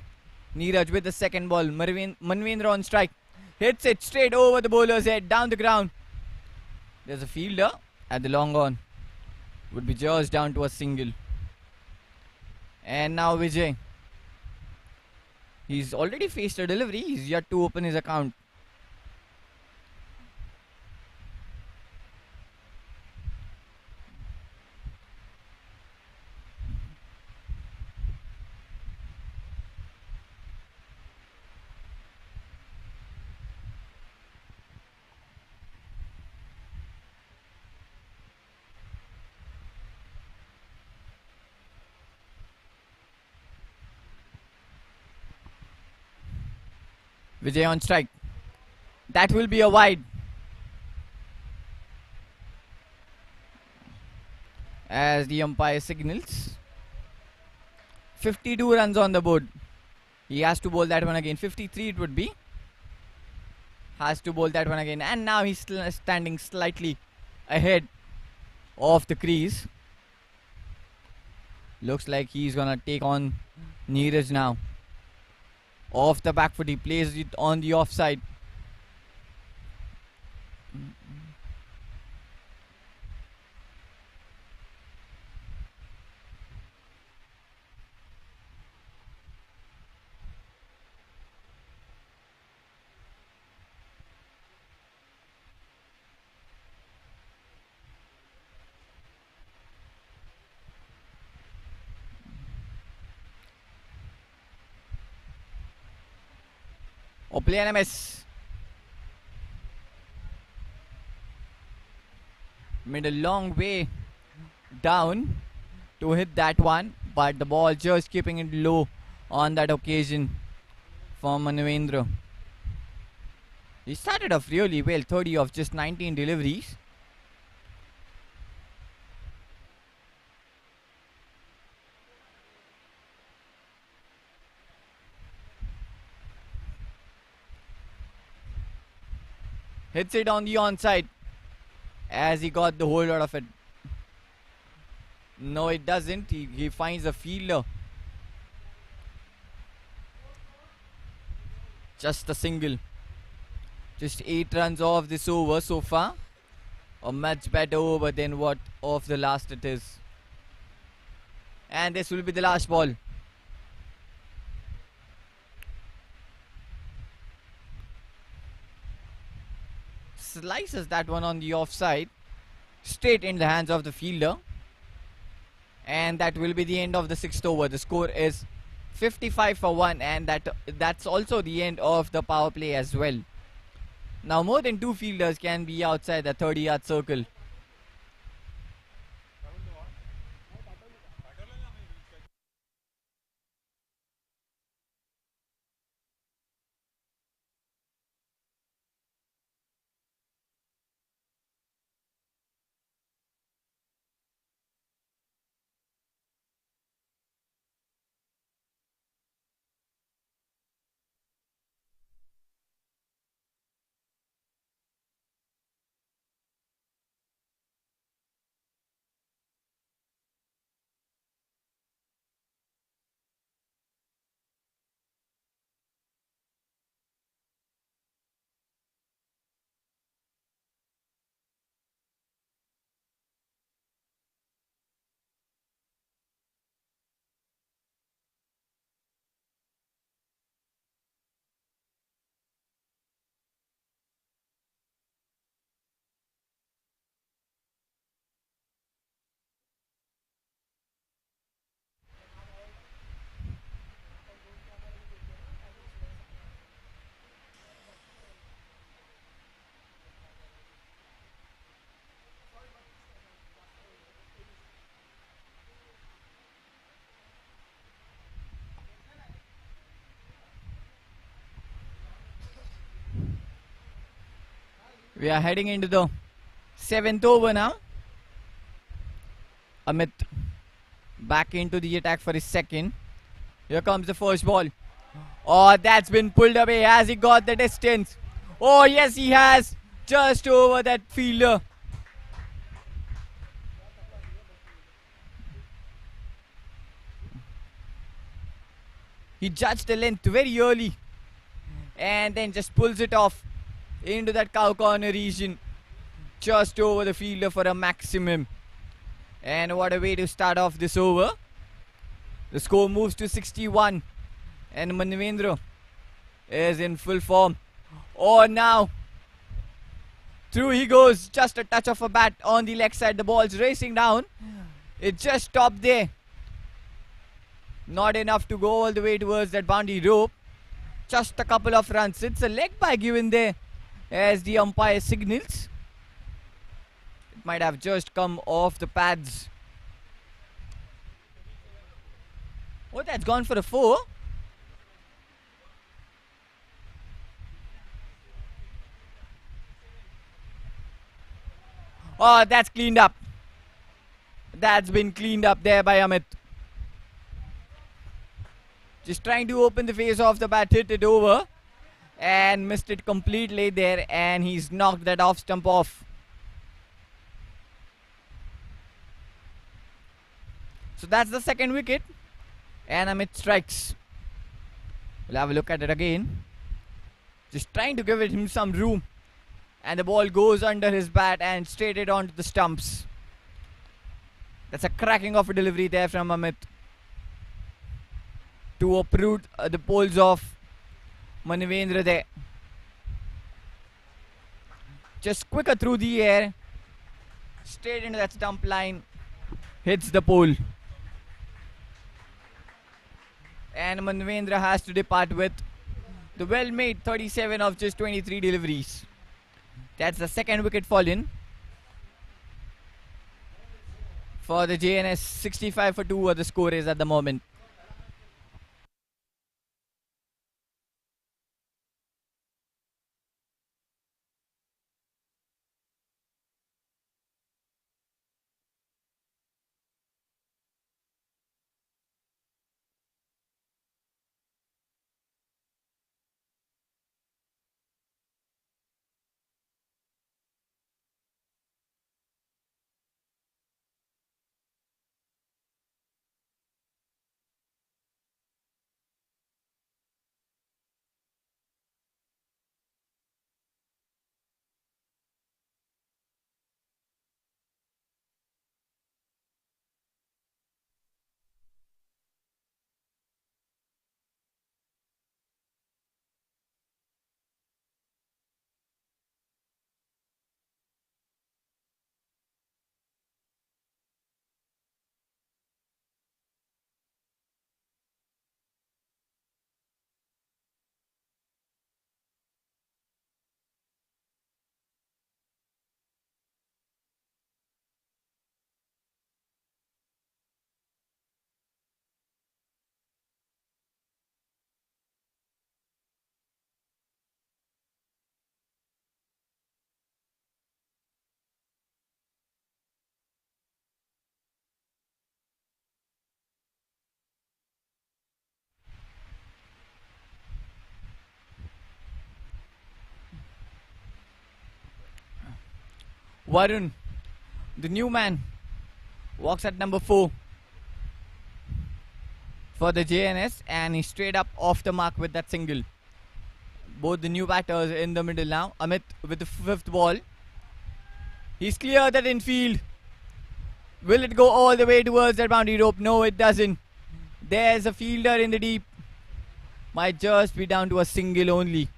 Neeraj with the second ball. Manvendra on strike. Hits it straight over the bowler's head, down the ground. There's a fielder at the long on. Would be just down to a single. And now Vijay. He's already faced a delivery. He's yet to open his account. Vijay on strike. That will be a wide. As the umpire signals. 52 runs on the board. He has to bowl that one again. 53 it would be. Has to bowl that one again. And now he's standing slightly ahead of the crease. Looks like he's gonna take on Neeraj now. Off the back foot, he plays it on the offside. Or play an MS. Made a long way down to hit that one, but the ball just keeping it low on that occasion for Manavendra. He started off really well, 30 of just 19 deliveries. Hits it on the onside as he got the whole lot of it. No, it doesn't. He finds a fielder. Just a single. Just 8 runs off this over so far. A much better over than what of the last it is. And this will be the last ball. Slices that one on the offside, straight in the hands of the fielder, and that will be the end of the 6th over. The score is 55 for 1, and that's also the end of the power play as well. Now more than 2 fielders can be outside the 30-yard circle. We are heading into the 7th over now. Amit back into the attack for his second. Here comes the first ball. Oh, that's been pulled away. Has he got the distance? Oh, yes, he has. Just over that fielder. He judged the length very early and then just pulls it off into that cow corner region, just over the fielder for a maximum. And what a way to start off this over. The score moves to 61 and Manavendra is in full form. Oh, now through he goes. Just a touch of a bat on the leg side. The ball's racing down. It just stopped there. Not enough to go all the way towards that boundary rope. Just a couple of runs. It's a leg by given there as the umpire signals. It might have just come off the pads. Oh, that's gone for a 4. Oh, that's cleaned up. That's been cleaned up there by Amit. Just trying to open the face of the bat, hit it over and missed it completely there, and he's knocked that off stump off. So that's the second wicket, and Amit strikes. We'll have a look at it again. Just trying to give him some room. And the ball goes under his bat and straight it onto the stumps. That's a cracking of a delivery there from Amit to uproot the poles of Manavendra there. Just quicker through the air, straight into that stump line, hits the pole. And Manavendra has to depart with the well-made 37 of just 23 deliveries. That's the second wicket fallen for the JNS. 65 for 2 what the score is at the moment. Varun, the new man, walks at number 4 for the JNS, and he's straight up off the mark with that single. Both the new batters in the middle now. Amit with the 5th ball. He's cleared that infield. Will it go all the way towards that boundary rope? No, it doesn't. There's a fielder in the deep. Might just be down to a single only.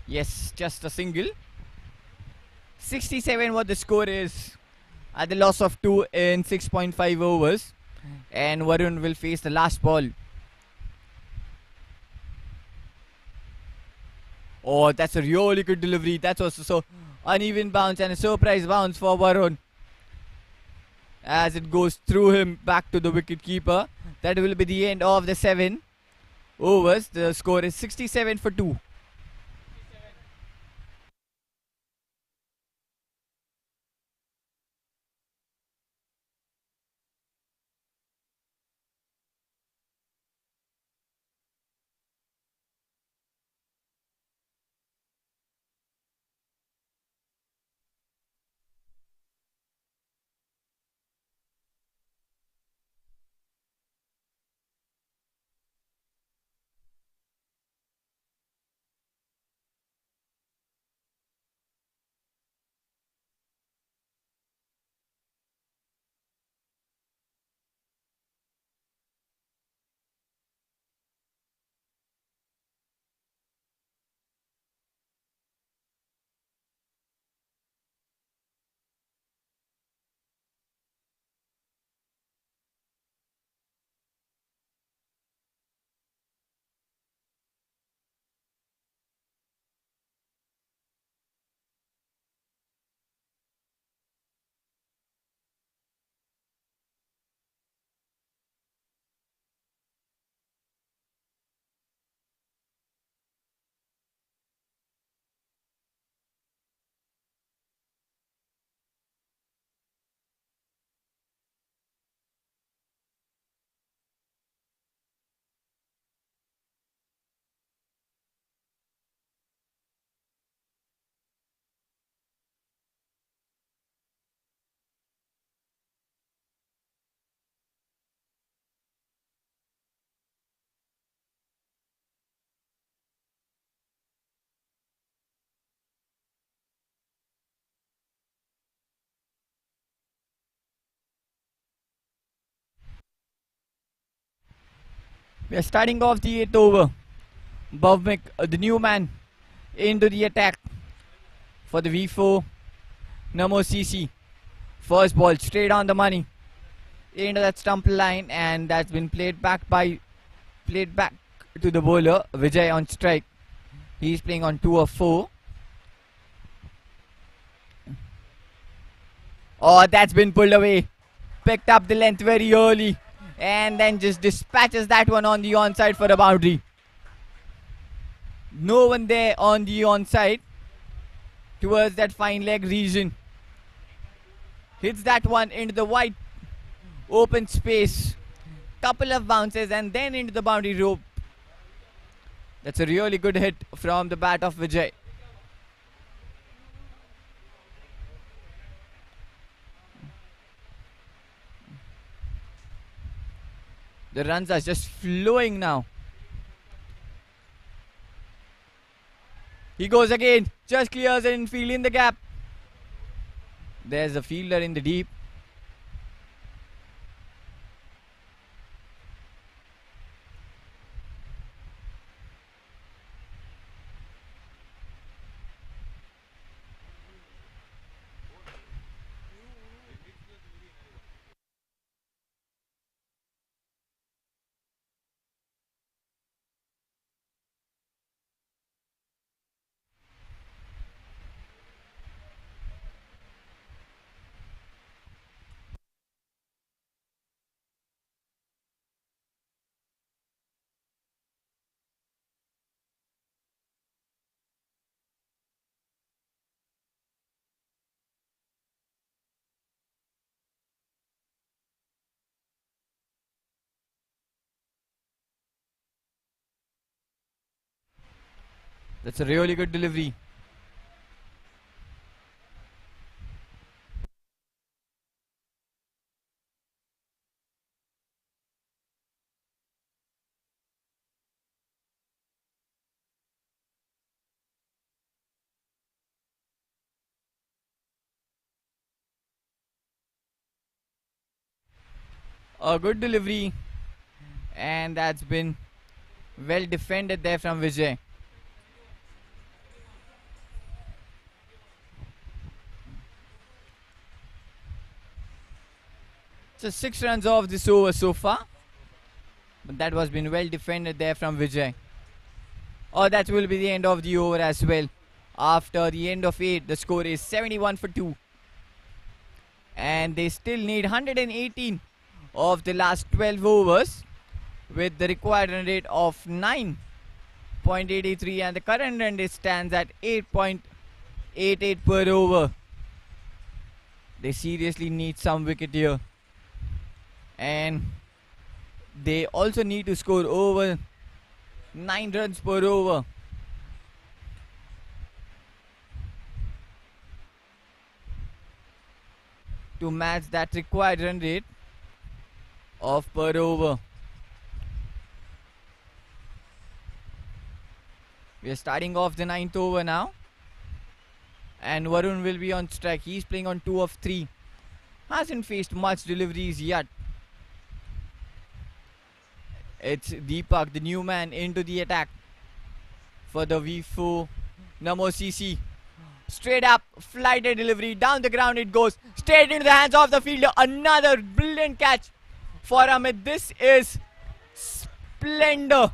Yes, just a single. 67 what the score is at the loss of 2 in 6.5 overs. And Varun will face the last ball. Oh, that's a really good delivery. That's also so uneven bounce and a surprise bounce for Varun, as it goes through him back to the wicket keeper. That will be the end of the 7 overs. The score is 67 for 2. We are starting off the 8th over. Bhavmik, the new man, into the attack for the V4 Namo CC. First ball straight on the money into that stump line, and that's been played back to the bowler Vijay on strike. He's playing on 2 of 4. Oh, that's been pulled away. Picked up the length very early and then just dispatches that one on the onside for a boundary. No one there on the onside towards that fine leg region. Hits that one into the wide open space. Couple of bounces and then into the boundary rope. That's a really good hit from the bat of Vijay. The runs are just flowing now. He goes again, just clears it in field in the gap. There's a fielder in the deep. That's a really good delivery. A good delivery, and that's been well defended there from Vijay. So 6 runs off this over so far, but that was been well defended there from Vijay. Oh, that will be the end of the over as well. After the end of 8, the score is 71 for 2, and they still need 118 of the last 12 overs with the required run rate of 9.83, and the current run rate stands at 8.88 per over. They seriously need some wicket here, and they also need to score over 9 runs per over. To match that required run rate of per over. We are starting off the 9th over now, and Varun will be on strike. He's playing on 2 of 3. Hasn't faced much deliveries yet. It's Deepak, the new man, into the attack for the V4 Namo CC. Straight up, flighted delivery, down the ground it goes, straight into the hands of the fielder. Another brilliant catch for Amit. This is splendor.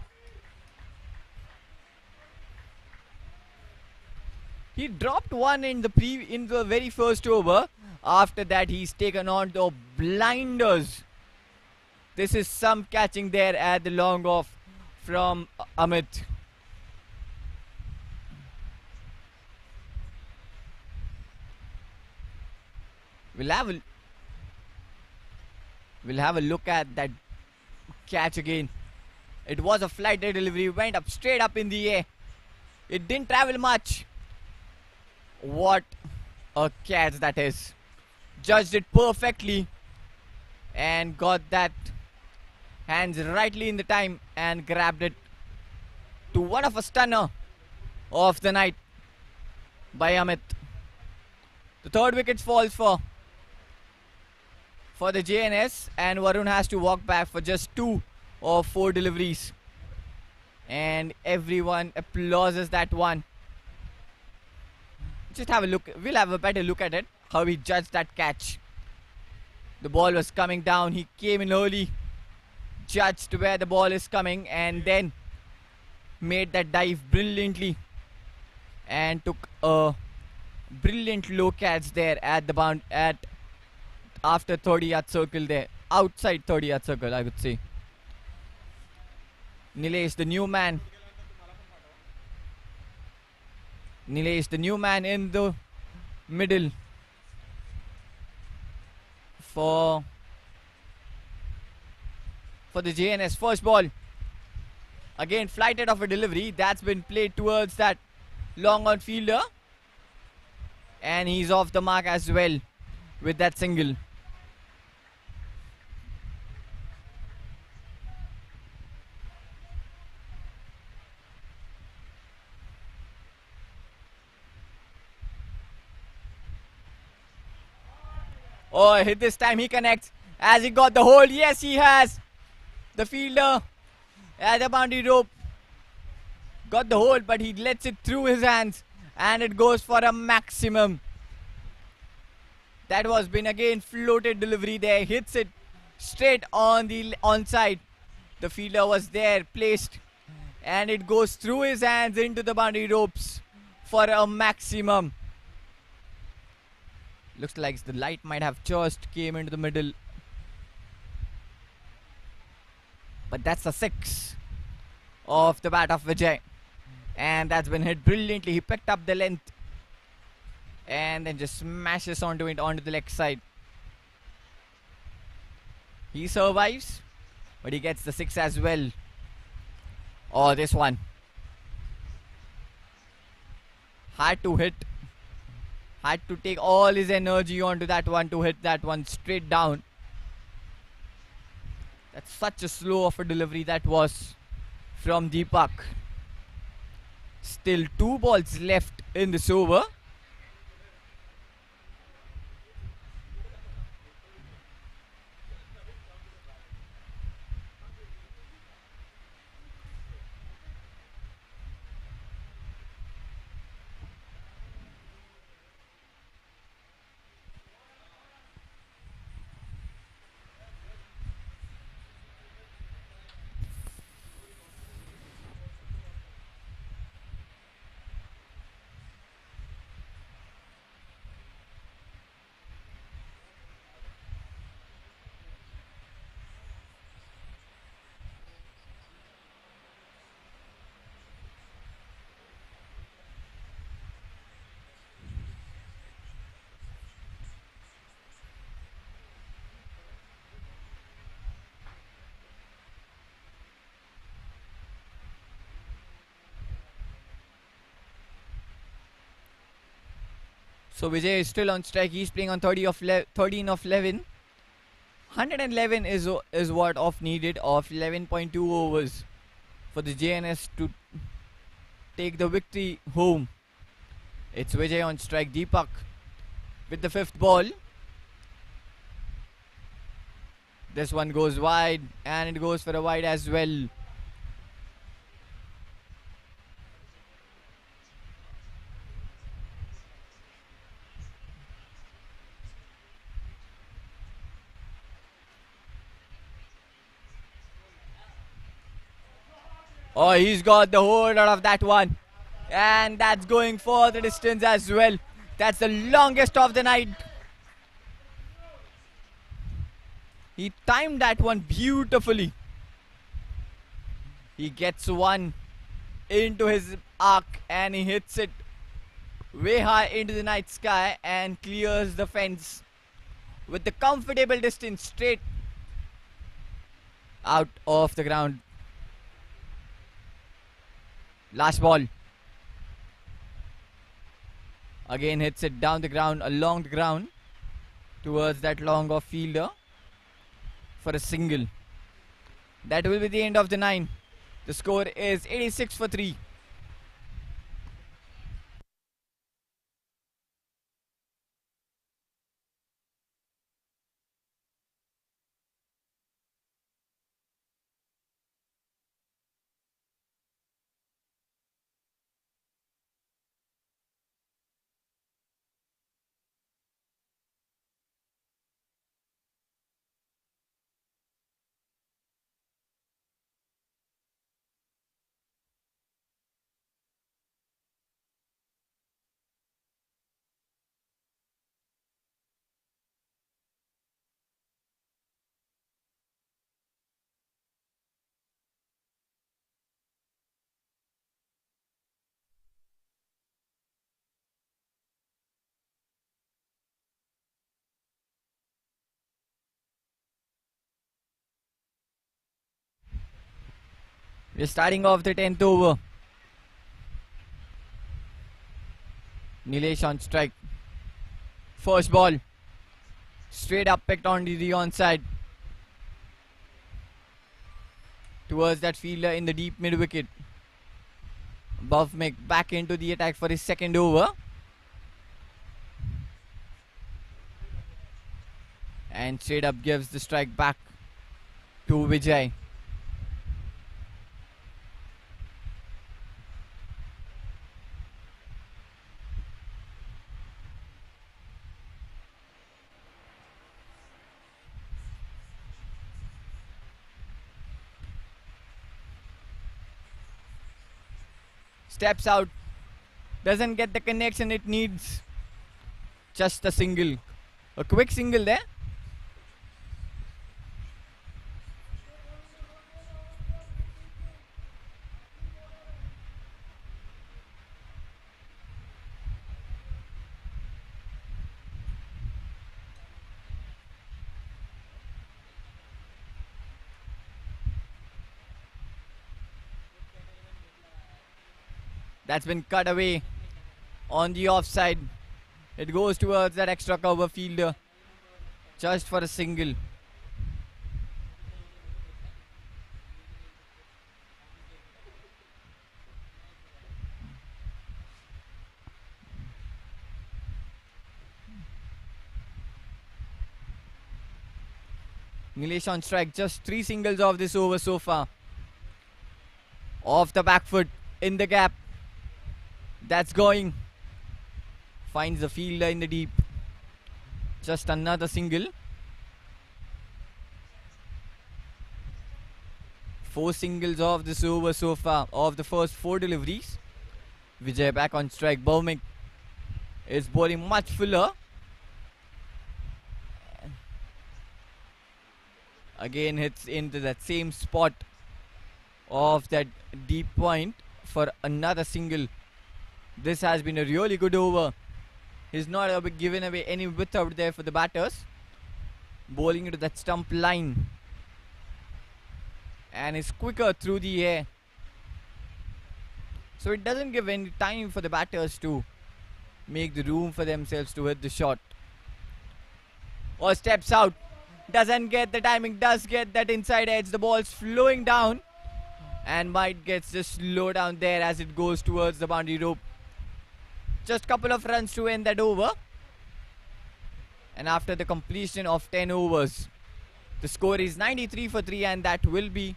He dropped one in the very first over. After that, he's taken on the blinders. This is some catching there at the long off from Amit. We'll have a look at that catch again. It was a flighted delivery, went up straight up in the air. It didn't travel much. What a catch that is. Judged it perfectly and got that hands rightly in the time and grabbed it to one of a stunner of the night by Amit. The third wicket falls for the JNS, and Varun has to walk back for just 2 of 4 deliveries. And everyone applauses that one. Just have a look. We'll have a better look at it. How he judged that catch. The ball was coming down. He came in early, judged where the ball is coming, and then made that dive brilliantly and took a brilliant low catch there at the bound at after 30-yard circle there, outside 30-yard circle, I would say. Nilesh, the new man. Nilesh, the new man in the middle for the JNS. First ball. Again, flighted off a delivery. That's been played towards that long on fielder. And he's off the mark as well with that single. Oh, hit this time he connects. Has he got the hold? Yes, he has. The fielder at the boundary rope got the hold, but he lets it through his hands and it goes for a maximum. That was been again floated delivery there. Hits it straight on the onside. The fielder was there placed and it goes through his hands into the boundary ropes for a maximum. Looks like the light might have just came into the middle. But that's a 6 off the bat of Vijay. And that's been hit brilliantly. He picked up the length and then just smashes onto it onto the leg side. He survives, but he gets the 6 as well. Oh, this one. Had to hit. Had to take all his energy onto that one to hit that one straight down. That's such a slow of a delivery that was from Deepak. Still 2 balls left in this over. So Vijay is still on strike. He's playing on 13 of 11. 111 is what off needed of 11.2 overs for the JNS to take the victory home. It's Vijay on strike. Deepak with the 5th ball. This one goes wide and it goes for a wide as well. Oh, he's got the hold out of that one. And that's going for the distance as well. That's the longest of the night. He timed that one beautifully. He gets one into his arc and he hits it way high into the night sky and clears the fence with the comfortable distance straight out of the ground. Last ball. Again hits it down the ground, along the ground towards that long off fielder for a single. That will be the end of the 9. The score is 86 for 3. We're starting off the 10th over. Nilesh on strike. First ball. Straight up picked on the onside. Towards that fielder in the deep mid wicket. Mca back into the attack for his second over. And straight up gives the strike back to Vijay. Steps out, doesn't get the connection it needs. Just a single, a quick single there. That's been cut away on the offside. It goes towards that extra cover fielder just for a single. Nilesh on strike, just 3 singles of this over so far. Off the back foot, in the gap. That's going. Finds the fielder in the deep. Just another single. 4 singles of this over so far, of the first 4 deliveries. Vijay back on strike. Mca is bowling much fuller. Again hits into that same spot of that deep point for another single. This has been a really good over. He's not given away any width out there for the batters. Bowling into that stump line. And is quicker through the air. So it doesn't give any time for the batters to make the room for themselves to hit the shot. Or steps out. Doesn't get the timing. Does get that inside edge. The ball's flowing down. And might gets just slow down there as it goes towards the boundary rope. Just couple of runs to end that over. And after the completion of 10 overs, the score is 93 for 3, and that will be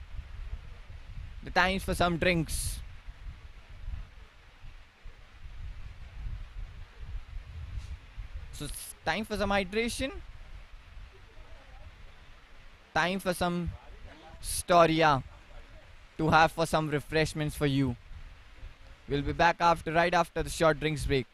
the times for some drinks. So it's time for some hydration. Time for some Storia to have for some refreshments for you. We'll be back right after the short drinks break.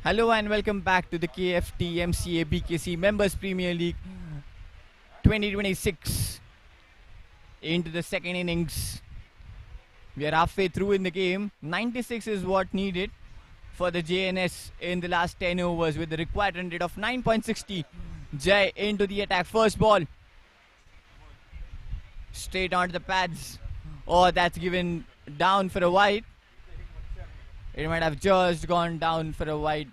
Hello and welcome back to the KFT Mca Bkc Members Premier League 2026. Into the second innings. We are halfway through in the game. 96 is what needed for the JNS in the last 10 overs with the required run rate of 9.60. Jai into the attack. First ball. Straight onto the pads. Oh, that's given down for a wide. It might have just gone down for a wide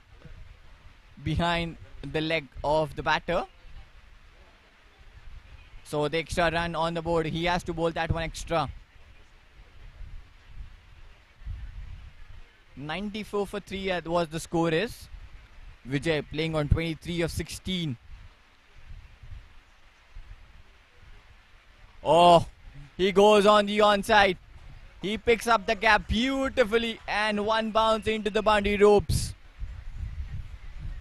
behind the leg of the batter. So the extra run on the board. He has to bowl that one extra. 94 for 3 was the score is. Vijay playing on 23 of 16. Oh, he goes on the onside. He picks up the gap beautifully and one bounce into the boundary ropes.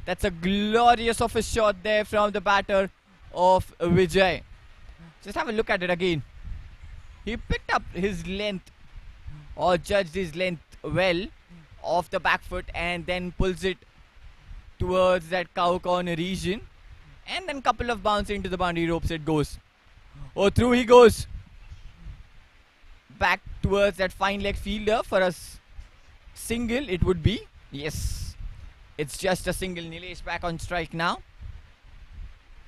That's a glorious of a shot there from the batter of Vijay. Just have a look at it again. He picked up his length or judged his length well off the back foot and then pulls it towards that cow corner region and then couple of bounce into the boundary ropes it goes. Oh, through he goes. Back towards that fine leg fielder for a single it would be. Yes, it's just a single. Nilesh back on strike now.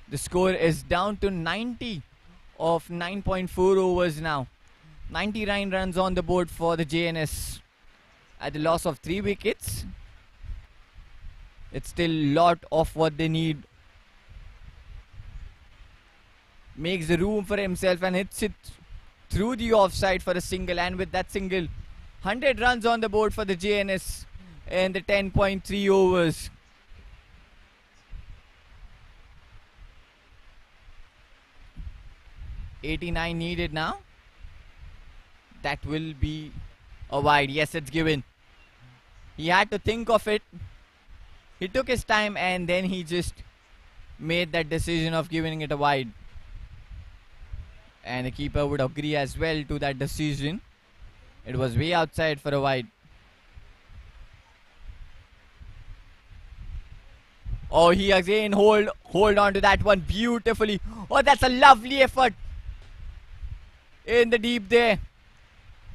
The score is down to 90 of 9.4 overs now. 99 runs on the board for the JNS at the loss of 3 wickets. It's still a lot of what they need. Makes the room for himself and hits it through the offside for a single, and with that single 100 runs on the board for the JNS in the 10.3 overs. .89 needed now. That will be a wide. Yes, it's given. He had to think of it. He took his time and then he just made that decision of giving it a wide. And the keeper would agree as well to that decision. It was way outside for a wide. Oh, he again hold on to that one beautifully. Oh, that's a lovely effort in the deep there.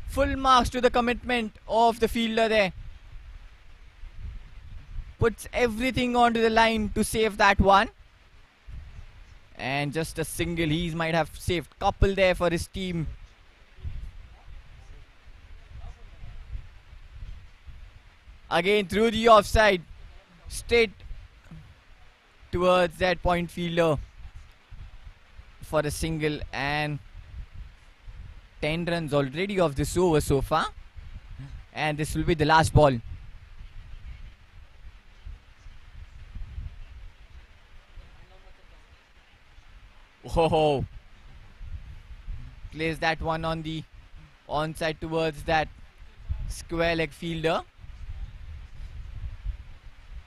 Full marks to the commitment of the fielder there. Puts everything onto the line to save that one. And just a single. He might have saved couple there for his team. Again through the offside. Straight towards that point fielder for a single, and 10 runs already of this over so far. And this will be the last ball. Oh, plays that one on the onside towards that square leg fielder.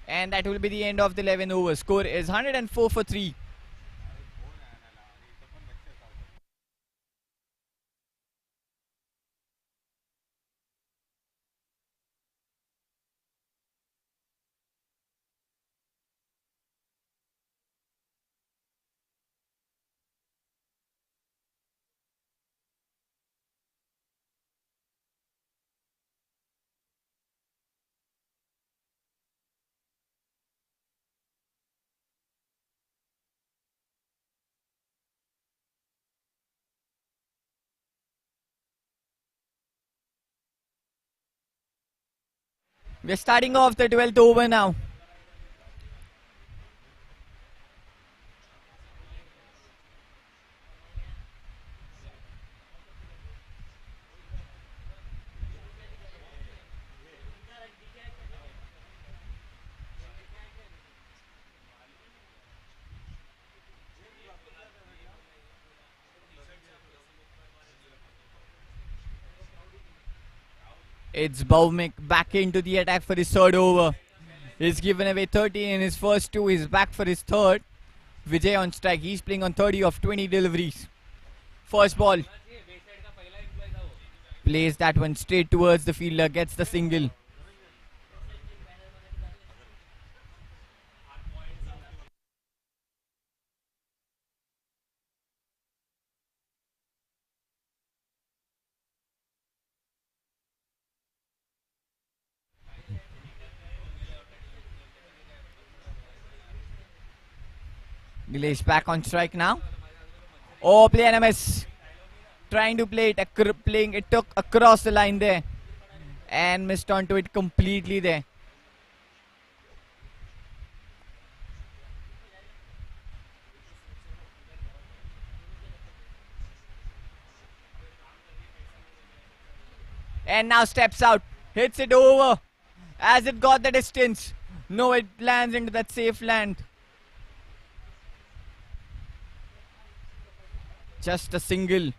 And that will be the end of the 11 overs. Score is 104 for 3. We're starting off the 12th over now. It's Bhawmik back into the attack for his third over. He's given away 30 in his first two. He's back for his third. Vijay on strike. He's playing on 30 of 20 deliveries. First ball. Plays that one straight towards the fielder. Gets the single. Nilesh back on strike now. Oh, play and a miss. Trying to play it, playing it took across the line there. And missed onto it completely there. And now steps out, hits it over as it got the distance. No, it lands into that safe land. Just a single.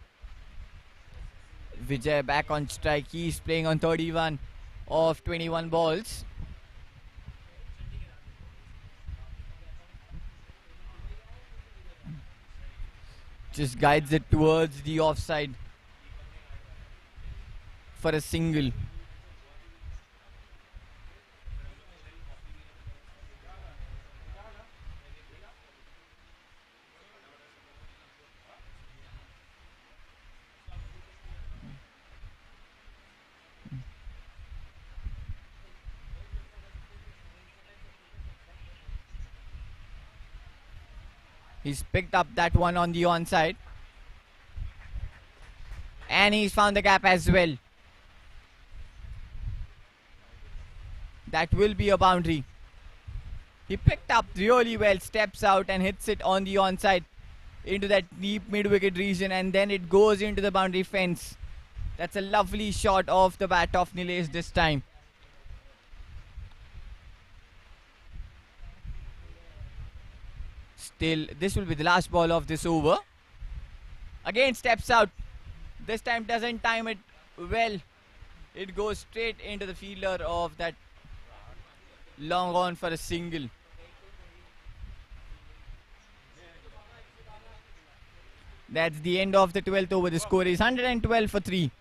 Vijay back on strike. He's playing on 31 of 21 balls. Just guides it towards the offside for a single. He's picked up that one on the onside. And he's found the gap as well. That will be a boundary. He picked up really well, steps out and hits it on the onside into that deep mid-wicket region, and then it goes into the boundary fence. That's a lovely shot off the bat of Nilesh this time. Still, this will be the last ball of this over. Again steps out. This time doesn't time it well. It goes straight into the fielder of that long on for a single. That's the end of the 12th over. The score is 112 for 3.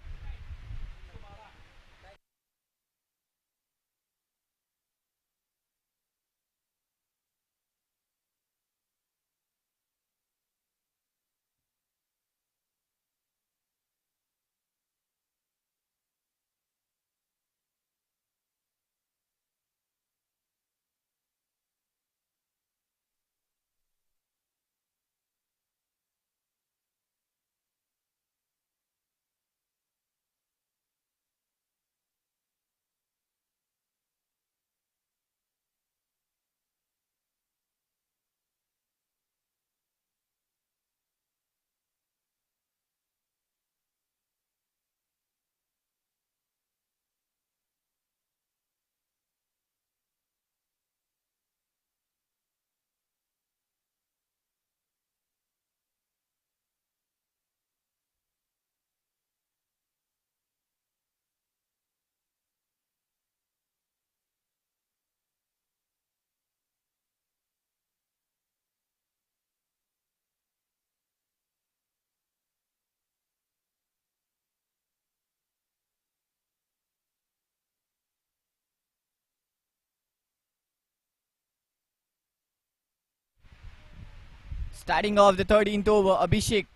Starting off the 13th over, Abhishek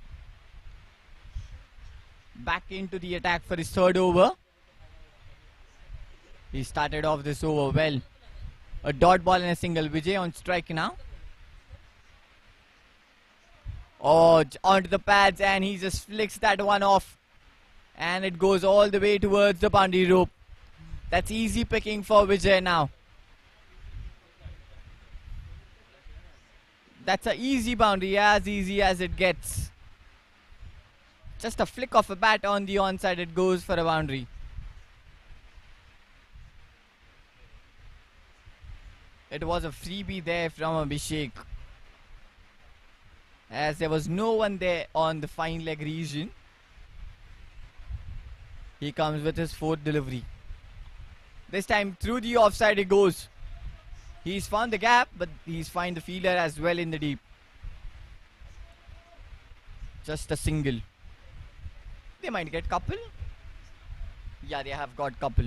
back into the attack for his third over. He started off this over well. A dot ball and a single. Vijay on strike now. Oh, onto the pads, and he just flicks that one off. And it goes all the way towards the boundary rope. That's easy picking for Vijay now. That's an easy boundary, as easy as it gets. Just a flick of a bat on the onside, it goes for a boundary. It was a freebie there from Abhishek, as there was no one there on the fine leg region. He comes with his fourth delivery. This time through the offside it goes. He's found the gap, but he's found the fielder as well in the deep. Just a single. They might get couple. Yeah, they have got couple.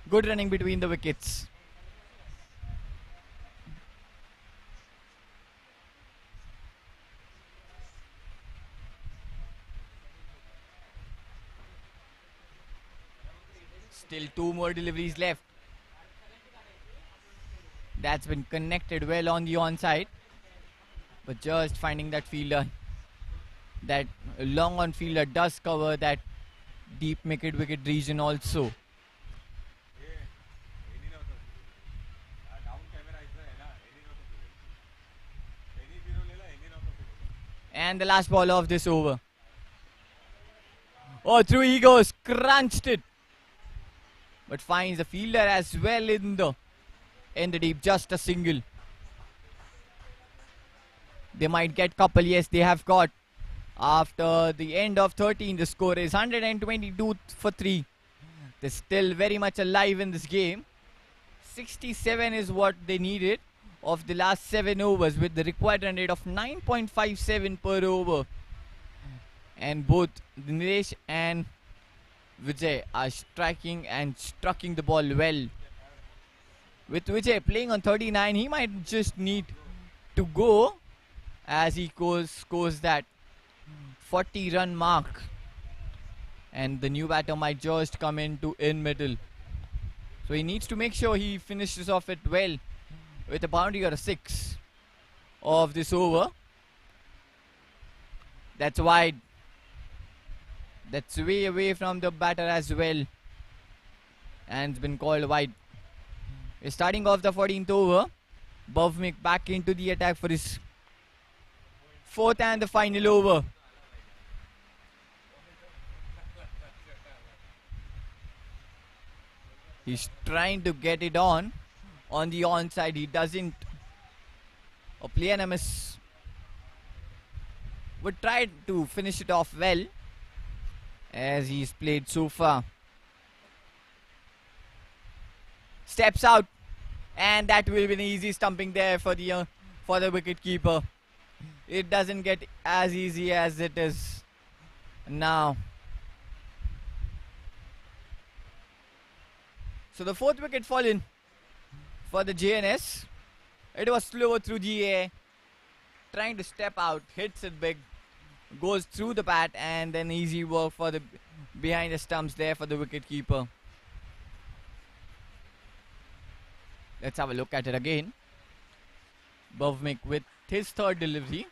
Good running between the wickets. Still 2 more deliveries left. That's been connected well on the onside. but just finding that fielder, that long on fielder does cover that deep wicket region also. And the last ball of this over. Oh, through he goes, crunched it, but finds the fielder as well in the deep. Just a single. They might get couple. Yes, they have got. After the end of 13, the score is 122 for 3. They're still very much alive in this game. 67 is what they needed of the last 7 overs, with the required run rate of 9.57 per over. And both Nilesh and Vijay are striking and strucking the ball well. With Vijay playing on 39, he might just need to go as he scores that 40-run mark. And the new batter might just come in middle. So he needs to make sure he finishes off it well with a boundary or a 6 of this over. That's wide. That's way away from the batter as well. And it's been called wide. We're starting off the 14th over. Bhavmik back into the attack for his 4th and the final over. He's trying to get it on the onside. He doesn't. Player Nemes would try to finish it off well, as he's played so far. Steps out, and that will be an easy stumping there for the wicket keeper. It doesn't get as easy as it is now. So the 4th wicket fallen for the JNS. It was slower through the air, trying to step out, hits it big, goes through the bat, and then easy work for the behind the stumps there for the wicket keeper. Let's have a look at it again. Bhavmik with his 3rd delivery.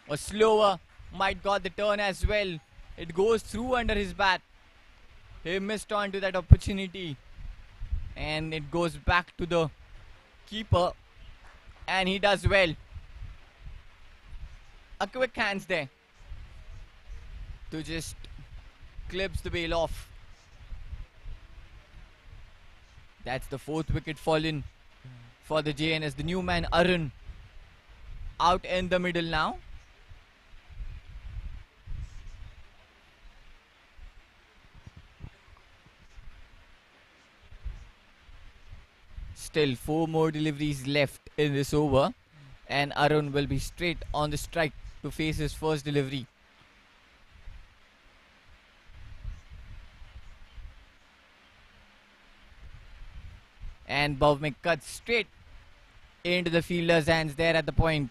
A slower, might got the turn as well. It goes through under his bat. He missed on to that opportunity. And it goes back to the keeper. And he does well. A quick hands there to just clips the bail off. That's the 4th wicket fallen for the JNS. The new man Arun out in the middle now. Still 4 more deliveries left in this over, and Arun will be straight on the strike to face his first delivery. And Bhavmik cuts straight into the fielder's hands there at the point.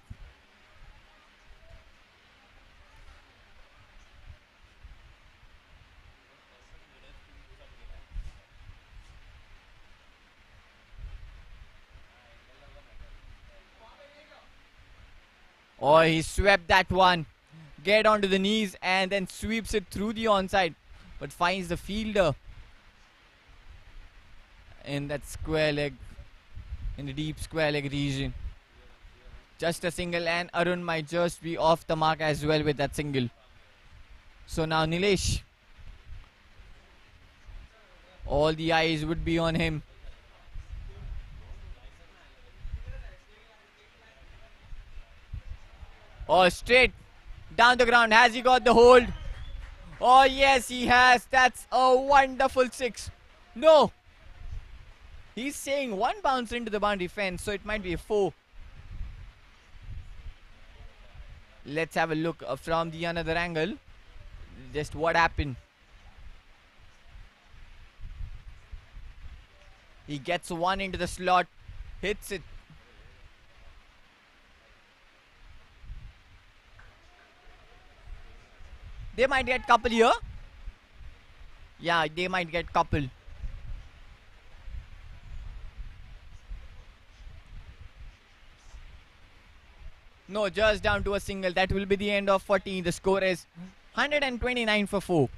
Oh, he swept that one. Get onto the knees and then sweeps it through the onside, but finds the fielder in that square leg, in the deep square leg region. Just a single, and Arun might just be off the mark as well with that single. So now Nilesh, all the eyes would be on him. Oh, straight down the ground. Has he got the hold? Oh, yes, he has. That's a wonderful 6. No. He's saying 1 bounce into the boundary fence, so it might be a 4. Let's have a look from the another angle. Just what happened. He gets 1 into the slot, hits it. They might get couple here. Yeah, they might get couple. No, just down to a single. That will be the end of 40. The score is 129 for 4.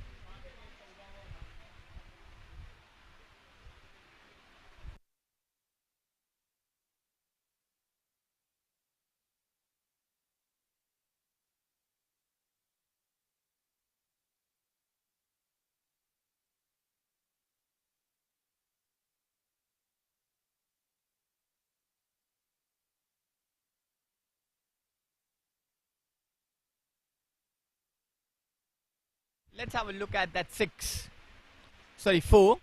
Let's have a look at that 6. Sorry, 4.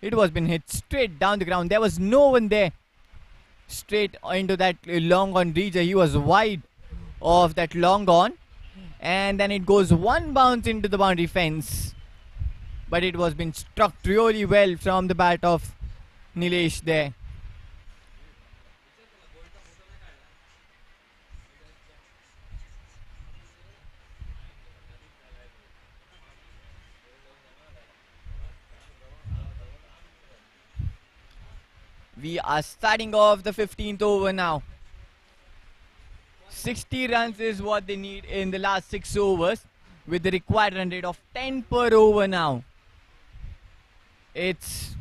It was been hit straight down the ground. There was no one there. Straight into that long on region. He was wide of that long on. And then it goes one bounce into the boundary fence. But it was been struck really well from the bat of Nilesh there. We are starting off the 15th over now. 60 runs is what they need in the last 6 overs with the required run rate of 10 per over now. It's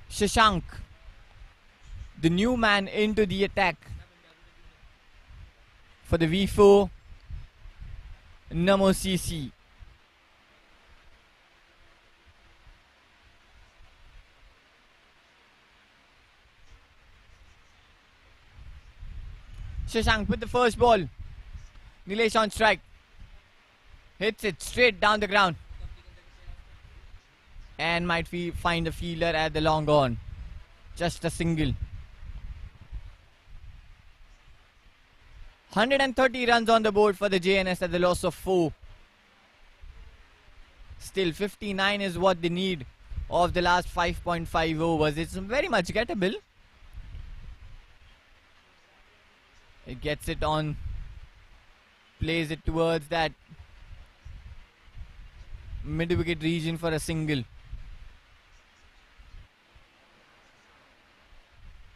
Shashank, the new man into the attack for the V4 Namo CC. Shashank with the first ball. Nilesh on strike. Hits it straight down the ground. And might find a fielder at the long on. Just a single. 130 runs on the board for the JNS at the loss of 4. Still 59 is what they need of the last 5.5 overs. It's very much gettable. It gets it on, plays it towards that mid-wicket region for a single.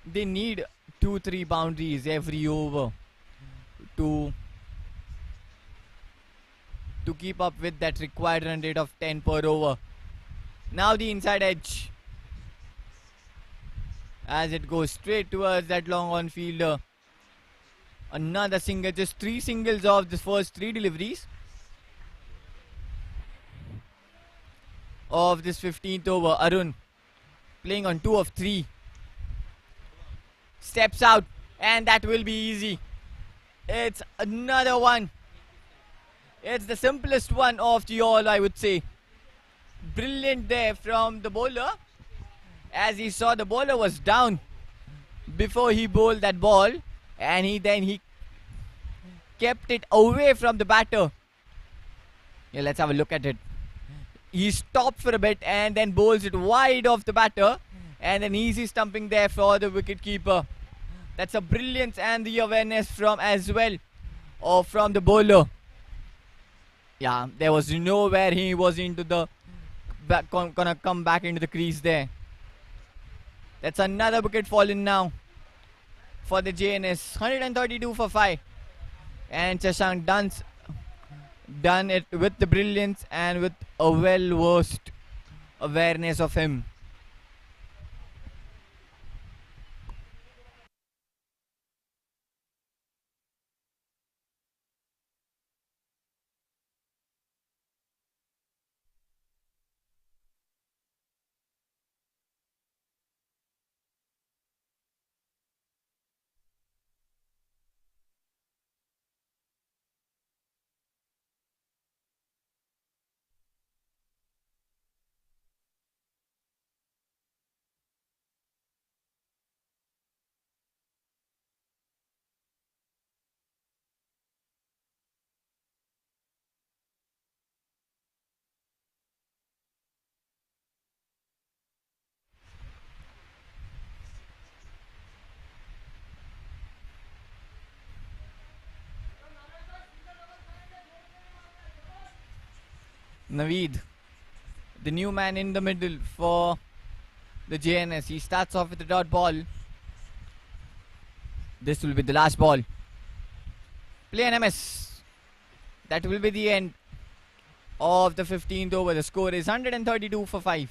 They need 2-3 boundaries every over to keep up with that required run rate of 10 per over. Now the inside edge as it goes straight towards that long on fielder. Another single, just 3 singles of the first 3 deliveries of this 15th over. Arun playing on 2 of 3. Steps out and that will be easy. It's another one. It's the simplest one of the all, I would say. Brilliant there from the bowler as he saw the bowler was down before he bowled that ball. And he kept it away from the batter. Yeah, let's have a look at it. He stopped for a bit and then bowls it wide off the batter. And an easy stumping there for the wicket keeper. That's a brilliance and the awareness from as well. Or from the bowler. Yeah, there was nowhere he was into the gonna come back into the crease there. That's another wicket fallen now for the JNS. 132 for 5. And Shashank done it with the brilliance and with a well-versed awareness of him. Naveed, the new man in the middle for the JNS. He starts off with the dot ball. This will be the last ball. Play an MS. That will be the end of the 15th over. The score is 132 for 5.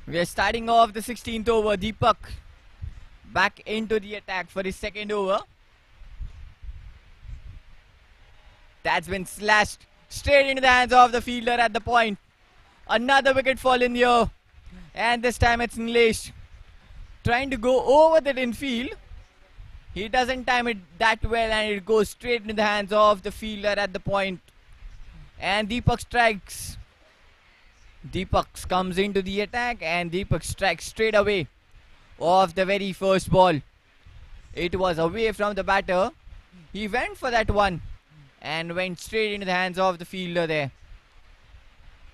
We are starting off the 16th over. Deepak back into the attack for his second over. That's been slashed straight into the hands of the fielder at the point. Another wicket fall in here. And this time it's Nilesh trying to go over the infield. He doesn't time it that well and it goes straight into the hands of the fielder at the point. And Deepak strikes. Deepak comes into the attack and Deepak strikes straight away off the very first ball. It was away from the batter. He went for that one and went straight into the hands of the fielder there.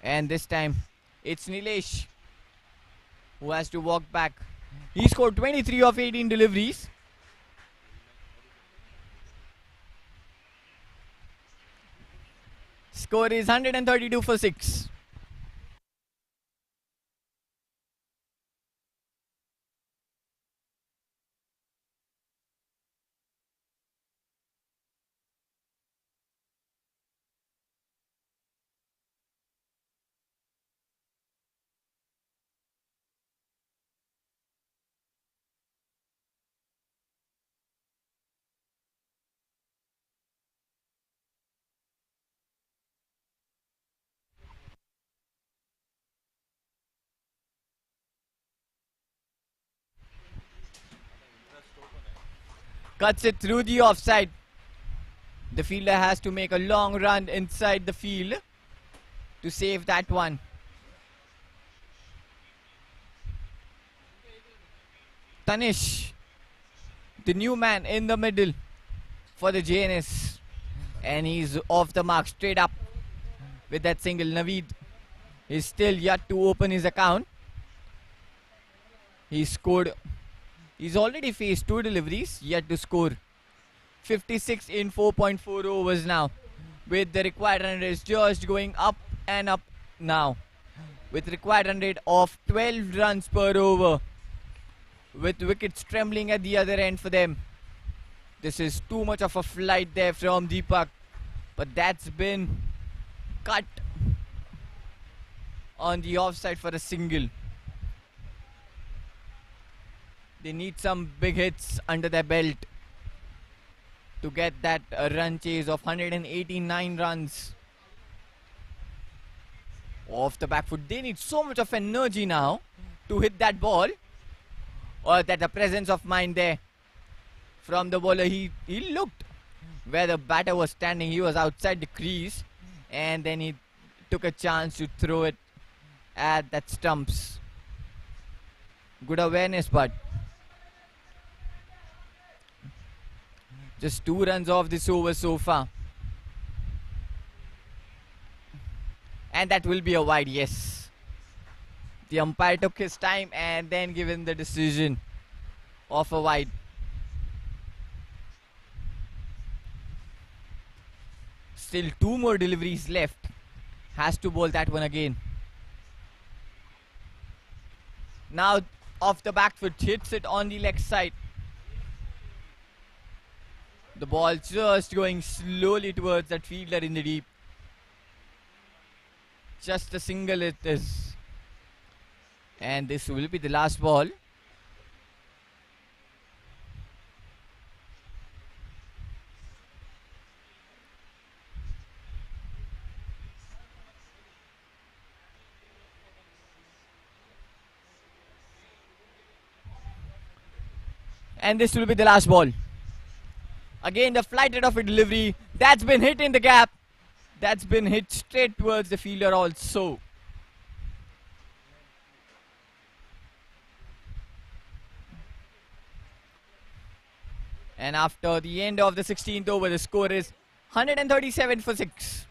And this time it's Nilesh who has to walk back. He scored 23 of 18 deliveries. Score is 132 for 6. Cuts it through the offside. The fielder has to make a long run inside the field to save that one. Tanish, the new man in the middle for the JNS, and he's off the mark straight up with that single. Naveed is still yet to open his account. He scored. He's already faced 2 deliveries, yet to score. 56 in 4.4 overs now, with the required run rate just going up and up now, with required run rate of 12 runs per over, with wickets trembling at the other end for them. This is too much of a flight there from Deepak, but that's been cut on the offside for a single. They need some big hits under their belt to get that run chase of 189 runs off the back foot. They need so much of energy now to hit that ball, or that the presence of mind there from the bowler. He looked where the batter was standing. He was outside the crease, and then he took a chance to throw it at that stumps. Good awareness, but just 2 runs off this over so far. And that will be a wide, yes. The umpire took his time and then given the decision of a wide. Still 2 more deliveries left. Has to bowl that one again. Now off the back foot, hits it on the leg side. The ball just going slowly towards that fielder in the deep. Just a single it is. And this will be the last ball. And this will be the last ball. Again, the flighted of a delivery. That's been hit in the gap. That's been hit straight towards the fielder also. And after the end of the 16th over, the score is 137 for 6.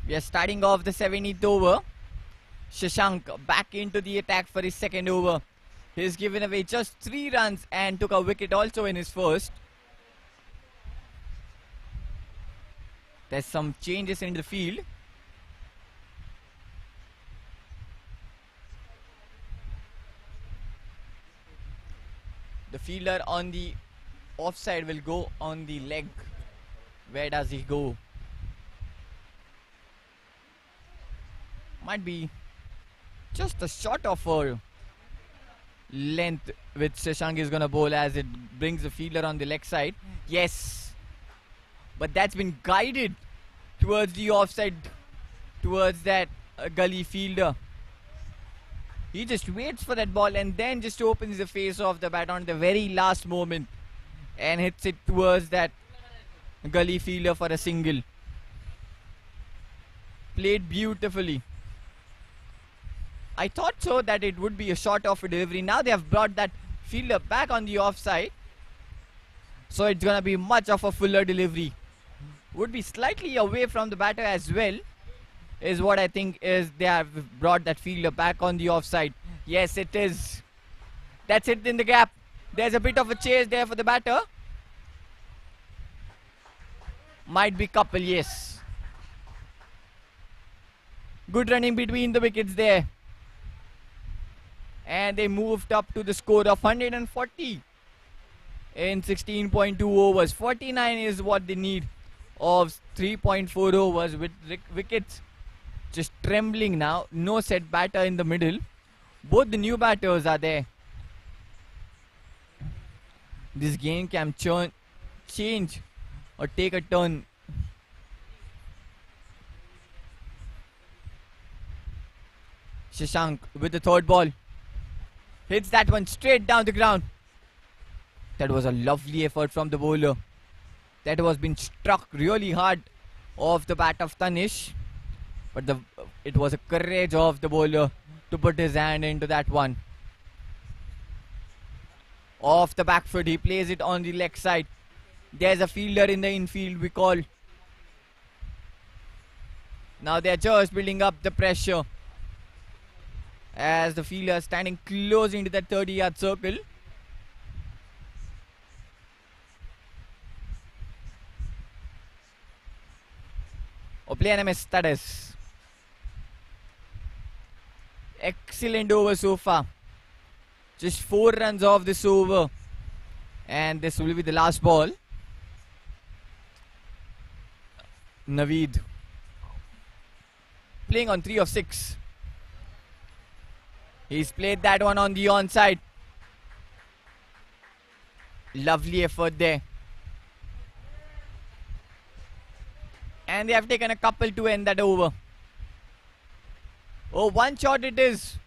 We are starting off the 17th over. Shashank back into the attack for his second over. He's given away just 3 runs and took a wicket also in his first. There's some changes in the field. The fielder on the offside will go on the leg. Where does he go? Might be just a shot of a length which Shashank is gonna bowl, as it brings the fielder on the leg side. Yes, but that's been guided towards the offside, towards that gully fielder. He just waits for that ball and then just opens the face of the bat on the very last moment and hits it towards that gully fielder for a single. Played beautifully. I thought so that it would be a short of a delivery. Now they have brought that fielder back on the offside, so it's gonna be much of a fuller delivery. Would be slightly away from the batter as well, is what I think. Is they have brought that fielder back on the offside. Yes, it is. That's it in the gap. There's a bit of a chase there for the batter. Might be couple, yes. Good running between the wickets there. And they moved up to the score of 140 in 16.2 overs. 49 is what they need of 3.4 overs, with wickets just trembling now. No set batter in the middle. Both the new batters are there. This game can change or take a turn. Shashank with the third ball. Hits that one straight down the ground. That was a lovely effort from the bowler. That was been struck really hard off the bat of Tanish. But it was a courage of the bowler to put his hand into that one. Off the back foot, he plays it on the leg side. There's a fielder in the infield, we call. Now they're just building up the pressure, as the fielder is standing close into that 30-yard circle. Opleaname status. Excellent over so far. Just 4 runs off this over. And this will be the last ball. Naveed playing on 3 of 6. He's played that one on the onside. Lovely effort there. And they have taken a couple to end that over. Oh, one shot it is.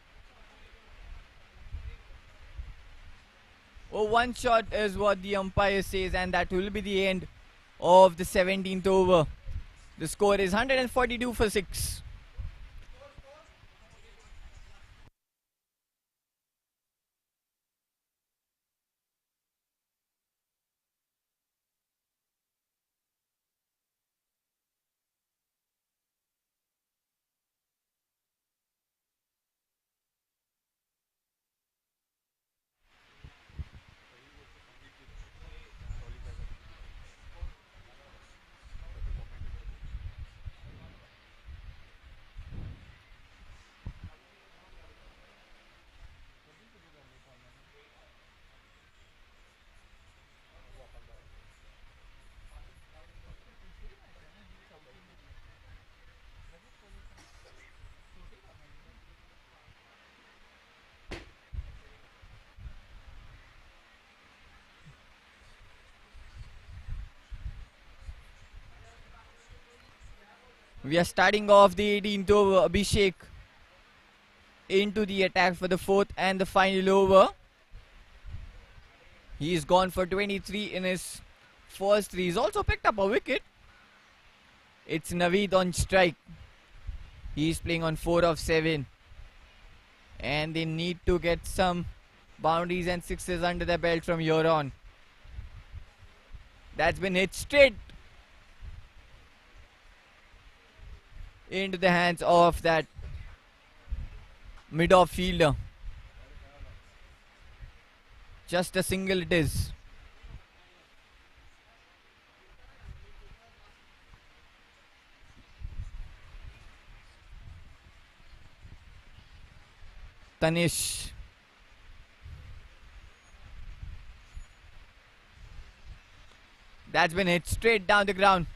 Oh, one shot is what the umpire says, and that will be the end of the 17th over. The score is 142 for 6. We are starting off the 18th over. Abhishek into the attack for the 4th and the final over. He's gone for 23 in his first 3. He's also picked up a wicket. It's Naveed on strike. He's playing on 4 of 7. And they need to get some boundaries and sixes under their belt from here on. That's been hit straight into the hands of that mid-off fielder. Just a single it is. Tanish. That's been hit straight down the ground.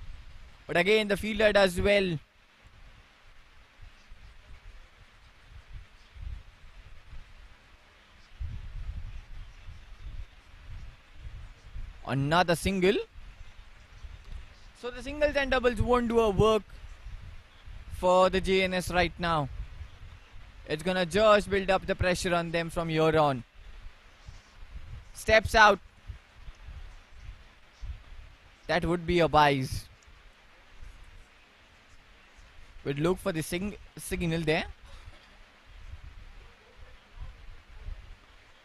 But again the fielder does well. Another single. So the singles and doubles won't do a work for the JNS right now. It's gonna just build up the pressure on them from here on. Steps out. That would be a buys. We'd look for the signal there.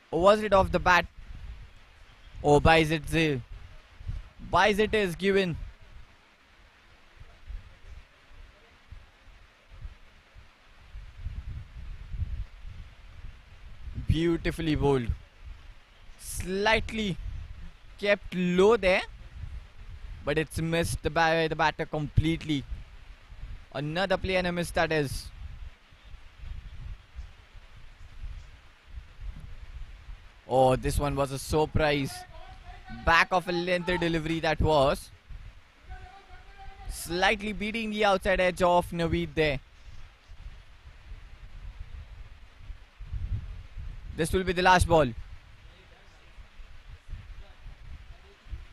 Or was it off the bat? Oh, buys it is given. Beautifully bowled. Slightly kept low there, but it's missed the batter completely. Another play and a miss that is. Oh, this one was a surprise. Back of a lengthy delivery that was. Slightly beating the outside edge of Naveed there. This will be the last ball.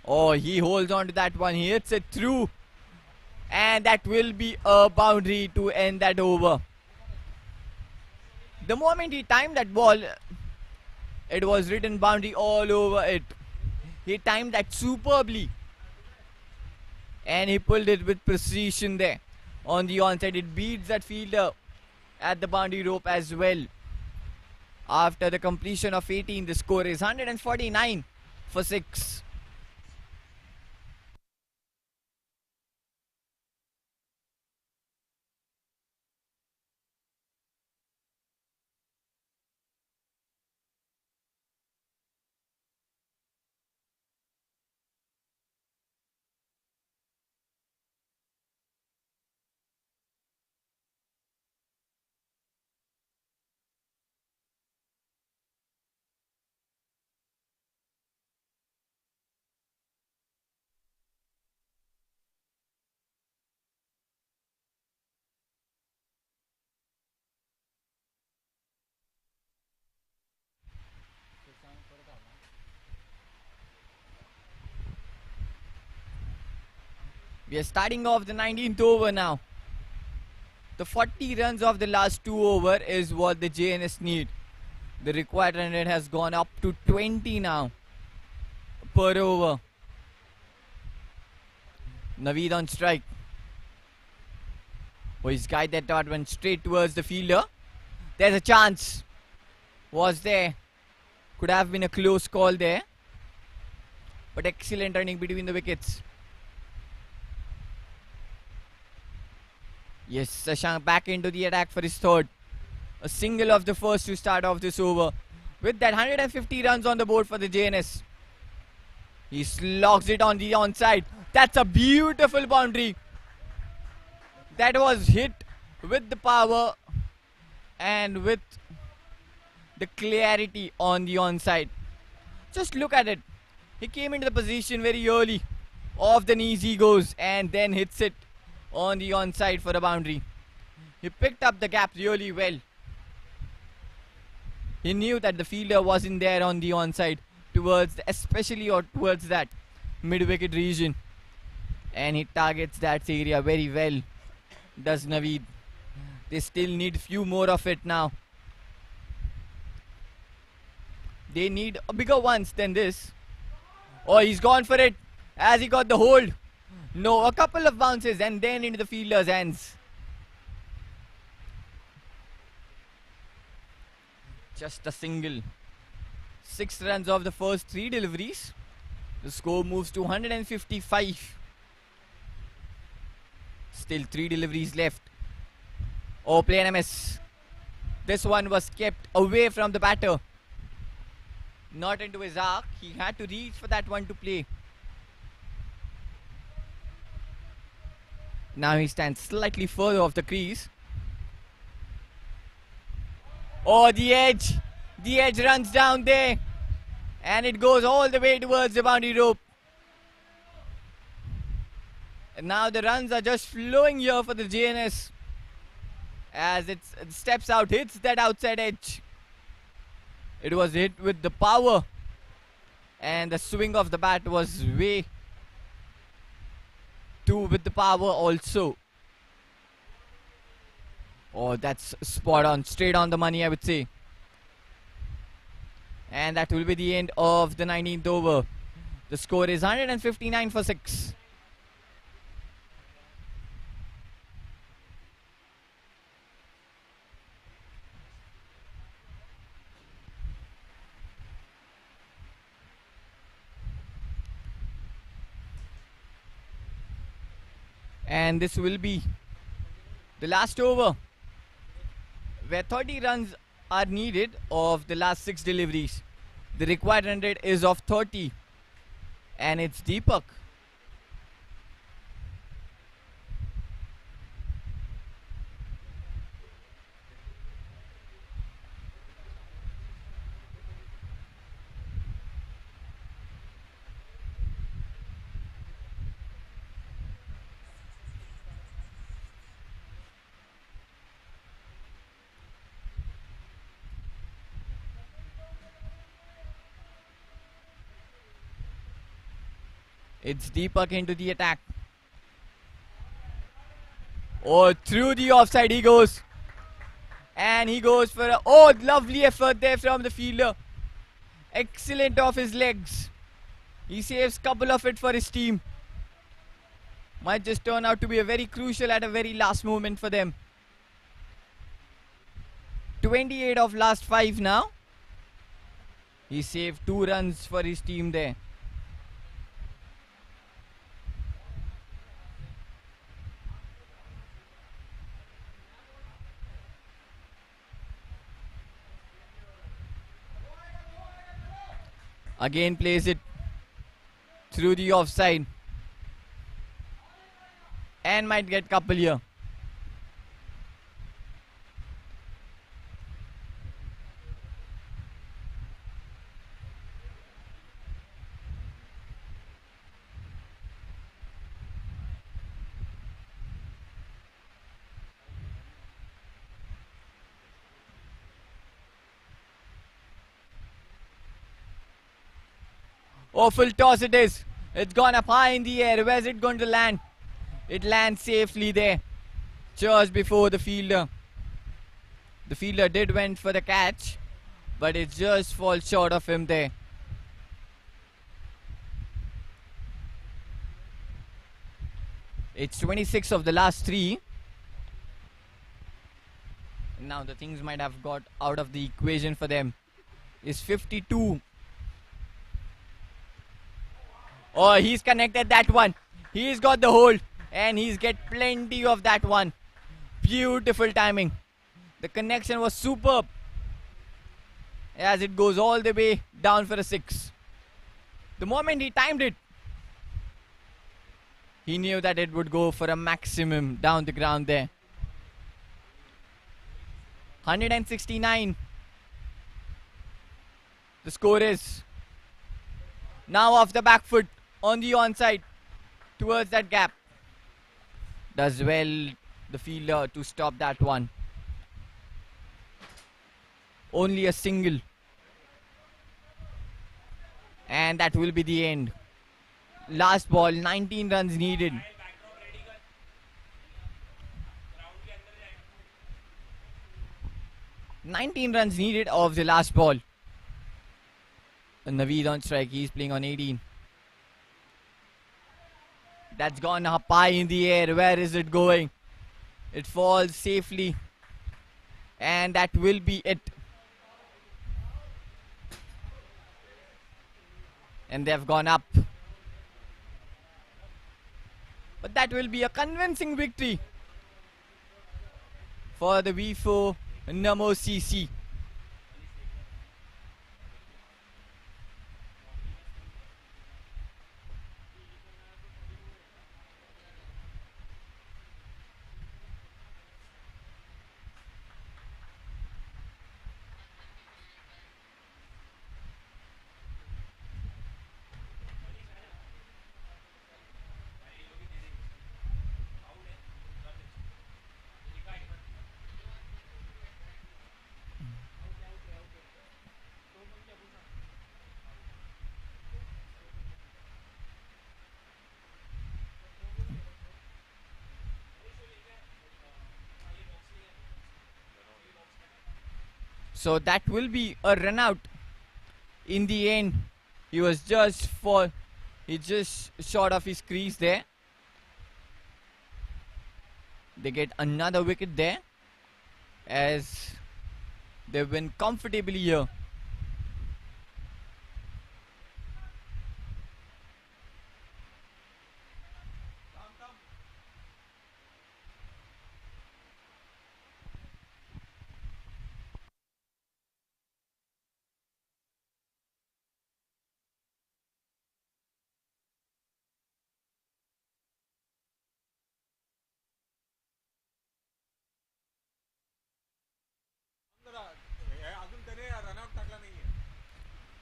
Oh, he holds on to that one. He hits it through. And that will be a boundary to end that over. The moment he timed that ball, it was written boundary all over it. He timed that superbly. And he pulled it with precision there. On the onside, it beats that fielder at the boundary rope as well. After the completion of 18, the score is 149 for 6. We are starting off the 19th over now. The 40 runs of the last 2 over is what the JNS need. The required run rate has gone up to 20 now. per over. Naveed on strike. Oh, he's guided that one straight towards the fielder. There's a chance. Was there. Could have been a close call there. But excellent running between the wickets. Yes, Shashank back into the attack for his third. A single of the first to start off this over. With that 150 runs on the board for the JNS. He slogs it on the onside. That's a beautiful boundary. That was hit with the power and with the clarity on the onside. Just look at it. He came into the position very early. Off the knees he goes and then hits it on the onside for a boundary. He picked up the gap really well. He knew that the fielder wasn't there on the onside, especially towards that mid-wicket region. And he targets that area very well, does Naveed. They still need few more of it now. They need bigger ones than this. Oh, he's gone for it. Has he got the hold? No, a couple of bounces and then into the fielder's hands. Just a single. 6 runs off the first 3 deliveries. The score moves to 155. Still 3 deliveries left. Oh, play and a miss. This one was kept away from the batter. Not into his arc. He had to reach for that one to play. Now he stands slightly further off the crease. Oh, the edge. The edge runs down there. And it goes all the way towards the boundary rope. And now the runs are just flowing here for the JNS. As it steps out, hits that outside edge. It was hit with the power. And the swing of the bat was way too with the power also. Oh, that's spot on. Straight on the money, I would say. And that will be the end of the 19th over. The score is 159 for 6. And this will be the last over, where 30 runs are needed of the last 6 deliveries. The required run rate is of 30. And it's Deepak. It's Deepak into the attack. Oh, through the offside he goes. And he goes for a... Oh, lovely effort there from the fielder. Excellent off his legs. He saves couple of it for his team. Might just turn out to be a very crucial at a very last moment for them. 28 of last 5 now. He saved 2 runs for his team there. Again plays it through the offside. And might get couple here. Oh, full toss it is. It's gone up high in the air. Where's it going to land? It lands safely there, just before the fielder. The fielder did went for the catch, but it just falls short of him there. It's 26 of the last 3. Now the things might have got out of the equation for them. Is 52. Oh, he's connected that one. He's got the hold and he's get plenty of that one. Beautiful timing. The connection was superb as it goes all the way down for a 6. The moment he timed it, he knew that it would go for a maximum down the ground there. 169. The score is. Now off the back foot on the onside towards that gap. Does well the fielder to stop that one. Only a single. And that will be the end. Last ball, 19 runs needed. Of the last ball. And Naveed on strike, he's playing on 18. That's gone up high in the air. Where is it going? It falls safely. And that will be it. And they've gone up. But that will be a convincing victory for the V4 Namo CC. So that will be a run out. In the end, he just short of his crease there. They get another wicket there as they win comfortably here.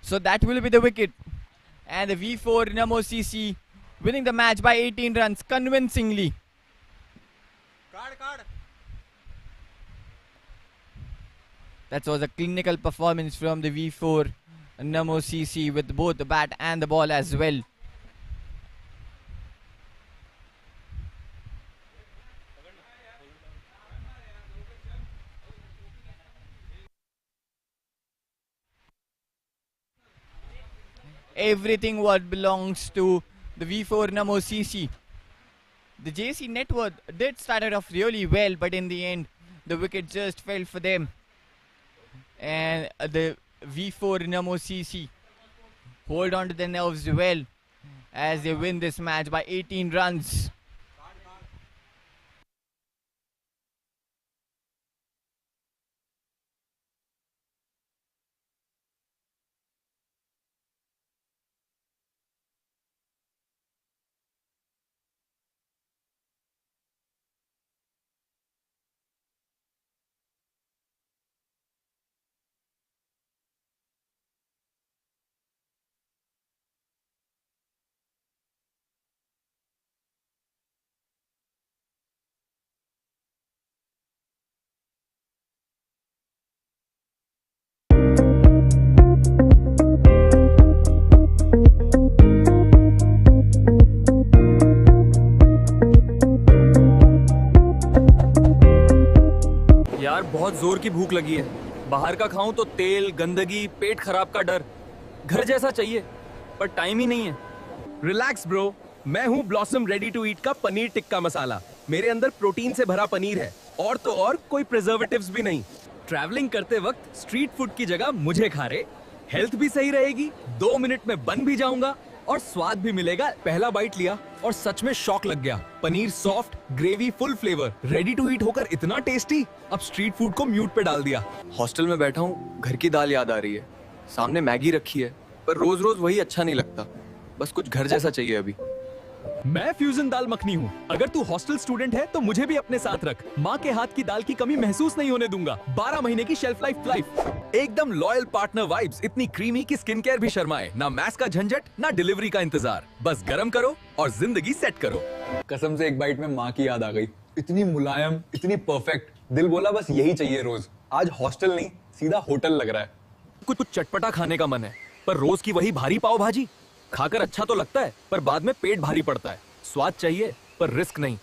So that will be the wicket. And the V4 Namo CC winning the match by 18 runs convincingly. That was a clinical performance from the V4 Namo CC with both the bat and the ball as well. Everything what belongs to the V4 Namo CC. The JC Networth did start it off really well, but in the end, the wicket just fell for them. And the V4 Namo CC hold on to their nerves well as they win this match by 18 runs. यार बहुत जोर की भूख लगी है। बाहर का खाऊं तो तेल, गंदगी, पेट खराब का डर। घर जैसा चाहिए पर टाइम ही नहीं है। रिलैक्स ब्रो, मैं हूँ ब्लॉसम रेडी टू ईट का पनीर टिक्का मसाला। मेरे अंदर प्रोटीन से भरा पनीर है और तो और कोई प्रिजर्वेटिव्स भी नहीं। ट्रैवलिंग करते वक्त स्ट्रीट फूड की जगह मुझे खा रहे, हेल्थ भी सही रहेगी, 2 मिनट में बन भी जाऊंगा और स्वाद भी मिलेगा। पहला बाइट लिया और सच में शॉक लग गया। Paneer soft, gravy full flavour, ready to eat होकर इतना टेस्टी। अब स्ट्रीट फूड को म्यूट पे डाल दिया। हॉस्टल में बैठा हूँ, घर की दाल याद आ रही है। सामने मैगी रखी है, पर रोज रोज वही अच्छा नहीं लगता। बस कुछ घर जैसा चाहिए अभी। मैं फ्यूजन दाल मखनी हूँ। अगर तू हॉस्टल स्टूडेंट है तो मुझे भी अपने साथ रख। माँ के हाथ की दाल की कमी महसूस नहीं होने दूंगा। 12 महीने की शेल्फ लाइफ। एकदम लॉयल पार्टनर वाइब्स, इतनी क्रीमी कि स्किन केयर भी शर्माए। ना मैस का झंझट, ना डिलीवरी का इंतजार। बस गरम करो और जिंदगी सेट करो। कसम से एक बाइट में माँ की याद आ गई। इतनी मुलायम, इतनी परफेक्ट। दिल बोला बस यही चाहिए रोज। आज हॉस्टल नहीं, सीधा होटल लग रहा है। कुछ चटपटा खाने का मन है, पर रोज की वही भारी पाव भाजी खाकर अच्छा तो लगता है, पर बाद में पेट भारी पड़ता है। स्वाद चाहिए पर रिस्क नहीं।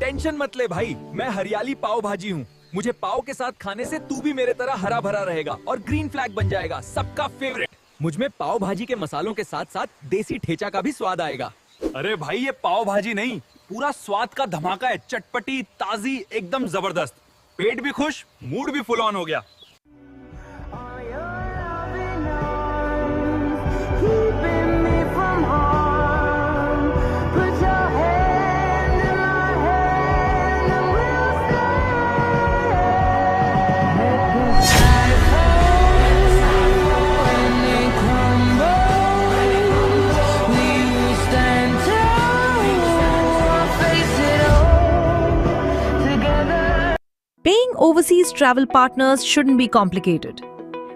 टेंशन मत ले भाई, मैं हरियाली पाव भाजी हूँ। मुझे पाव के साथ खाने से तू भी मेरे तरह हरा भरा रहेगा और ग्रीन फ्लैग बन जाएगा, सबका फेवरेट। मुझ में पाव भाजी के मसालों के साथ साथ देसी ठेचा का भी स्वाद आएगा। अरे भाई, ये पाव भाजी नहीं, पूरा स्वाद का धमाका है। चटपटी, ताजी, एकदम जबरदस्त। पेट भी खुश, मूड भी फुल ऑन हो गया। Paying overseas travel partners shouldn't be complicated.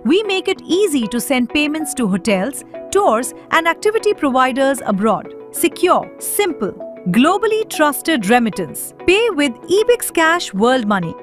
We make it easy to send payments to hotels, tours, and activity providers abroad. Secure, simple, globally trusted remittance. Pay with Ebix Cash World Money.